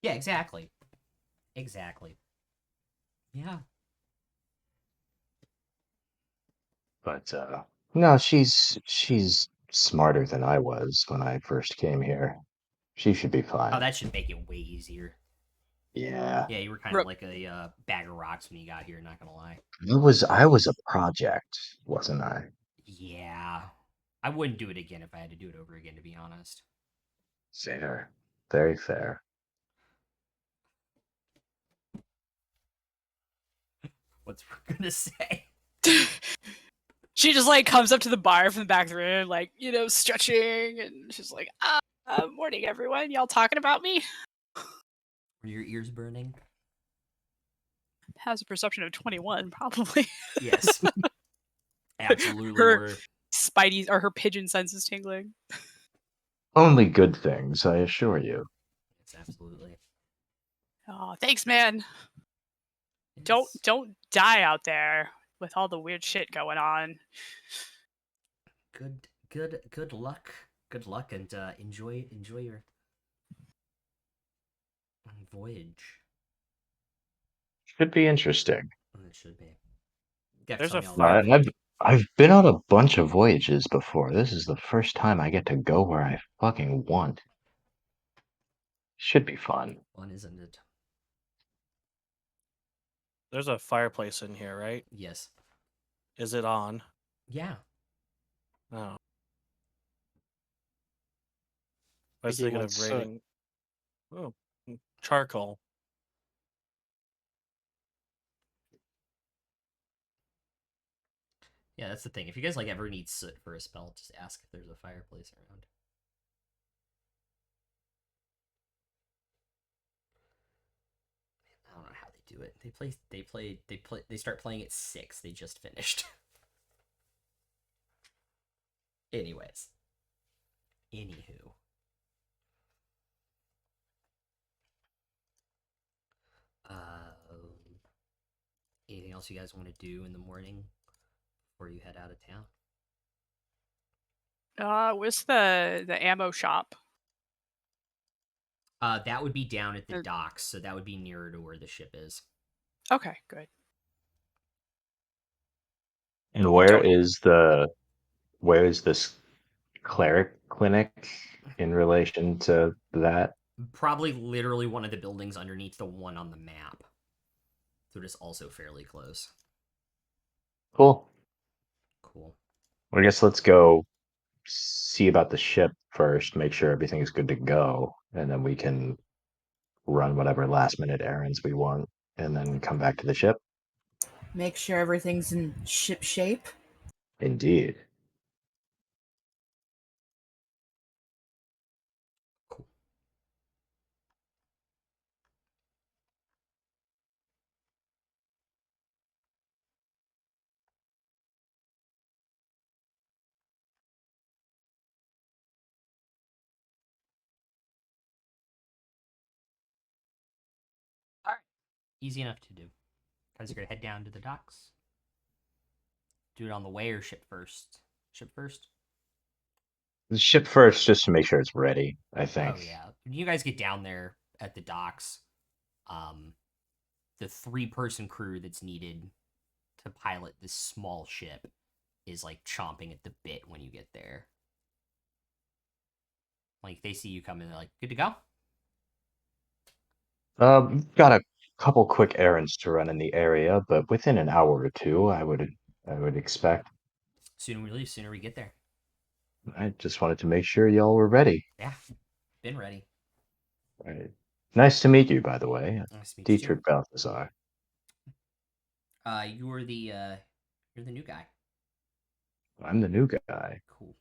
Yeah, exactly. Exactly. Yeah. But no, she's smarter than I was when I first came here. She should be Oh, fine. that should make it way easier. Yeah. Yeah, you were kind of like a bag of rocks when you got here. Not gonna lie. I was a project, wasn't I? Yeah, I wouldn't do it again if I had to do it over again. To be honest. Fair. Very fair. What's we gonna say? She just like comes up to the bar from the back of the room, like, stretching, and she's like, morning everyone. Y'all talking about me? Were your ears burning? Has a perception of 21, probably. Yes. Absolutely Her were. spidey or her pigeon senses tingling. Only good things, I assure you. It's absolutely. Oh, thanks, man. Yes. Don't die out there with all the weird shit going on. Good luck. Good luck, and enjoy your voyage. Should be interesting. It should be. You have to There's tell a me all about fire. it. I've been on a bunch of voyages before. This is the first time I get to go where I fucking want. Should be fun. Fun, isn't it? There's a fireplace in here, right? Yes. Is it on? Yeah. No. I was Think he thinking wants of soot. raiding. Oh, charcoal. Yeah, that's the thing. If you guys like ever need soot for a spell, just ask if there's a fireplace around. I don't know how they do it. They start playing at 6. They just finished. Anyways. Anywho. Anything else you guys want to do in the morning before you head out of town? Where's the ammo shop? That would be down at the docks, so that would be nearer to where the ship is. Okay, good. And where is this cleric clinic in relation to that? Probably literally one of the buildings underneath the one on the map. So it is also fairly close. Cool. Cool. Well, I guess let's go see about the ship first, make sure everything is good to go, and then we can run whatever last minute errands we want and then come back to the ship. Make sure everything's in ship shape. Indeed. Cool. All right. Easy enough to do. Guys are going to head down to the docks. Do it on the way or ship first? Ship first? The ship first, just to make sure it's ready, I think. Oh, yeah. When you guys get down there at the docks, the 3-person crew that's needed to pilot this small ship is like chomping at the bit when you get there. Like they see you coming, they're like, "Good to go." Got a couple quick errands to run in the area, but within an hour or two, I would expect. Sooner we leave, sooner we get there. I just wanted to make sure y'all were ready. Yeah, been ready. Right. Nice to meet you, by the way. Nice to meet you too. Dietrich Balthazar. You're the new guy. I'm the new guy. Cool.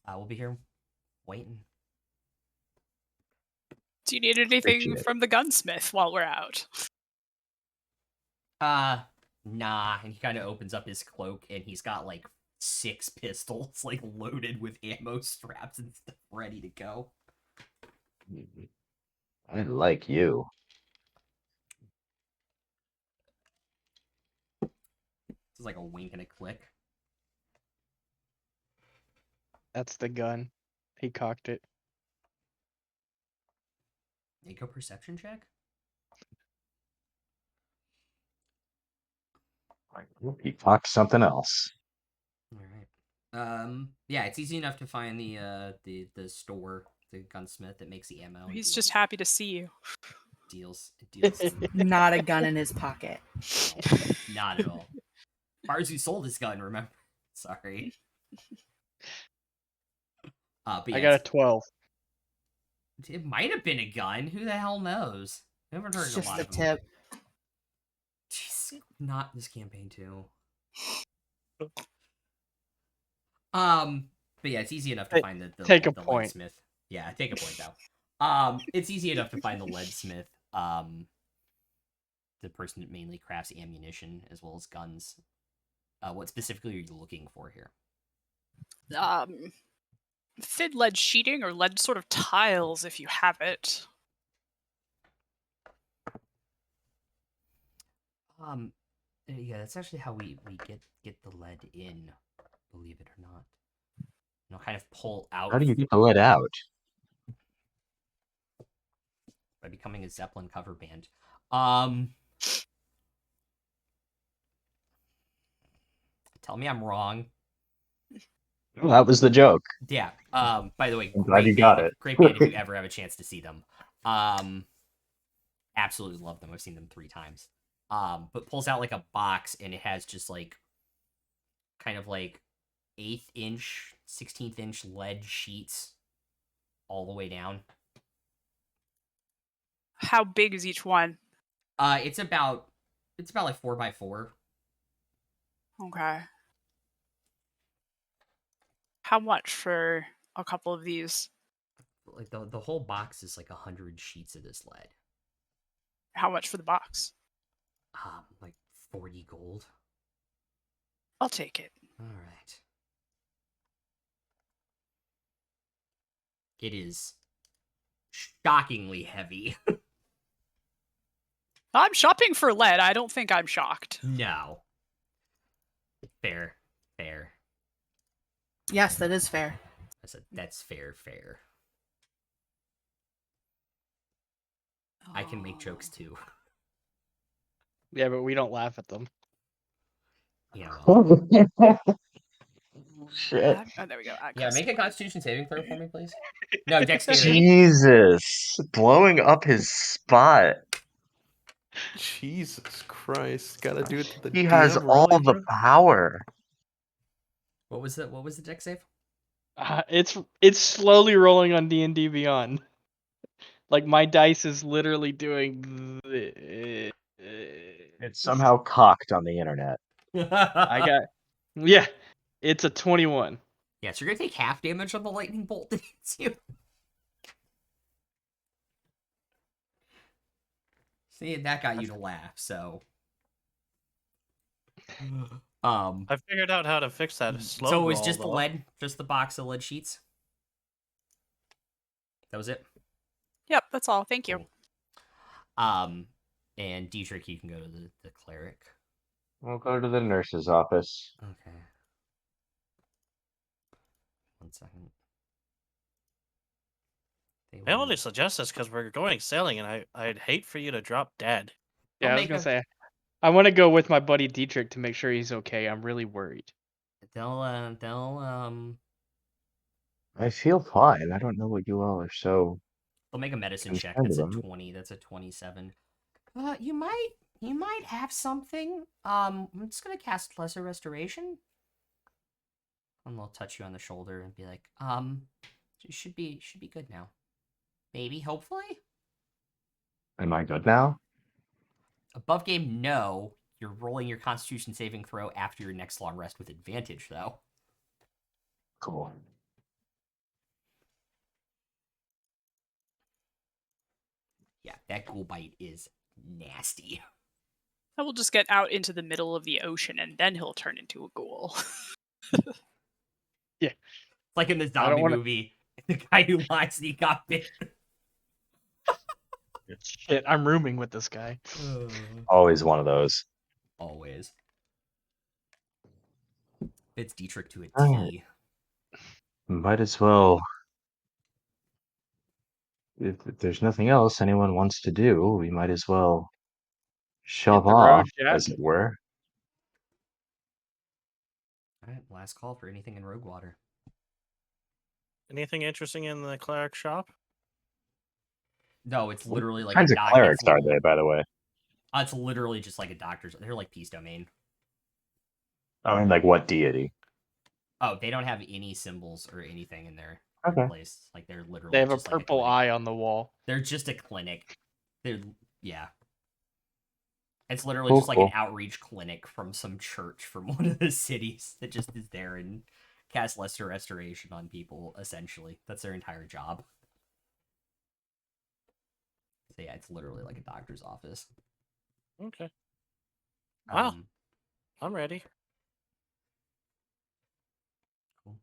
We'll be here waiting. Do you need anything Appreciate it. from the gunsmith while we're out? Nah. And he kind of opens up his cloak and he's got like 6 pistols, like loaded with ammo straps and stuff ready to go. I like you. This is like a wink and a click. That's the gun. He cocked it. Make a perception check. He talked something else. All right. Yeah, it's easy enough to find the store, the gunsmith that makes the ammo. He's just happy to see you. Deals. Not a gun in his pocket. No, not at all. Barzu sold his gun, remember? Sorry. But yeah, I got a 12. it might have been a gun. Who the hell knows? I haven't heard It's a just lot a of them. tip. Jeez, not this campaign too. But yeah, it's easy enough to find the Take a the point. leadsmith. Yeah, take a point though. It's easy enough to find the leadsmith. The person that mainly crafts ammunition as well as guns. What specifically are you looking for here? Thin lead sheeting or lead sort of tiles if you have it. Yeah, that's actually how we get the lead in, believe it or not. You know, kind of pull out How do you get the lead out? by becoming a Zeppelin cover band. Tell me I'm wrong. Well, that was the joke. Yeah. By the way, I'm glad you got it. Great band if you ever have a chance to see them. Absolutely love them. I've seen them 3 times. But pulls out like a box and it has just like kind of like 1/8 inch, 16th inch lead sheets all the way down. How big is each one? It's about like 4x4. Okay. How much for a couple of these? Like the whole box is like 100 sheets of this lead. How much for the box? Like 40 gold. I'll take it. All right. It is shockingly heavy. I'm shopping for lead. I don't think I'm shocked. No. Fair. Yes, that is fair. I said that's fair. I can make jokes too. Yeah, but we don't laugh at them. Yeah, well. Shit. Oh, there we go. Yeah, make a Constitution saving throw for me, please. No, dexterity. Jesus. Blowing up his spot. Jesus Christ! Gotta do it to the He has DM, all really, the bro? power. What was the dex save? It's slowly rolling on D&D Beyond. Like my dice is literally doing. It's somehow cocked on the internet. I got. Yeah, it's a 21. Yeah, so you're gonna take half damage on the lightning bolt that hits you. See, that got you to laugh, so. I figured out how to fix that slow So it was roll, just the though. lead, just the box of lead sheets. That was it. Yep, that's all. Thank you. Cool. And Dietrich, you can go to the cleric. We'll go to the nurse's office. Okay. 1 second. I only suggest this because we're going sailing, and I'd hate for you to drop dead. Yeah, I was gonna say, I want to go with my buddy Dietrich to make sure he's okay. I'm really worried. They'll I feel fine. I don't know what you all are so make a medicine check. concerned That's a about. 20. That's a 27. You might have something. I'm just gonna cast Lesser Restoration. And they'll touch you on the shoulder and be like, you should be good now. Maybe, hopefully. Am I good now? Above game, no. You're rolling your Constitution saving throw after your next long rest with advantage, though. Cool. Yeah, that ghoul bite is nasty. I will just get out into the middle of the ocean, and then he'll turn into a ghoul. Yeah. It's like in the zombie movie. The guy who lies that he got bit. Shit, I'm rooming with this guy. Always one of those. Always. Fits Dietrich to a T. Alright. Might as well. If there's nothing else anyone wants to do, we might as well shove the road, off, Jack. as it were. Alright, last call for anything in Roguewater. Anything interesting in the cleric shop? No, it's literally like What kinds a of doc. clerics are they, by the way? It's literally just like a doctor's. They're like Peace Domain. I mean, like what deity? Oh, they don't have any symbols or anything in their place. Like they're literally They have a just like purple eye on the wall. They're just a clinic. Yeah. It's literally just like an outreach clinic from some church from one of the cities that just is there and casts lesser restoration on people, essentially. That's their entire job. So yeah, it's literally like a doctor's office. Okay. Wow. I'm ready. Cool.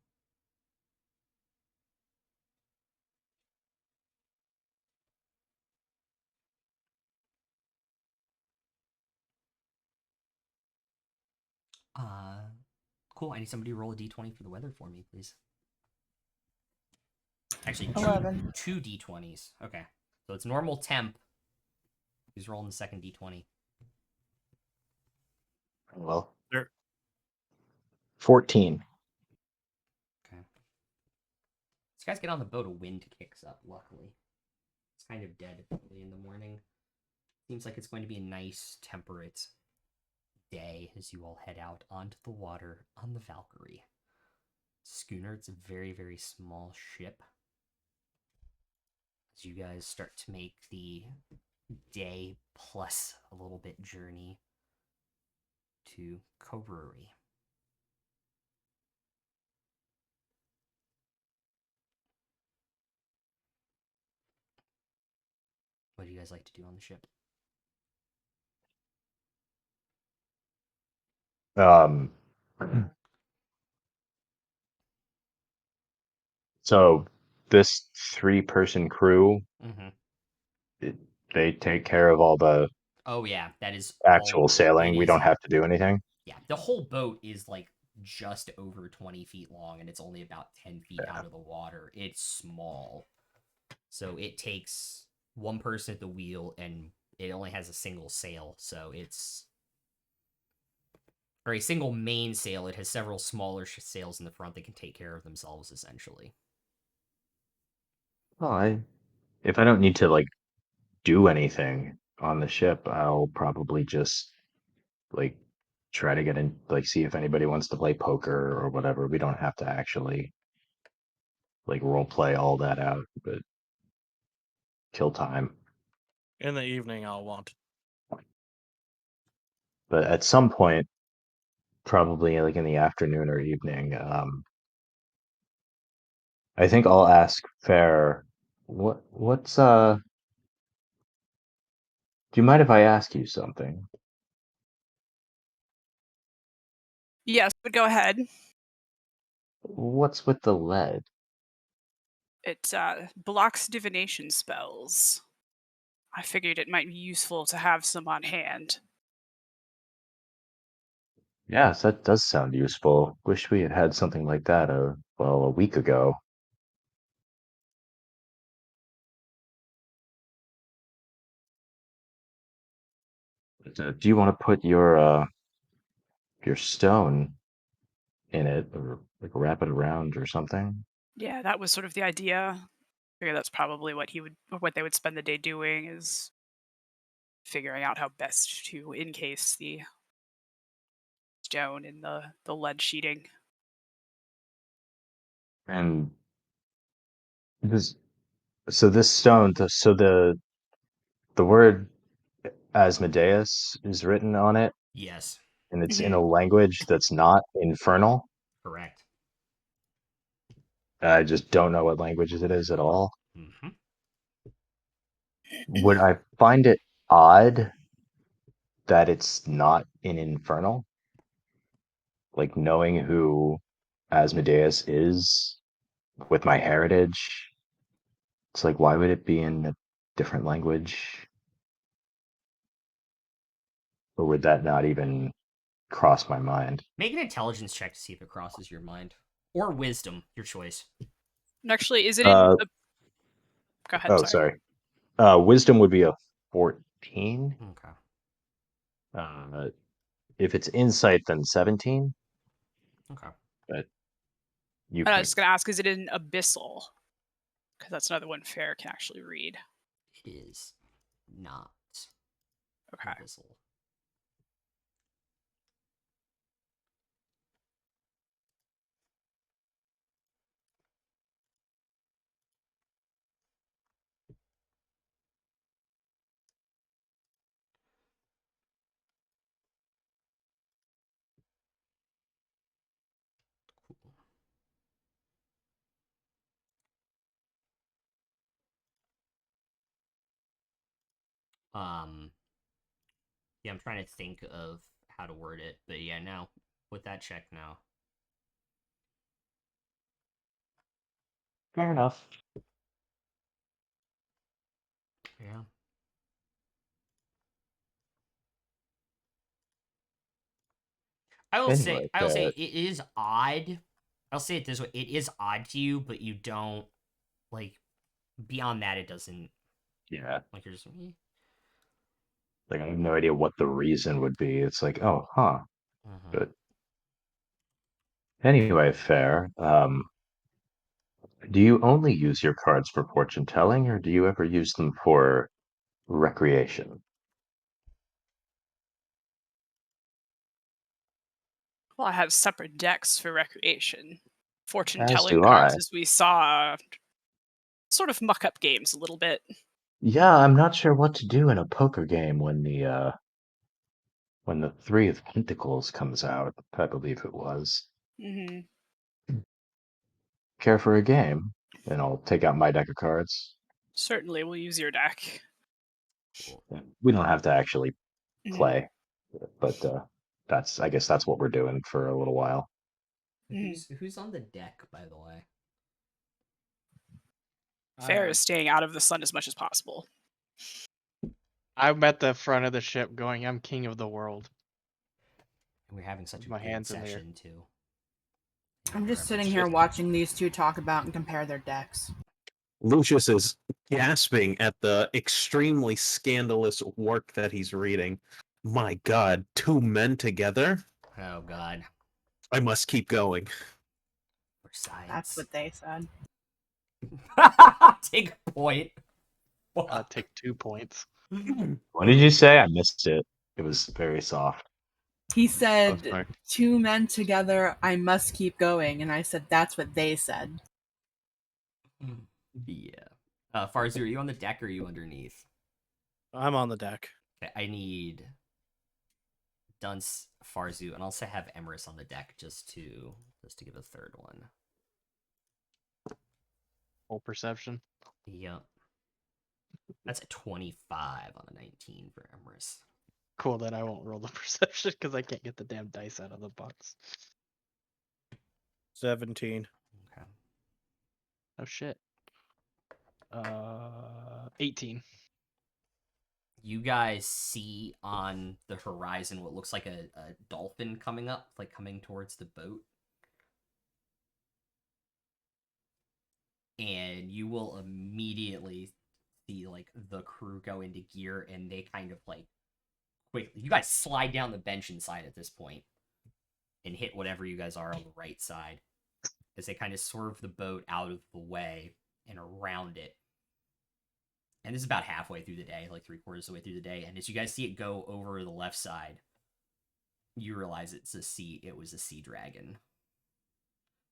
Cool. I need somebody to roll a d20 for the weather for me, please. Actually, 11. two d20s. Okay. So it's normal temp. He's rolling the second d20. Well, There. 14. Okay. These guys get on the boat, a wind kicks up, luckily. It's kind of dead early in the morning. Seems like it's going to be a nice, temperate day as you all head out onto the water on the Valkyrie. Schooner, it's a very, very small ship. As you guys start to make the day plus a little bit journey to Cobrewery. guys like to do on the ship? So this 3-person crew, Mm-hmm. they take care of all the Oh yeah, that is actual all. sailing. It We is. don't have to do anything. Yeah, the whole boat is like just over 20 feet long, and it's only about 10 feet Yeah. out of the water. It's small, so it takes one person at the wheel, and it only has a single sail, so it's or a single main sail. It has several smaller sails in the front that can take care of themselves, essentially. Well, if I don't need to like do anything on the ship, I'll probably just like try to get in, like see if anybody wants to play poker or whatever. We don't have to actually like role play all that out, but kill time. In the evening, I'll want. But at some point, probably like in the afternoon or evening, I think I'll ask Fair, what's do you mind if I ask you something? Yes, but go ahead. What's with the lead? It blocks divination spells. I figured it might be useful to have some on hand. Yes, that does sound useful. Wish we had had something like that a week ago. But, do you want to put your stone in it or like wrap it around or something? Yeah, that was sort of the idea. Figure that's probably what they would spend the day doing is figuring out how best to encase the stone in the lead sheeting. And this so this stone, so the word Asmodeus is written on it, Yes, and it's in Hmm. a language that's not infernal. correct. I just don't know what languages it is at all. Mm-hmm. Would I find it odd that it's not in infernal? Like knowing who Asmodeus is with my heritage, it's like why would it be in a different language? Or would that not even cross my mind? Make an intelligence check to see if it crosses your mind, or wisdom, your choice. And actually, is it in? Uh Go ahead. oh, Sorry. sorry. Wisdom would be a 14. Okay. Uh, if it's insight, then 17. Okay. But you I was pick. just gonna ask, is it in abyssal? Because that's another one Fair can actually read. It is not Okay. abyssal. Cool. Yeah, I'm trying to think of how to word it, but yeah, now with that check now. Fair enough. Yeah. Anyway, I will say it is odd. I'll say it this way: it is odd to you, but you don't like. Beyond that, it doesn't yeah, like you're just. like I have no idea what the reason would be. It's like, oh, huh. Mhm. But anyway, fair. Do you only use your cards for fortune telling, or do you ever use them for recreation? Well, I have separate decks for recreation. Fortune As telling do I. cards, as we saw, sort of muck up games a little bit. Yeah, I'm not sure what to do in a poker game when the Three of Pentacles comes out, I believe it was. Hmm. Care for a game? And I'll take out my deck of cards. Certainly, we'll use your deck. Cool. We don't have to actually Mhm. play, but I guess that's what we're doing for a little while. Who's on the deck, by the way? Fair is staying out of the sun as much as possible. I'm at the front of the ship going, I'm king of the world. And we're having such With a my good hands in the air. session too. I'm just sitting It's here just- watching these two talk about and compare their decks. Lucius is gasping at the extremely scandalous work that he's reading. My God, 2 men together? Oh God. I must keep going. For science. That's what they said. Take a point. I'll take 2 points. What did you say? I missed it. It was very soft. He Oh, said, sorry. 2 men together, I must keep going. And I said, that's what they said. Yeah. Farzu, are you on the deck or are you underneath? I'm on the deck. Okay, I need Dunce, Farzu, and I'll also have Emerus on the deck just to give a third one. Full perception. Yep. That's a 25 on a 19 for Emerus. Cool, then I won't roll the perception because I can't get the damn dice out of the box. 17. Okay. Oh shit. 18. You guys see on the horizon what looks like a dolphin coming up, like coming towards the boat. And you will immediately see like the crew go into gear and they kind of like quickly, you guys slide down the bench inside at this point and hit whatever you guys are on the right side as they kind of swerve the boat out of the way and around it. And this is about halfway through the day, like 3/4 of the way through the day. And as you guys see it go over the left side, you realize it was a sea dragon.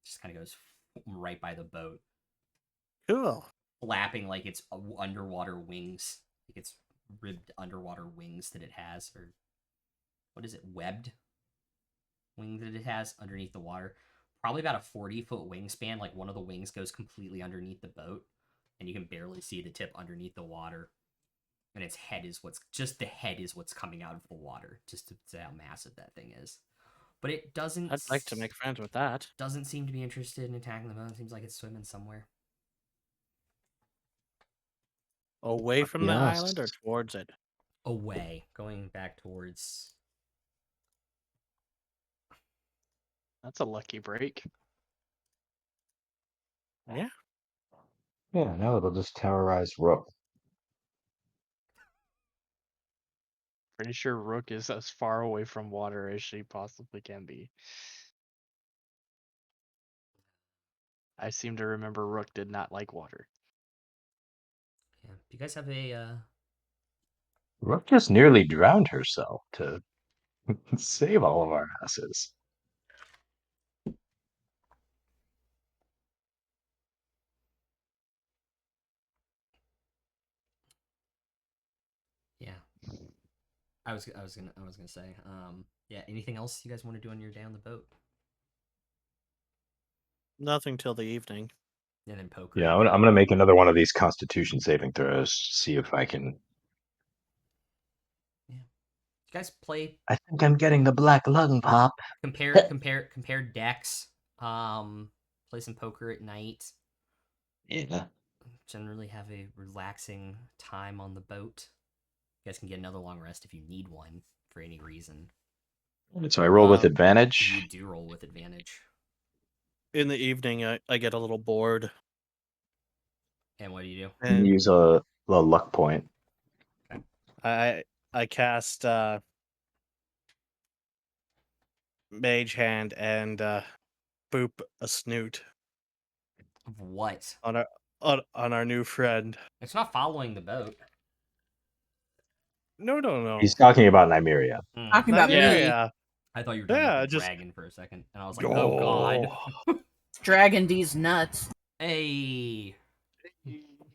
Just kind of goes right by the boat, Cool. flapping like its underwater wings, like its ribbed underwater wings that it has, or what is it, webbed wing that it has underneath the water. Probably about a 40-foot wingspan. Like one of the wings goes completely underneath the boat, and you can barely see the tip underneath the water. And its head is the head is what's coming out of the water, just to say how massive that thing is. But it doesn't. I'd like to make friends with that. Doesn't seem to be interested in attacking the boat. It seems like it's swimming somewhere. Away from the Yes. island or towards it? Away, going back towards. That's a lucky break. Yeah. Yeah, no, it'll just terrorize Rook. Pretty sure Rook is as far away from water as she possibly can be. I seem to remember Rook did not like water. Yeah. Do you guys have a? Rook just nearly drowned herself to save all of our asses. Yeah. I was gonna say. Yeah. Anything else you guys want to do on your day on the boat? Nothing till the evening. And then poker. Yeah, I'm gonna make another one of these Constitution saving throws. See if I can. You guys play. I think I'm getting the black lung pop. Compare decks. Play some poker at night. Yeah. Generally have a relaxing time on the boat. You guys can get another long rest if you need one for any reason. So I roll with You advantage. do roll with advantage. In the evening, I get a little bored. And what do you do? And Use a luck point. I cast Mage Hand and boop a snoot Of what? on our new friend. It's not following the boat. No. He's talking about Nymeria. Talking about me. Yeah. I thought you were talking Yeah, about the just- dragon for a second, and I was like, oh god. Dragon D's nuts. Hey.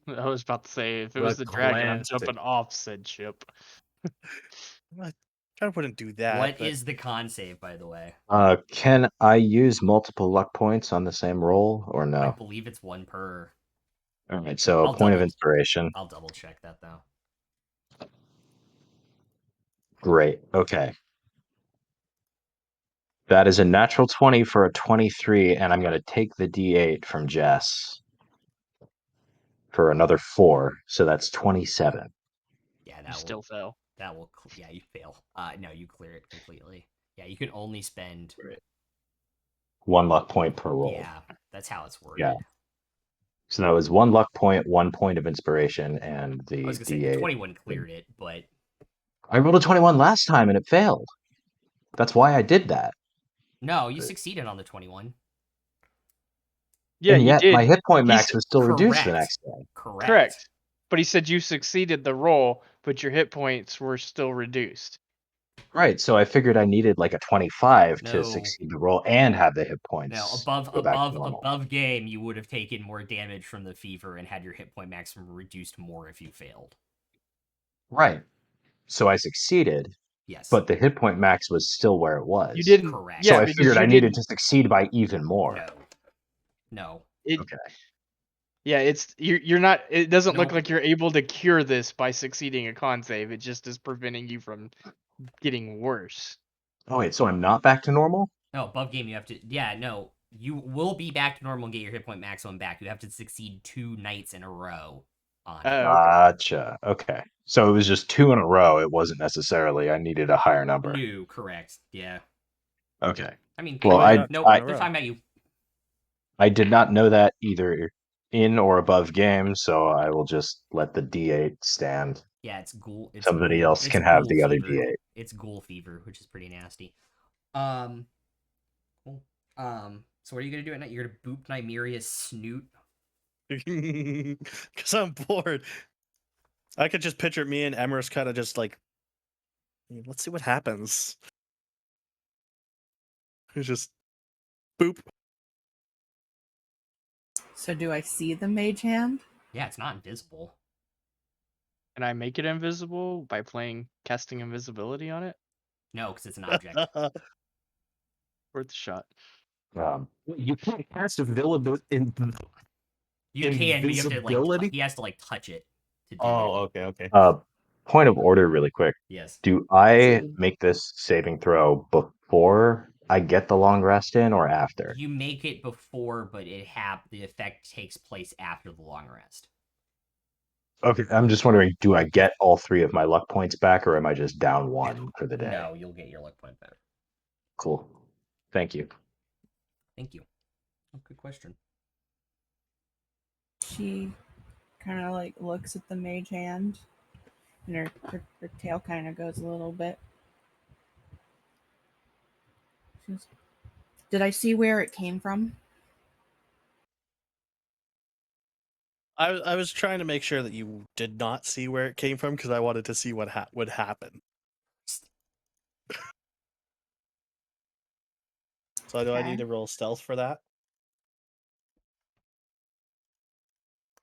I was about to say, if it was The the dragon, I'm classic. jumping off said ship. I kind of wouldn't do that. What but is the con save, by the way? Can I use multiple luck points on the same roll or I no? believe it's 1 per. All right, so I'll a point of double- inspiration. I'll double check that though. Great. Okay. That is a natural 20 for a 23, and I'm going to take the D8 from Jess for another 4, so that's 27. Yeah, You that still will fail. yeah, you fail. No, you clear it completely. Yeah, you can only spend 1 luck point per roll. Yeah, that's how it's worded. Yeah. So that was 1 luck point, 1 point of inspiration, and I the was gonna say the D8. 21 cleared it, but I rolled a 21 last time and it failed. That's why I did that. no, you succeeded on the 21. Yeah, And you yet my did. hit point He's max was still reduced the Correct. next day. correct. But he said you succeeded the roll, but your hit points were still reduced. Right, so I figured I needed like a 25 to No. succeed the roll and have the hit points No, above go back to normal. above game, you would have taken more damage from the fever and had your hit point maximum reduced more if you failed. Right. So I succeeded, Yes. but the hit point max was still where it was. You didn't. Correct. So Yeah, I because figured you I needed didn't. to succeed by even more. No. No. Okay. Yeah, it's you're not. It doesn't look Nope. like you're able to cure this by succeeding a con save. It just is preventing you from getting worse. Oh wait, so I'm not back to normal? No, above game you have to no. You will be back to normal and get your hit point maximum back. You have to succeed 2 nights in a row on it. Oh, okay. Gotcha. Okay. So it was just 2 in a row. It wasn't necessarily I needed a higher number. No, correct. Yeah. Okay. I mean, Well, Why not no, two in a they're row? talking about you. I did not know that either in or above game, so I will just let the D8 stand. Yeah, it's ghoul. It's Somebody ghoul, else it's can have ghoul the other fever. D8. It's ghoul fever, which is pretty nasty. Cool. So what are you gonna do at night? You're gonna boop Nymeria's snoot. Because I'm bored. I could just picture me and Emerus kind of just like, let's see what happens. It's just boop. So do I see the mage hand? Yeah, it's not invisible. Can I make it invisible by casting invisibility on it? No, because it's an object. Worth a shot. You can't cast invisibility in You can, but you have to invisibility. he has to like touch it to do Oh, it. okay. Point of order really quick. Yes. Do I make this saving throw before I get the long rest in or after? You make it before, but the effect takes place after the long rest. Okay, I'm just wondering, do I get all 3 of my luck points back or am I just down 1 for the day? No, you'll get your luck point back. Cool. Thank you. Thank you. Oh, good question. She kind of like looks at the mage hand, and her tail kind of goes a little bit. She goes, "Did I see where it came from?" I was trying to make sure that you did not see where it came from because I wanted to see what would happen. So do I need to roll stealth for that?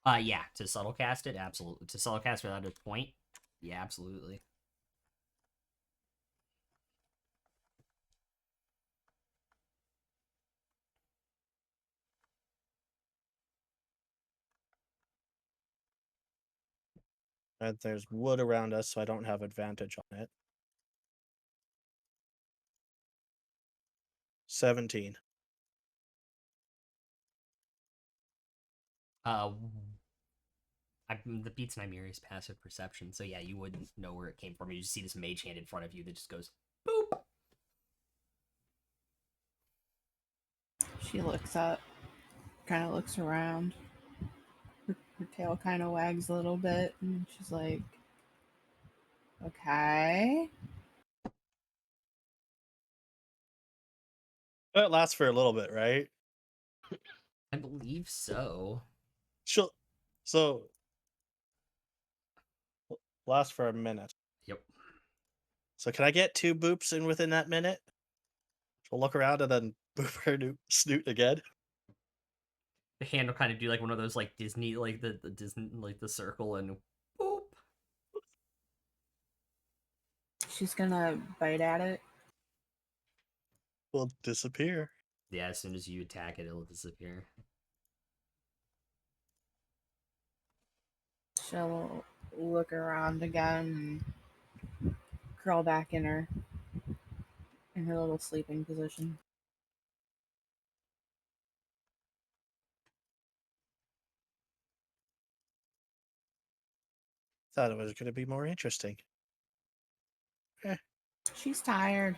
Yeah, to subtle cast it, absolutely. To subtle cast without a point, yeah, absolutely. And there's wood around us, so I don't have advantage on it. 17. The beats Nymeria's passive perception, so yeah, you wouldn't know where it came from. You just see this mage hand in front of you that just goes boop. She looks up, kind of looks around. Her tail kind of wags a little bit, and she's like, "Okay." But it lasts for a little bit, right? I believe so. So lasts for a minute. Yep. So can I get 2 boops in within that minute? She'll look around and then boop her snoot again. The hand will kind of do like one of those like Disney, like the Disney, like the circle and boop. She's gonna bite at it. Will disappear. Yeah, as soon as you attack it, it'll disappear. She'll look around again and curl back in her little sleeping position. Thought it was going to be more interesting. She's tired.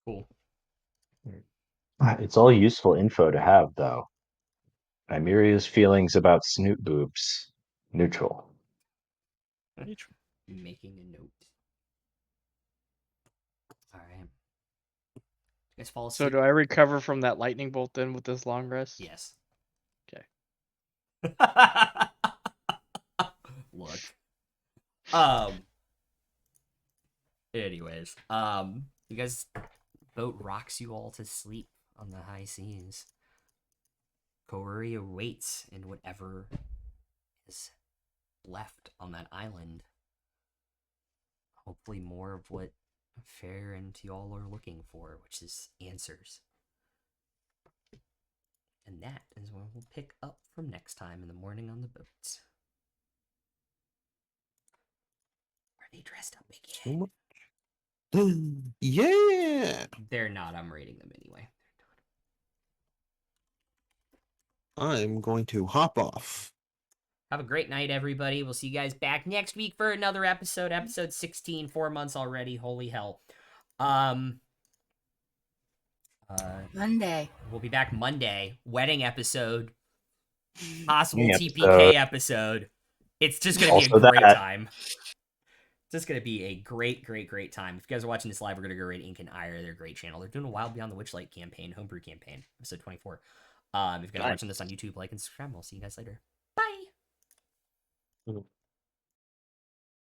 Cool. It's all useful info to have, though. Imeria's feelings about snoot boobs. Neutral. Making a note. All right. You guys fall So asleep? do I recover from that lightning bolt then with this long rest? Yes. Okay. Look. Anyways, you guys, boat rocks you all to sleep on the high seas. Kouri waits in whatever is left on that island. Hopefully more of what Fair and y'all are looking for, which is answers. And that is where we'll pick up from next time in the morning on the boats. Are they dressed up again? Yeah. They're not. I'm rating them anyway. I'm going to hop off. Have a great night, everybody. We'll see you guys back next week for another episode. Episode 16, 4 months already. Holy hell. Monday. We'll be back Monday. Wedding episode. Possible Episode. TPK episode. It's just going to be a Also great that. time. It's just going to be a great, great, great time. If you guys are watching this live, we're going to go rate Ink and Ire. They're a great channel. They're doing a Wild Beyond the Witchlight campaign, homebrew campaign, episode 24. If you guys are watching this on YouTube, like and subscribe. We'll see you guys later. Bye.